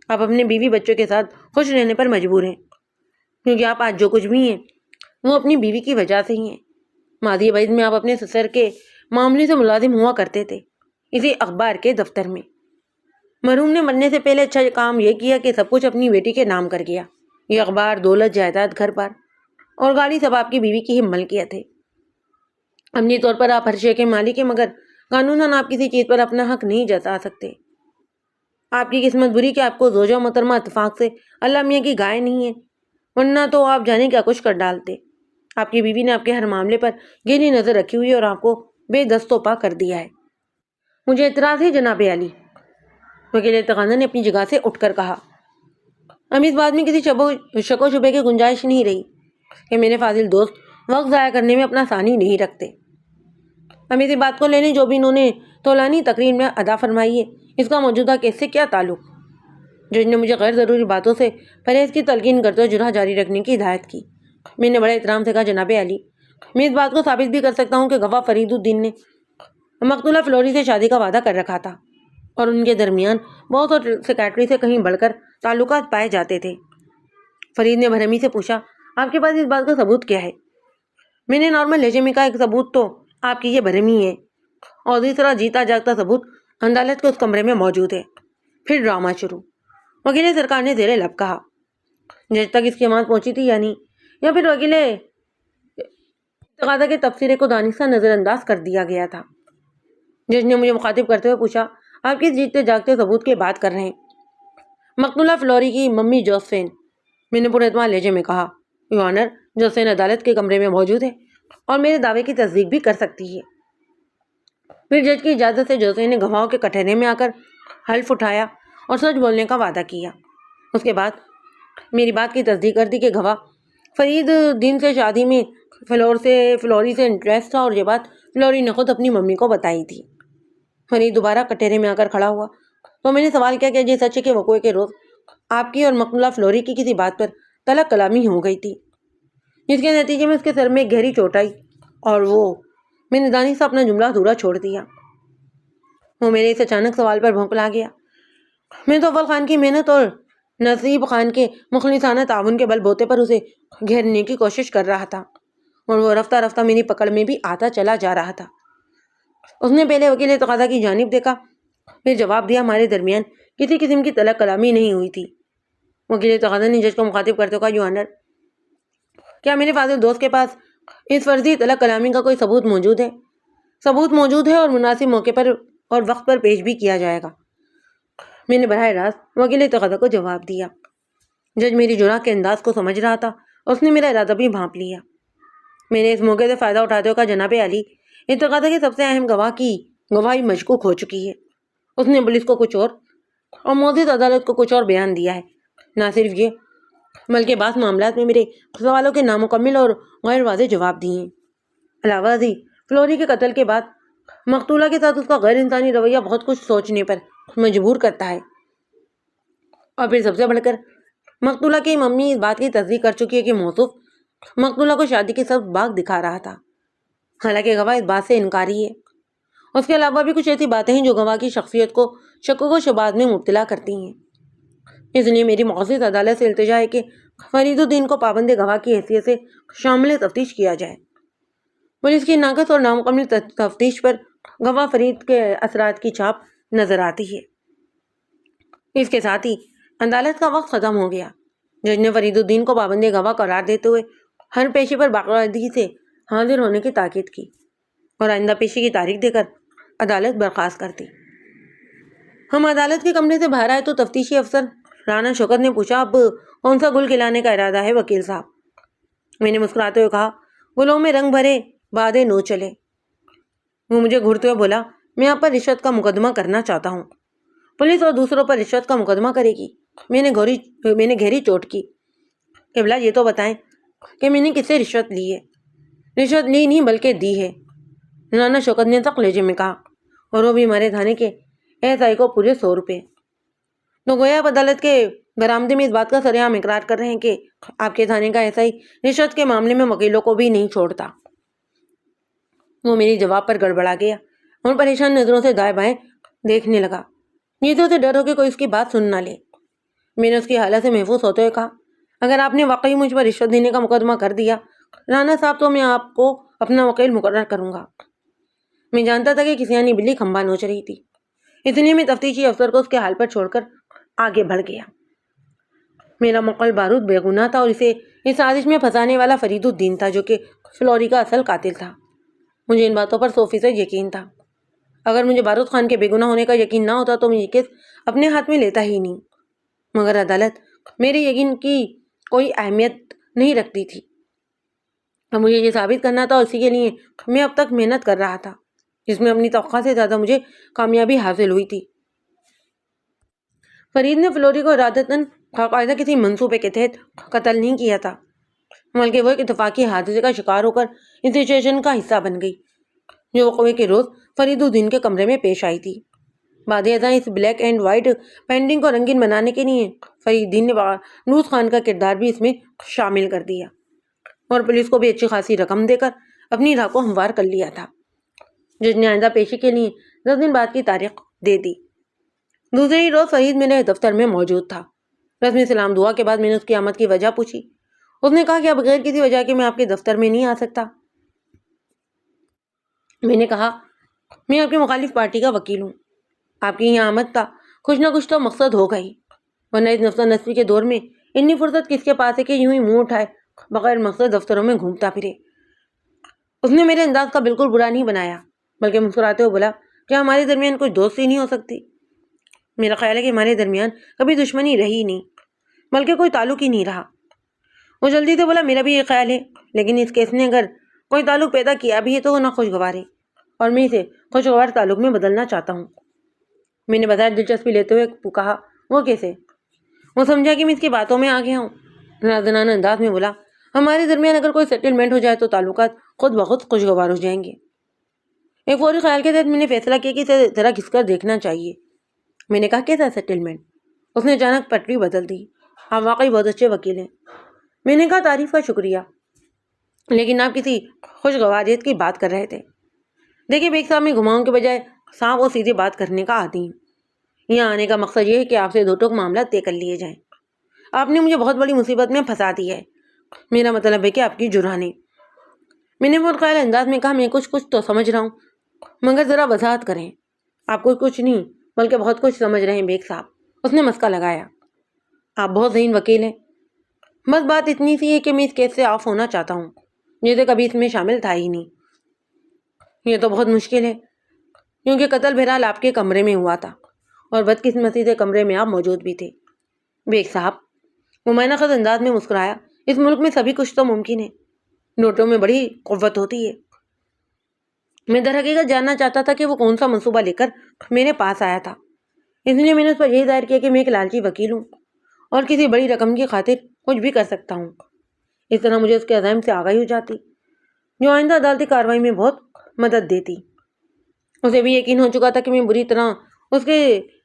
آپ اپنے بیوی بچوں کے ساتھ خوش رہنے پر مجبور ہیں، کیونکہ آپ آج جو کچھ بھی ہیں وہ اپنی بیوی کی وجہ سے ہی ہیں۔ ماضی بعید میں آپ اپنے سسر کے معاملے سے ملازم ہوا کرتے تھے، اسی اخبار کے دفتر میں۔ مرحوم نے مرنے سے پہلے اچھا کام یہ کیا کہ سب کچھ اپنی بیٹی کے نام کر گیا۔ یہ اخبار، دولت، جائیداد، گھر بار اور گاڑی سب آپ کی بیوی کی ہی ملکیت ہے۔ عملی طور پر آپ ہر شے کے مالک ہیں، مگر قانوناً آپ کسی چیز پر اپنا حق نہیں جتا سکتے۔ آپ کی قسمت بری کہ آپ کو زوجہ محترمہ اتفاق سے اللہ میاں کی گائے نہیں ہے، ورنہ تو آپ جانے کیا کچھ کر ڈالتے۔ آپ کی بیوی نے آپ کے ہر معاملے پر گہری نظر رکھی ہوئی اور آپ کو بے دست و پا کر دیا ہے۔ مجھے اعتراض ہے جناب عالی، وکیل ارتقانہ نے اپنی جگہ سے اٹھ کر کہا۔ اب اس بات میں کسی شک و شبے کی گنجائش نہیں رہی کہ میرے فاضل دوست وقت ضائع کرنے میں اپنا ثانی نہیں رکھتے۔ اب اسی بات کو لینے جو بھی انہوں نے طولانی تقریر میں ادا فرمائی ہے، اس کا موجودہ کیس سے کیا تعلق؟ جج نے مجھے غیر ضروری باتوں سے پرہیز کی تلقین کرتے ہوئے جرح جاری رکھنے کی ہدایت کی۔ میں نے بڑے احترام سے کہا، جناب عالی، میں اس بات کو ثابت بھی کر سکتا ہوں کہ گواہ فرید الدین نے مقتولہ فلوری سے شادی کا وعدہ کر رکھا تھا اور ان کے درمیان بہت اور سیکرٹری سے کہیں بڑھ کر تعلقات پائے جاتے تھے۔ فرید نے برہمی سے پوچھا، آپ کے پاس اس بات کا ثبوت کیا ہے؟ میں نے نارمل لہجے میں کہا، ایک ثبوت تو آپ کی یہ برہمی ہے اور دوسرا جیتا جاگتا ثبوت عدالت کے اس کمرے میں موجود ہے۔ پھر ڈرامہ شروع، وکیل سرکار نے زیر لب کہا۔ جج تک اس کی آواز پہنچی تھی یا پھر وکیل تقاضا کے تبصرے کو دانستہ نظر انداز کر دیا گیا تھا؟ جج نے مجھے مخاطب کرتے ہوئے پوچھا، آپ کس جیتے جاگتے ثبوت کی بات کر رہے ہیں؟ مقتولہ فلوری کی ممی جوزفین، میں نے پورے اعتماد لہجے میں کہا۔ یور آنر، جوزفین عدالت کے کمرے میں موجود ہے اور میرے دعوے کی تصدیق بھی کر سکتی ہے۔ پھر جج کی اجازت سے جوزفین نے گواہوں کے کٹہرے میں آ کر حلف اٹھایا اور سچ بولنے کا وعدہ کیا۔ اس کے بعد میری بات کی تصدیق کر دی کہ گواہ فرید الدین سے شادی میں فلوری سے انٹرسٹ تھا اور یہ بات فلوری نے خود اپنی ممی کو بتائی تھی۔ فرید دوبارہ کٹہرے میں آ کر کھڑا ہوا تو میں نے سوال کیا کہ یہ سچ ہے کہ وقوع کے روز آپ کی اور مقتولہ فلوری کی کسی بات پر طلاق کلامی ہو گئی تھی، جس کے نتیجے میں اس کے سر میں ایک گہری چوٹ آئی اور میں نے دانستہ اپنا جملہ ادھورا چھوڑ دیا۔ وہ میرے اس اچانک سوال پر بھونکلا گیا۔ میں تو اول خان کی محنت اور نصیب خان کے مخلصانہ تعاون کے بل بوتے پر اسے گھیرنے کی کوشش کر رہا تھا اور وہ رفتہ رفتہ میری پکڑ میں بھی آتا چلا جا رہا تھا۔ اس نے پہلے وکیل تقاضا کی جانب دیکھا، پھر جواب دیا، ہمارے درمیان کسی قسم کی طلاق کلامی نہیں ہوئی تھی۔ وکیل تقاضا نے جج کو مخاطب کرتے ہوئے کہا، یور آنر، کیا میرے فاضل دوست کے پاس اس فرضی طلاق کلامی کا کوئی ثبوت موجود ہے؟ ثبوت موجود ہے اور مناسب موقع پر اور وقت پر پیش بھی کیا جائے گا، میں نے براہ راست وکیل تقاضا کو جواب دیا۔ جج میری جرأت کے انداز کو سمجھ رہا تھا، اس نے میرا ارادہ بھی بھانپ لیا۔ میں نے اس موقع سے فائدہ اٹھاتے ہوئے کہا، جناب عالی، اس تقاضا کی سب سے اہم گواہ کی گواہی مشکوک ہو چکی ہے۔ اس نے پولیس کو کچھ اور موجود عدالت کو کچھ اور بیان دیا ہے۔ نہ صرف یہ بلکہ بعض معاملات میں میرے سوالوں کے نامکمل اور غیر واضح جواب دیے ہیں۔ علاوہ ازیں فلوری کے قتل کے بعد مقتولہ کے ساتھ اس کا غیر انسانی رویہ بہت کچھ سوچنے پر مجبور کرتا ہے، اور پھر سب سے بڑھ کر مقتولہ کی ممی اس بات کی تصدیق کر چکی ہے کہ موصوف مقتولہ کو شادی کے سبب باغ دکھا رہا تھا، حالانکہ گواہ اس بات سے انکاری ہے۔ اس کے علاوہ بھی کچھ ایسی باتیں ہیں جو گواہ کی شخصیت کو شکوک و شبہات میں مبتلا کرتی ہیں۔ اس لیے میری معزز عدالت سے التجا ہے کہ فرید الدین کو پابند گواہ کی حیثیت سے شامل تفتیش کیا جائے۔ پولیس کی ناقص اور نامکمل تفتیش پر گواہ فرید کے اثرات کی چھاپ نظر آتی ہے۔ اس کے ساتھ ہی عدالت کا وقت ختم ہو گیا۔ جج نے فرید الدین کو پابند گواہ قرار دیتے ہوئے ہر پیشے پر باقاعدگی سے حاضر ہونے کی تاکید کی اور آئندہ پیشی کی تاریخ دے کر عدالت برخاست کر دی۔ ہم عدالت کے کمرے سے باہر آئے تو تفتیشی افسر رانا شوکت نے پوچھا، اب کون سا گل کھلانے کا ارادہ ہے وکیل صاحب؟ میں نے مسکراتے ہوئے کہا، گلوں میں رنگ بھرے بادے نو چلے۔ وہ مجھے گھورتے ہوئے بولا، میں آپ پر رشوت کا مقدمہ کرنا چاہتا ہوں۔ پولیس اور دوسروں پر رشوت کا مقدمہ کرے گی؟ میں نے گہری چوٹ کی۔ قبلہ یہ تو بتائیں کہ میں نے کس سے رشوت لی ہے؟ رشوت لی نہیں بلکہ دی ہے، رانا شوکت نے سخت لہجے میں کہا، اور وہ بھی ہمارے تھانے کے ایس آئی کو پورے 100 روپے۔ تو گویا آپ عدالت کے برآمدے میں اس بات کا سرعام اقرار کر رہے ہیں کہ آپ کے تھانے کا ایس آئی رشوت کے معاملے میں وکیلوں کو بھی نہیں چھوڑتا۔ وہ میری جواب پر گڑبڑا گیا اور پریشان نظروں سے دائیں بائیں دیکھنے لگا، یہ تو اسے ڈر ہو کہ کوئی اس کی بات سن نہ لے۔ میں نے اس کی حالت سے محفوظ ہوتے ہوئے کہا، اگر آپ نے واقعی مجھ پر رشوت دینے کا مقدمہ کر دیا رانا صاحب، تو میں آپ کو اپنا وکیل مقرر کروں گا۔ میں جانتا تھا کہ کسی آنی بلی کھمبا نوچ رہی تھی، اس لیے میں تفتیشی افسر کو اس کے حال پر چھوڑ کر آگے بڑھ گیا۔ میرا مقل بارود بے گناہ تھا اور اسے اس سازش میں پھنسانے والا فرید الدین تھا جو کہ فلوری کا اصل قاتل تھا۔ مجھے ان باتوں پر 100% یقین تھا۔ اگر مجھے بارود خان کے بے گناہ ہونے کا یقین نہ ہوتا تو میں یہ کیس اپنے ہاتھ میں لیتا ہی نہیں، مگر عدالت میرے یقین کی کوئی اہمیت نہیں رکھتی تھی۔ اب مجھے یہ ثابت کرنا تھا، اور اسی کے لیے میں اب تک محنت کر رہا تھا، جس میں اپنی توقع سے زیادہ مجھے کامیابی حاصل ہوئی تھی۔ فرید نے فلوری کو ارادتاً باقاعدہ کسی منصوبے کے تحت قتل نہیں کیا تھا، بلکہ وہ ایک اتفاقی حادثے کا شکار ہو کر اس سچویشن کا حصہ بن گئی جو وقوع کے روز فرید الدین کے کمرے میں پیش آئی تھی۔ بعد ازاں اس بلیک اینڈ وائٹ پینٹنگ کو رنگین بنانے کے لیے فرید الدین نے نوز خان کا کردار بھی اس میں شامل کر دیا، اور پولیس کو بھی اچھی خاصی رقم دے کر اپنی راہ کو ہموار کر لیا تھا۔ جج نے آئندہ پیشی کے لیے 10 دن بعد کی تاریخ دے دی۔ دوسرے ہی روز فرید میرے دفتر میں موجود تھا۔ رسمی سلام دعا کے بعد میں نے اس کی آمد کی وجہ پوچھی۔ اس نے کہا کہ بغیر کسی وجہ کے میں آپ کے دفتر میں نہیں آ سکتا۔ میں نے کہا، میں آپ کی مخالف پارٹی کا وکیل ہوں، آپ کی یہاں آمد کا کچھ نہ کچھ تو مقصد ہوگا ہی، ورنہ اس نفس نصفی کے دور میں اتنی فرصت کس کے پاس ہے کہ یوں ہی منہ اٹھائے بغیر مقصد دفتروں میں گھومتا پھرے۔ اس نے میرے انداز کا بالکل برا نہیں بنایا، بلکہ مسکراتے ہوئے بولا کہ ہمارے درمیان کوئی دوستی نہیں ہو سکتی۔ میرا خیال ہے کہ ہمارے درمیان کبھی دشمنی رہی نہیں، بلکہ کوئی تعلق ہی نہیں رہا۔ وہ جلدی سے بولا، میرا بھی یہ خیال ہے، لیکن اس کیس نے اگر کوئی تعلق پیدا کیا بھی ہے تو وہ ناخوشگوار ہے، اور میں اسے خوشگوار تعلق میں بدلنا چاہتا ہوں۔ میں نے بظاہر دلچسپی لیتے ہوئے کہا، وہ کیسے؟ وہ سمجھا کہ میں اس کی باتوں میں آ گیا ہوں، نازنانہ انداز میں بولا، ہمارے درمیان اگر کوئی سیٹلمنٹ ہو جائے تو تعلقات خود بخود خوشگوار ہو جائیں گے۔ ایک فوری خیال کے تحت میں نے فیصلہ کیا کہ اسے ذرا گھس کر دیکھنا چاہیے۔ میں نے کہا، کیسا سیٹلمنٹ؟ اس نے اچانک پٹری بدل دی، آپ واقعی بہت اچھے وکیل ہیں۔ میں نے کہا، تعریف کا شکریہ، لیکن آپ کسی خوشگواریت کی بات کر رہے تھے۔ دیکھیے بیگ صاحب، میں گھماؤں کے بجائے صاف اور سیدھی بات کرنے کا عادی ہوں۔ یہاں آنے کا مقصد یہ ہے کہ آپ سے دو ٹوک معاملہ طے کر لیے جائیں۔ آپ نے مجھے بہت بڑی مصیبت میں پھنسا دی ہے، میرا مطلب ہے کہ آپ کی جرحانے۔ میں نے بہت خیال انداز میں کہا، میں کچھ تو سمجھ رہا ہوں، مگر ذرا وضاحت کریں۔ آپ کچھ نہیں بلکہ بہت کچھ سمجھ رہے ہیں بیگ صاحب، اس نے مسکا لگایا۔ آپ بہت ذہین وکیل ہیں، بس بات اتنی سی ہے کہ میں اس کیس سے آف ہونا چاہتا ہوں، جیسے کبھی اس میں شامل تھا ہی نہیں۔ یہ تو بہت مشکل ہے، کیونکہ قتل بہرحال آپ کے کمرے میں ہوا تھا، اور بدقسمتی سے کمرے میں آپ موجود بھی تھے۔ بیگ صاحب، وہ معنی خیز انداز میں مسکرایا، اس ملک میں سبھی کچھ تو ممکن ہے، نوٹوں میں بڑی قوت ہوتی ہے۔ میں در حقیقت جاننا چاہتا تھا کہ وہ کون سا منصوبہ لے کر میرے پاس آیا تھا، اس لیے میں نے اس پر یہی ظاہر کیا کہ میں ایک لالچی وکیل ہوں اور کسی بڑی رقم کی خاطر کچھ بھی کر سکتا ہوں۔ اس طرح مجھے اس کے عزائم سے آگاہی ہو جاتی، جو آئندہ عدالتی کارروائی میں بہت مدد دیتی۔ اسے بھی یقین ہو چکا تھا کہ میں بری طرح اس کے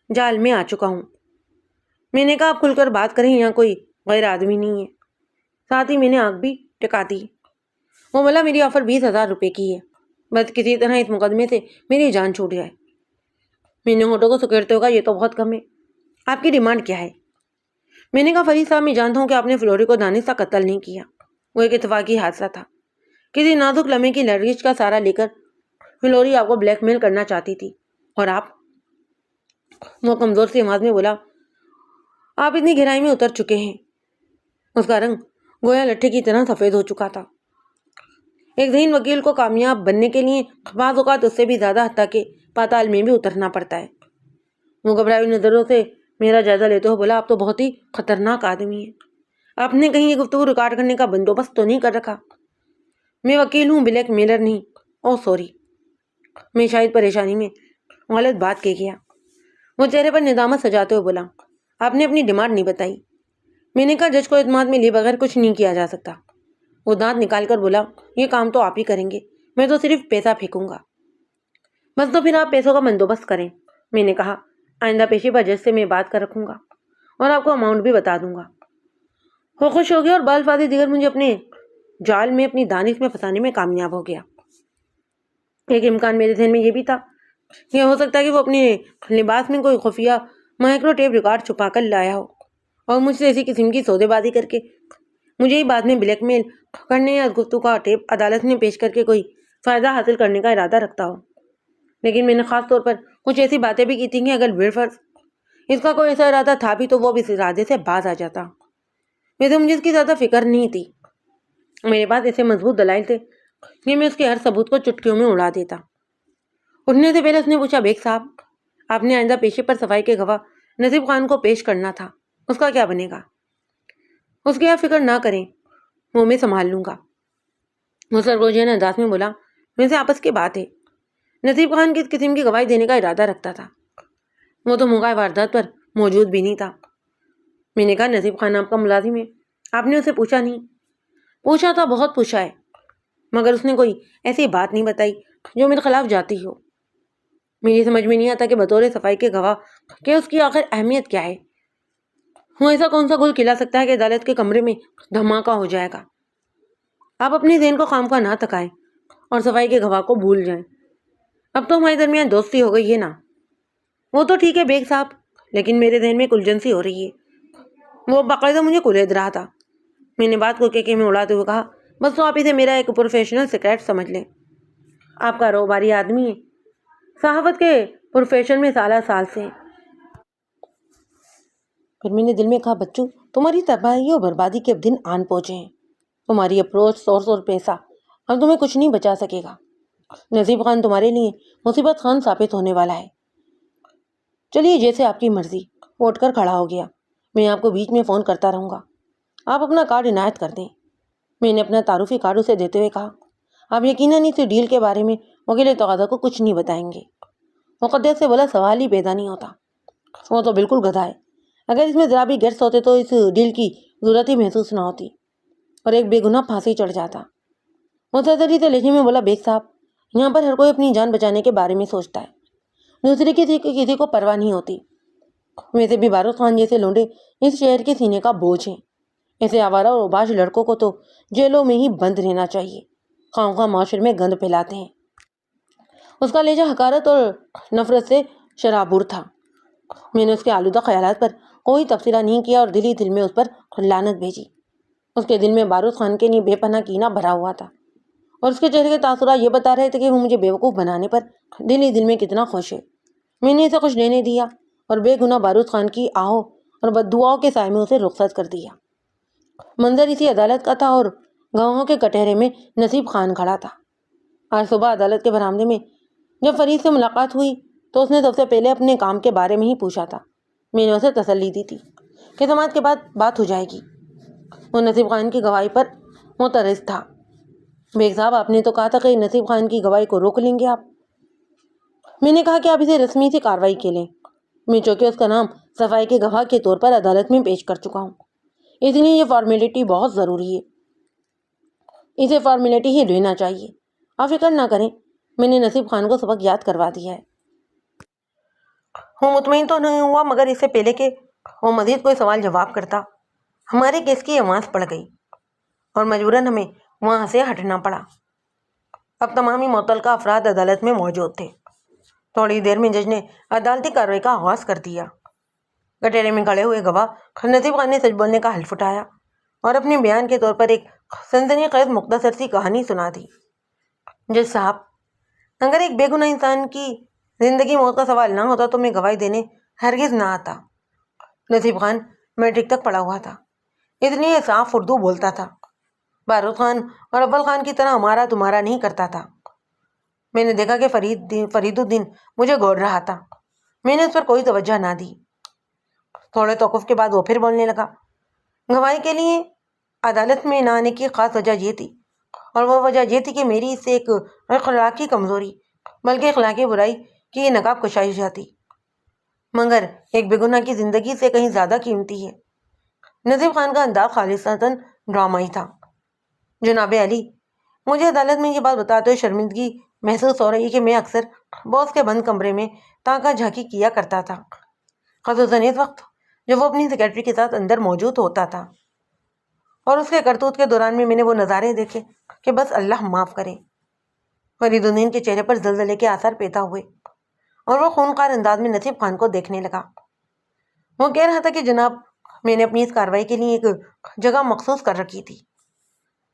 جال میں آ چکا ہوں۔ میں نے کہا، آپ کھل کر بات کریں، یہاں کوئی غیر آدمی نہیں ہے۔ ساتھ ہی میں نے آنکھ بھی ٹکا دی۔ وہ بولا، میری آفر 20,000 روپے کی ہے، بس کسی طرح اس مقدمے سے میری جان چھوٹ جائے۔ میں نے ہونٹوں کو سکیڑتے ہوئے کہا، یہ تو بہت کم ہے، آپ کی ڈیمانڈ کیا ہے؟ میں نے کہا، فرید صاحب، میں جانتا ہوں کہ آپ نے فلوری کو دانستہ قتل نہیں کیا، وہ ایک اتفاقی حادثہ تھا۔ کسی نازک لمحے کی لرزش کا سہارا لے کر فلوری آپ کو بلیک میل کرنا چاہتی تھی، اور آپ، وہ کمزور سی آواز میں بولا، آپ اتنی گہرائی میں اتر چکے ہیں۔ اس کا رنگ گویا لٹھے کی طرح سفید ہو چکا تھا۔ ایک ذہین وکیل کو کامیاب بننے کے لیے بعض اوقات اس سے بھی زیادہ حد تک کہ پاتال میں بھی اترنا پڑتا ہے۔ وہ گھبرائی ہوئی نظروں سے میرا جائزہ لیتے ہوئے بولا، آپ تو بہت ہی خطرناک آدمی ہیں، آپ نے کہیں یہ گفتگو ریکارڈ کرنے کا بندوبست تو نہیں کر رکھا؟ میں وکیل ہوں، بلیک میلر نہیں۔ اوہ سوری، میں شاید پریشانی میں غلط بات کہہ گیا۔ وہ چہرے پر ندامت سجاتے ہوئے بولا، آپ نے اپنی ڈیمانڈ نہیں بتائی۔ میں نے کہا، جج کو اعتماد میں لیے بغیر کچھ نہیں کیا جا سکتا۔ وہ دانت نکال کر بولا، یہ کام تو آپ ہی کریں گے، میں تو صرف پیسہ پھینکوں گا۔ بس تو پھر آپ پیسوں کا بندوبست کریں۔ میں نے کہا، آئندہ پیشی پر جج سے میں بات کر رکھوں گا اور آپ کو اماؤنٹ بھی بتا دوں گا۔ وہ خوش ہو گیا اور بالفاظ دیگر مجھے اپنے جال میں، اپنی دانش میں پھنسانے میں کامیاب ہو گیا۔ ایک امکان میرے ذہن میں یہ بھی تھا کہ ہو سکتا ہے کہ وہ اپنے لباس میں کوئی خفیہ مائکرو ٹیپ ریکارڈ چھپا کر لایا ہو اور مجھ سے اسی قسم کی سودے بازی کر کے مجھے ہی بعد میں بلیک میل کرنے یا گفتگو کا ٹیپ عدالت میں پیش کر کے کوئی فائدہ حاصل کرنے کا ارادہ رکھتا ہو۔ لیکن میں نے خاص طور پر کچھ ایسی باتیں بھی کی تھیں کہ اگر بالفرض اس کا کوئی ایسا ارادہ تھا بھی تو وہ بھی اس ارادے سے باز آ جاتا۔ ویسے مجھے اس کی زیادہ فکر نہیں تھی، میرے پاس ایسے مضبوط دلائل تھے کہ میں اس کے ہر ثبوت کو چٹکیوں میں اڑا دیتا۔ اٹھنے سے پہلے اس نے پوچھا، بیگ صاحب آپ نے آئندہ پیشے پر صفائی کے گواہ نصیب خان کو پیش کرنا تھا، اس کا کیا بنے گا؟ اس کی آپ فکر نہ کریں، وہ میں سنبھال لوں گا۔ وہ سرگوجین انداز میں بولا، میں سے آپس کی بات ہے، نصیب خان کس قسم کی گواہی دینے کا ارادہ رکھتا تھا؟ وہ تو موقع واردات پر موجود بھی نہیں تھا۔ میں نے کہا، نصیب خان آپ کا ملازم ہے، آپ نے اسے پوچھا نہیں؟ پوچھا تھا، بہت پوچھا ہے، مگر اس نے کوئی ایسی بات نہیں بتائی جو میرے خلاف جاتی ہو۔ میری سمجھ میں نہیں آتا کہ بطور صفائی کے گواہ کہ اس کی آخر اہمیت کیا ہے؟ وہ ایسا کون سا گل کھلا سکتا ہے کہ عدالت کے کمرے میں دھماکہ ہو جائے گا؟ آپ اپنے ذہن کو خام خواہ نہ تھکائیں اور صفائی کے گواہ کو بھول جائیں۔ اب تو ہمارے درمیان دوستی ہو گئی ہے نا؟ وہ تو ٹھیک ہے بیگ صاحب، لیکن میرے ذہن میں الجھن سی ہو رہی ہے۔ وہ باقاعدہ مجھے کلید رہا تھا۔ میں نے بات کو کے میں اڑاتے ہوئے کہا، بس تو آپ اسے میرا ایک پروفیشنل سیکرٹ سمجھ لیں۔ آپ کا کاروباری آدمی ہے، صحافت کے پروفیشن میں سالہ سال سے۔ پھر میں نے دل میں کہا، بچوں تمہاری تباہی اور بربادی کے اب دن آن پہنچے ہیں۔ تمہاری اپروچ، سورس اور پیسہ اب تمہیں کچھ نہیں بچا سکے گا۔ نصیب خان تمہارے لیے مصیبت خان ثابت ہونے والا ہے۔ چلیے جیسے آپ کی مرضی۔ وہ اٹھ کر کھڑا ہو گیا۔ میں آپ کو بیچ میں فون کرتا رہوں گا، آپ اپنا کارڈ عنایت کر دیں۔ میں نے اپنا تعارفی کارڈ اسے دیتے ہوئے کہا، آپ یقیناً اس ڈیل کے بارے میں وکیل تقاضا کو کچھ نہیں بتائیں گے؟ مقدس سے بولا، سوال ہی پیدا نہیں ہوتا، وہ تو بالکل گدھا ہے۔ اگر اس میں ذرا بھی گیٹس ہوتے تو اس ڈیل کی ضرورت ہی محسوس نہ ہوتی اور ایک بے گناہ پھانسی چڑھ جاتا۔ مسرسری سے لہجے میں بولا، بیگ صاحب یہاں پر ہر کوئی اپنی جان بچانے کے بارے میں سوچتا ہے، دوسرے کسی کو پرواہ نہیں ہوتی۔ ویسے بھی بارود خان جیسے لونڈے اس شہر کے سینے کا بوجھ ہیں۔ ایسے آوارہ اور اوباش لڑکوں کو تو جیلوں میں ہی بند رہنا چاہیے، خواہ خواہ معاشرے میں گند پھیلاتے ہیں۔ اس کا لہجہ حقارت اور نفرت سے شرابور تھا۔ میں نے اس کے آلودہ خیالات پر کوئی تبصرہ نہیں کیا اور دل ہی دل میں اس پر لعنت بھیجی۔ اس کے دل میں بارود خان کے لیے بے پناہ کینہ بھرا ہوا تھا اور اس کے چہرے کے تاثرات یہ بتا رہے تھے کہ وہ مجھے بیوقوف بنانے پر دل ہی دل میں کتنا خوش ہے۔ میں نے اسے کچھ لینے دیا اور بے گناہ بارود خان کی آہوں اور بددعاؤں کے سائے میں اسے رخصت کر دیا۔ منظر اسی عدالت کا تھا اور گواہوں کے کٹہرے میں نصیب خان کھڑا تھا۔ آج صبح عدالت کے برآمدے میں جب فرید سے ملاقات ہوئی تو اس نے سب سے پہلے اپنے کام کے بارے میں ہی پوچھا تھا۔ میں نے اسے تسلی دی تھی کہ سماعت کے بعد بات ہو جائے گی۔ وہ نصیب خان کی گواہی پر معترض تھا۔ بیگ صاحب آپ نے تو کہا تھا کہ نصیب خان کی گواہی کو روک لیں گے آپ۔ میں نے کہا کہ آپ اسے رسمی سے کارروائی کے لیں۔ میں چونکہ اس کا نام صفائی کے گواہ کے طور پر عدالت میں پیش کر چکا ہوں، اس لیے یہ فارمیلٹی بہت ضروری ہے، اسے فارمیلٹی ہی رہنا چاہیے۔ آپ فکر نہ کریں، میں نے نصیب خان کو سبق یاد کروا دیا ہے۔ وہ مطمئن تو نہیں ہوا، مگر اس سے پہلے کہ وہ مزید کوئی سوال جواب کرتا ہمارے کیس کی آواز پڑ گئی اور مجبوراً ہمیں وہاں سے ہٹنا پڑا۔ اب تمام ہی متعلقہ افراد عدالت میں موجود تھے۔ تھوڑی دیر میں جج نے عدالتی کارروائی کا آغاز کر دیا۔ کٹہرے میں کھڑے ہوئے گواہ نصیب خان نے سچ بولنے کا حلف اٹھایا اور اپنے بیان کے طور پر ایک سنسنی خیز مختصر سی کہانی سنا دی۔ جج صاحب، اگر ایک بے گناہ انسان کی زندگی موت کا سوال نہ ہوتا تو میں گواہی دینے ہرگز نہ آتا۔ نصیب خان میٹرک تک پڑھا ہوا تھا، اس لیے صاف اردو بولتا تھا۔ بارود خان اور اول خان کی طرح ہمارا تمہارا نہیں کرتا تھا۔ میں نے دیکھا کہ فرید الدین مجھے گھور رہا تھا۔ میں نے اس پر کوئی توجہ نہ دی۔ تھوڑے توقف کے بعد وہ پھر بولنے لگا۔ گواہی کے لیے عدالت میں نہ آنے کی خاص وجہ یہ تھی، اور وہ وجہ یہ تھی کہ میری اس سے ایک اخلاقی کمزوری بلکہ اخلاقی برائی کی نقاب کشائی جاتی، مگر ایک بے گناہ کی زندگی سے کہیں زیادہ قیمتی ہے۔ نصیب خان کا انداز خالصتاً ڈرامائی تھا۔ جناب علی، مجھے عدالت میں یہ بات بتاتے ہوئے شرمندگی محسوس ہو رہی ہے کہ میں اکثر باس کے بند کمرے میں تاکہ جھانکی کیا کرتا تھا، خصوصاً اس وقت جب وہ اپنی سیکرٹری کے ساتھ اندر موجود ہوتا تھا، اور اس کے کرتوت کے دوران میں نے وہ نظارے دیکھے کہ بس اللہ معاف کرے۔ فرید الدین کے چہرے پر زلزلے کے آثار پیدا ہوئے اور وہ خونخوار انداز میں نصیب خان کو دیکھنے لگا۔ وہ کہہ رہا تھا کہ جناب، میں نے اپنی اس کارروائی کے لیے ایک جگہ مخصوص کر رکھی تھی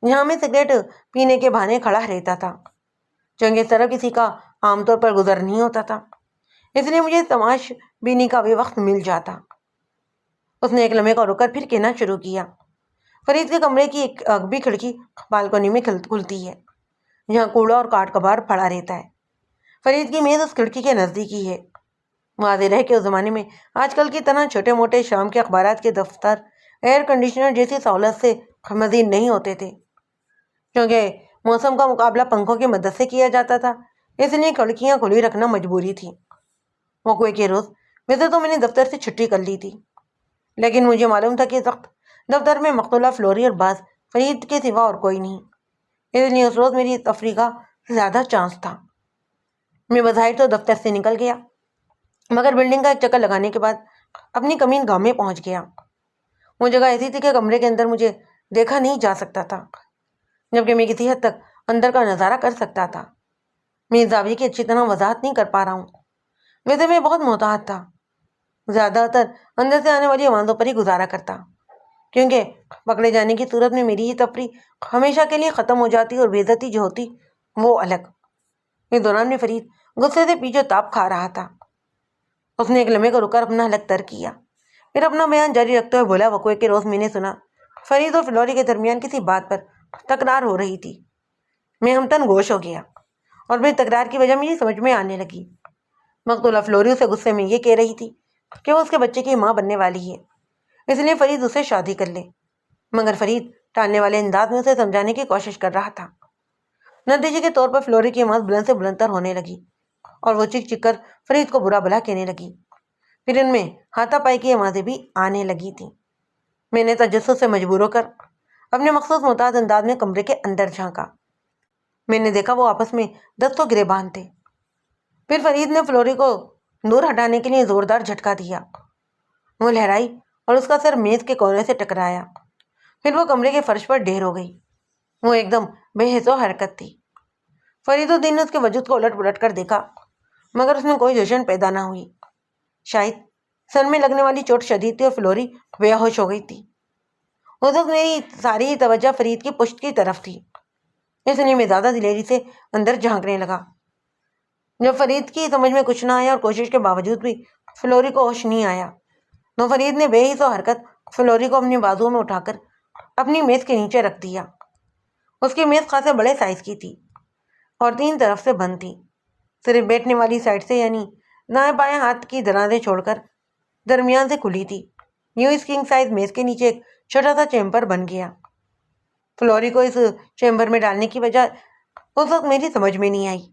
جہاں میں سگریٹ پینے کے بہانے کھڑا رہتا تھا، چونکہ اس طرح کسی کا عام طور پر گزر نہیں ہوتا تھا، اس لیے مجھے تماش بینی کا بھی وقت مل جاتا۔ اس نے ایک لمحے کو رک کر پھر کہنا شروع کیا، فرید کے کمرے کی ایک اگبی کھڑکی بالکنی میں کھلتی ہے جہاں کوڑا اور کاٹ کباڑ پڑا رہتا ہے۔ فرید کی میز اس کھڑکی کے نزدیک ہی ہے۔ واضح ہے کہ اس زمانے میں آج کل کی طرح چھوٹے موٹے شام کے اخبارات کے دفتر ایئر کنڈیشنر جیسی سہولت سے مزید نہیں ہوتے تھے، کیونکہ موسم کا مقابلہ پنکھوں کی مدد سے کیا جاتا تھا، اس لیے کھڑکیاں کھلی رکھنا مجبوری تھی۔ وقوع کے روز ویسے تو میں نے دفتر سے چھٹی کر لی تھی، لیکن مجھے معلوم تھا کہ اس وقت دفتر میں مقتولہ فلوری اور باز فرید کے سوا اور کوئی نہیں، اس لیے اس روز میری تفریح کا زیادہ چانس تھا۔ میں بظاہر تو دفتر سے نکل گیا، مگر بلڈنگ کا ایک چکر لگانے کے بعد اپنی کمین گاہ میں پہنچ گیا۔ وہ جگہ ایسی تھی کہ کمرے کے اندر مجھے دیکھا نہیں جا سکتا تھا، جبکہ میں کسی حد تک اندر کا نظارہ کر سکتا تھا۔ میں اس زاویے کی اچھی طرح وضاحت نہیں کر پا رہا ہوں، ویسے میں بہت محتاط تھا، زیادہ تر اندر سے آنے والی آوازوں پر ہی گزارا کرتا، کیونکہ پکڑے جانے کی صورت میں میری یہ تفریح ہمیشہ کے لیے ختم ہو جاتی اور بے عزتی جو ہوتی وہ الگ۔ اس دوران میں فرید غصے سے پیچھے تاپ کھا رہا تھا۔ اس نے ایک لمحے کو رک کر اپنا حلق تر کیا، پھر اپنا بیان جاری رکھتے ہوئے بولا، وقوع کے روز میں نے سنا فرید اور فلوری کے درمیان کسی بات پر تکرار ہو رہی تھی۔ میں ہمتن گوش ہو گیا اور میری تکرار کی وجہ مجھے سمجھ میں آنے لگی۔ مقتولہ فلوری اسے غصے میں یہ کہہ رہی تھی کہ وہ اس کے بچے کی ماں بننے والی ہے، اس لیے فرید اسے شادی کر لے، مگر فرید ٹالنے والے انداز میں اسے سمجھانے کی کوشش کر رہا تھا۔ نتیجے کے طور پر فلوری کی آواز بلند سے بلند تر ہونے لگی اور وہ چیخ چیخ کر فرید کو برا بھلا کہنے لگی۔ پھر ان میں ہاتھا پائی کی آوازیں بھی آنے لگی تھیں۔ میں نے تجسس سے مجبور ہو کر اپنے مخصوص محتاط انداز میں کمرے کے اندر جھانکا۔ میں نے دیکھا وہ آپس میں دست و گریبان تھے۔ پھر فرید نے فلوری کو دور ہٹانے کے لیے زوردار جھٹکا دیا، وہ لہرائی اور اس کا سر میز کے کونے سے ٹکرایا، پھر وہ کمرے کے فرش پر ڈھیر ہو گئی۔ وہ ایک دم بے حس و حرکت تھی۔ فرید الدین نے اس کے وجود کو الٹ پلٹ کر دیکھا، مگر اس میں کوئی جشن پیدا نہ ہوئی۔ شاید سر میں لگنے والی چوٹ شدید تھی اور فلوری بے ہوش ہو گئی تھی۔ اس وقت میری ساری توجہ فرید کی پشت کی طرف تھی، اس لیے میں زیادہ دلیری سے اندر جھانکنے لگا۔ جب فرید کی سمجھ میں کچھ نہ آیا اور کوشش کے باوجود بھی فلوری کو ہوش نہیں آیا، تو فرید نے بے حس و حرکت فلوری کو اپنی بازوؤں میں اٹھا کر اپنی میز کے نیچے رکھ دیا۔ اس کی میز خاصے بڑے سائز کی تھی اور 3 طرف سے بند تھی، صرف بیٹھنے والی سائڈ سے یعنی دائیں بائیں ہاتھ کی درازیں چھوڑ کر درمیان سے کھلی تھی۔ یوں اس کنگ سائز میز کے نیچے ایک چھوٹا سا چیمبر بن گیا۔ فلوری کو اس چیمبر میں ڈالنے کی وجہ اس وقت میری سمجھ میں نہیں آئی۔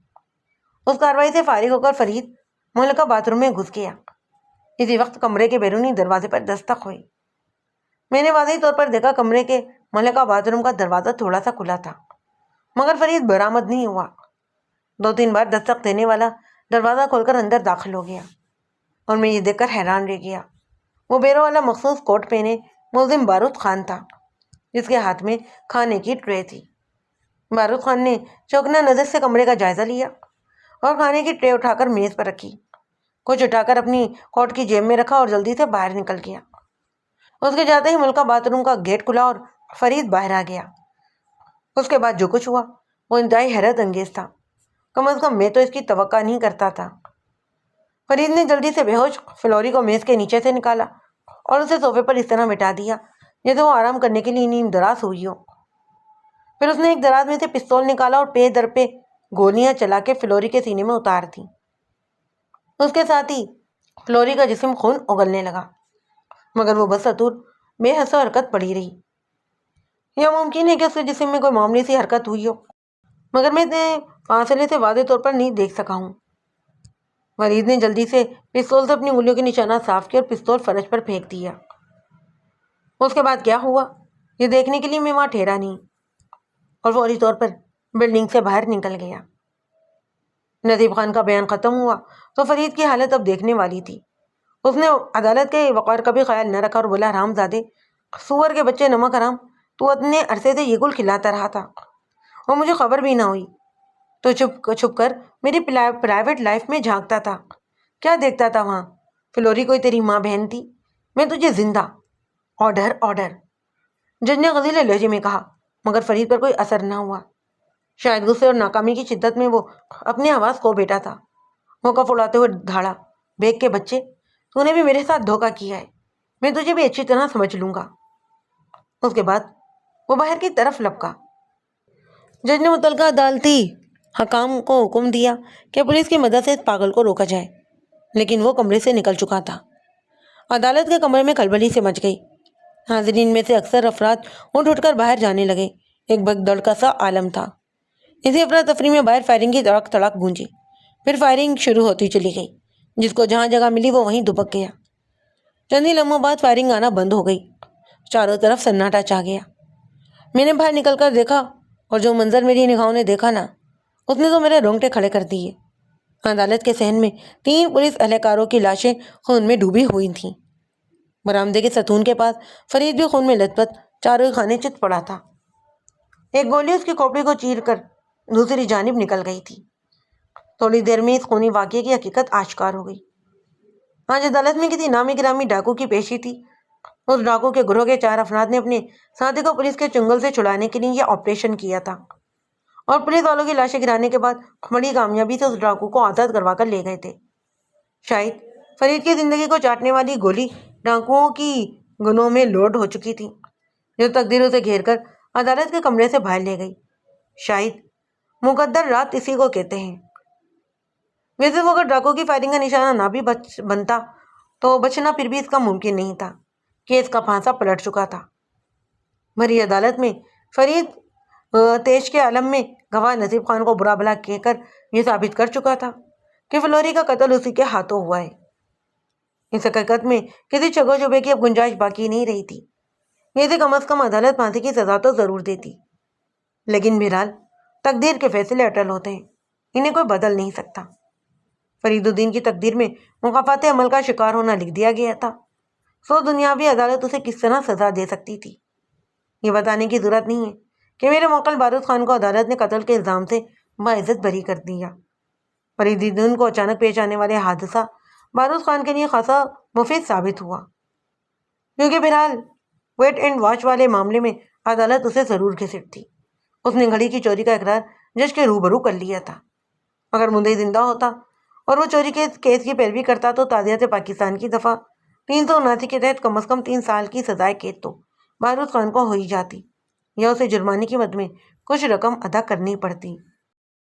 اس کارروائی سے فارغ ہو کر فرید ملکہ باتھ روم میں گھس گیا۔ اسی وقت کمرے کے بیرونی دروازے پر دستک ہوئی۔ میں نے واضح طور پر دیکھا کمرے کے ملکہ باتھ روم کا دروازہ تھوڑا سا کھلا تھا، مگر فرید برآمد نہیں ہوا۔ 2-3 بار دستک دینے والا دروازہ کھول کر اندر داخل ہو گیا اور میں یہ دیکھ کر حیران رہ گیا۔ وہ بیرو والا مخصوص کوٹ پہنے ملزم بارود خان تھا، جس کے ہاتھ میں کھانے کی ٹرے تھی۔ بارود خان نے چوکنا نظر سے کمرے کا جائزہ لیا اور کھانے کی ٹرے اٹھا کر میز پر رکھی، کچھ اٹھا کر اپنی کوٹ کی جیب میں رکھا اور جلدی سے باہر نکل گیا۔ اس کے جاتے ہی ملکہ باتھ روم کا گیٹ کھلا اور فرید باہر آ گیا۔ اس کے بعد جو کچھ ہوا وہ انتہائی حیرت انگیز تھا، کم از کم میں تو اس کی توقع نہیں کرتا تھا۔ فرید نے جلدی سے بے ہوش فلوری کو میز کے نیچے سے نکالا اور اسے صوفے پر اس طرح بٹھا دیا جیسے وہ آرام کرنے کے لیے نیند دراز ہوئی ہو۔ پھر اس نے ایک دراز میں سے پستول نکالا اور پے در پہ گولیاں چلا کے فلوری کے سینے میں اتار دیں۔ اس کے ساتھ ہی فلوری کا جسم خون اگلنے لگا، مگر وہ بدستور بے حس و حرکت پڑی رہی۔ یہ ممکن ہے کہ اس کے جسم میں کوئی معمولی سی حرکت ہوئی ہو، مگر میں فاصلے سے واضح طور پر نہیں دیکھ سکا ہوں۔ فرید نے جلدی سے پستول سے اپنی انگلیوں کے نشانات صاف کیے اور پستول فرش پر پھینک دیا۔ اس کے بعد کیا ہوا یہ دیکھنے کے لیے میں وہاں ٹھہرا نہیں اور فوری طور پر بلڈنگ سے باہر نکل گیا۔ نذیب خان کا بیان ختم ہوا تو فرید کی حالت اب دیکھنے والی تھی۔ اس نے عدالت کے وقار کا بھی خیال نہ رکھا اور بولا، حرام زادے، سور کے بچے، نمک حرام، تو اتنے عرصے سے یہ گل کھلاتا رہا تھا اور مجھے خبر بھی نہ ہوئی۔ تو چھپ کر میری پرائیویٹ لائف میں جھانکتا تھا، کیا دیکھتا تھا وہاں؟ فلوری کوئی تیری ماں بہن تھی؟ میں تجھے زندہ آرڈر آرڈر جج نے غضیلے لہجے میں کہا، مگر فرید پر کوئی اثر نہ ہوا۔ شاید غصے اور ناکامی کی شدت میں وہ اپنی آواز کھو بیٹھا تھا۔ وہ کف اڑاتے ہوئے دھاڑا، بیگ کے بچے، تو نے بھی میرے ساتھ دھوکہ کیا ہے، میں تجھے بھی اچھی طرح سمجھ لوں گا۔ اس کے بعد وہ باہر کی طرف لپکا۔ جج نے متعلقہ عدالتی حکام کو حکم دیا کہ پولیس کی مدد سے اس پاگل کو روکا جائے، لیکن وہ کمرے سے نکل چکا تھا۔ عدالت کے کمرے میں کھلبلی سے مچ گئی۔ حاضرین میں سے اکثر افراد اٹھ کر باہر جانے لگے۔ ایک بھگدڑ کا سا عالم تھا۔ اسی افراتفری میں باہر فائرنگ کی تڑک تڑک گونجی، پھر فائرنگ شروع ہوتی چلی گئی۔ جس کو جہاں جگہ ملی وہ وہیں دبک گیا۔ چند ہی لمحوں بعد فائرنگ آنا بند ہو گئی۔ چاروں طرف سناٹا چھا گیا۔ میں نے باہر نکل کر دیکھا اور جو منظر میری نگاہوں نے دیکھا نا، اس نے تو میرے رونگٹے کھڑے کر دیے۔ عدالت کے صحن میں 3 پولیس اہلکاروں کی لاشیں خون میں ڈوبی ہوئی تھیں۔ برآمدے کے ستون کے پاس فرید بھی خون میں لت پت چاروں خانے چت پڑا تھا۔ ایک گولی اس کی کھوپڑی کو چیر کر دوسری جانب نکل گئی تھی۔ تھوڑی دیر میں اس خونی واقعے کی حقیقت آشکار ہو گئی۔ آج عدالت میں کسی نامی گرامی ڈاکو کی پیشی تھی۔ اس ڈاکو کے گروہ کے 4 افراد نے اپنے ساتھی کو پولیس کے چنگل سے چھڑانے کے لیے یہ آپریشن کیا تھا، اور پولیس والوں کی لاشیں گرانے کے بعد بڑی کامیابی سے اس ڈاکو کو آزاد کروا کر لے گئے تھے۔ شاید فرید کی زندگی کو چاٹنے والی گولی ڈاکوؤں کی گنوں میں لوڈ ہو چکی تھی، جو تقدیر اسے گھیر کر عدالت کے کمرے سے باہر لے گئی۔ شاید مقدر رات اسی کو کہتے ہیں۔ ویسے وہ اگر ڈاکو کی فائرنگ کا نشانہ نہ بھی بنتا تو بچنا پھر بھی اس کا ممکن نہیں تھا کہ اس کا پھانسا پلٹ چکا تھا۔ بھری عدالت میں فرید تیش کے عالم میں گواہ نصیب خان کو برا بھلا کہہ کر یہ ثابت کر چکا تھا کہ فلوری کا قتل اسی کے ہاتھوں ہوا ہے۔ اس حقیقت میں کسی شک و شبے کی اب گنجائش باقی نہیں رہی تھی۔ اسے کم از کم عدالت پھانسی کی سزا تو ضرور دیتی، لیکن بہرحال تقدیر کے فیصلے اٹل ہوتے ہیں، انہیں کوئی بدل نہیں سکتا۔ فرید الدین کی تقدیر میں مکافات عمل کا شکار ہونا لکھ دیا گیا تھا۔ سو دنیاوی عدالت اسے کس طرح سزا دے سکتی تھی، یہ بتانے کی ضرورت نہیں ہے کہ میرے موکل بارود خان کو عدالت نے قتل کے الزام سے باعزت بری کر دیا۔ فرید الدین کو اچانک پیش آنے والے حادثہ بارود خان کے لیے خاصا مفید ثابت ہوا، کیونکہ بہرحال ویٹ اینڈ واچ والے معاملے میں عدالت اسے ضرور گھسیٹتی۔ اس نے گھڑی کی چوری کا اقرار جج کے روبرو کر لیا تھا۔ اگر مدعی زندہ ہوتا اور وہ چوری کے کیس کی پیروی کرتا تو تعزیت پاکستان کی دفعہ 379 کے تحت کم از کم 3 سال کی سزائے قید تو بارود خان کو ہو ہی جاتی، یا اسے جرمانے کی مد میں کچھ رقم ادا کرنی پڑتی۔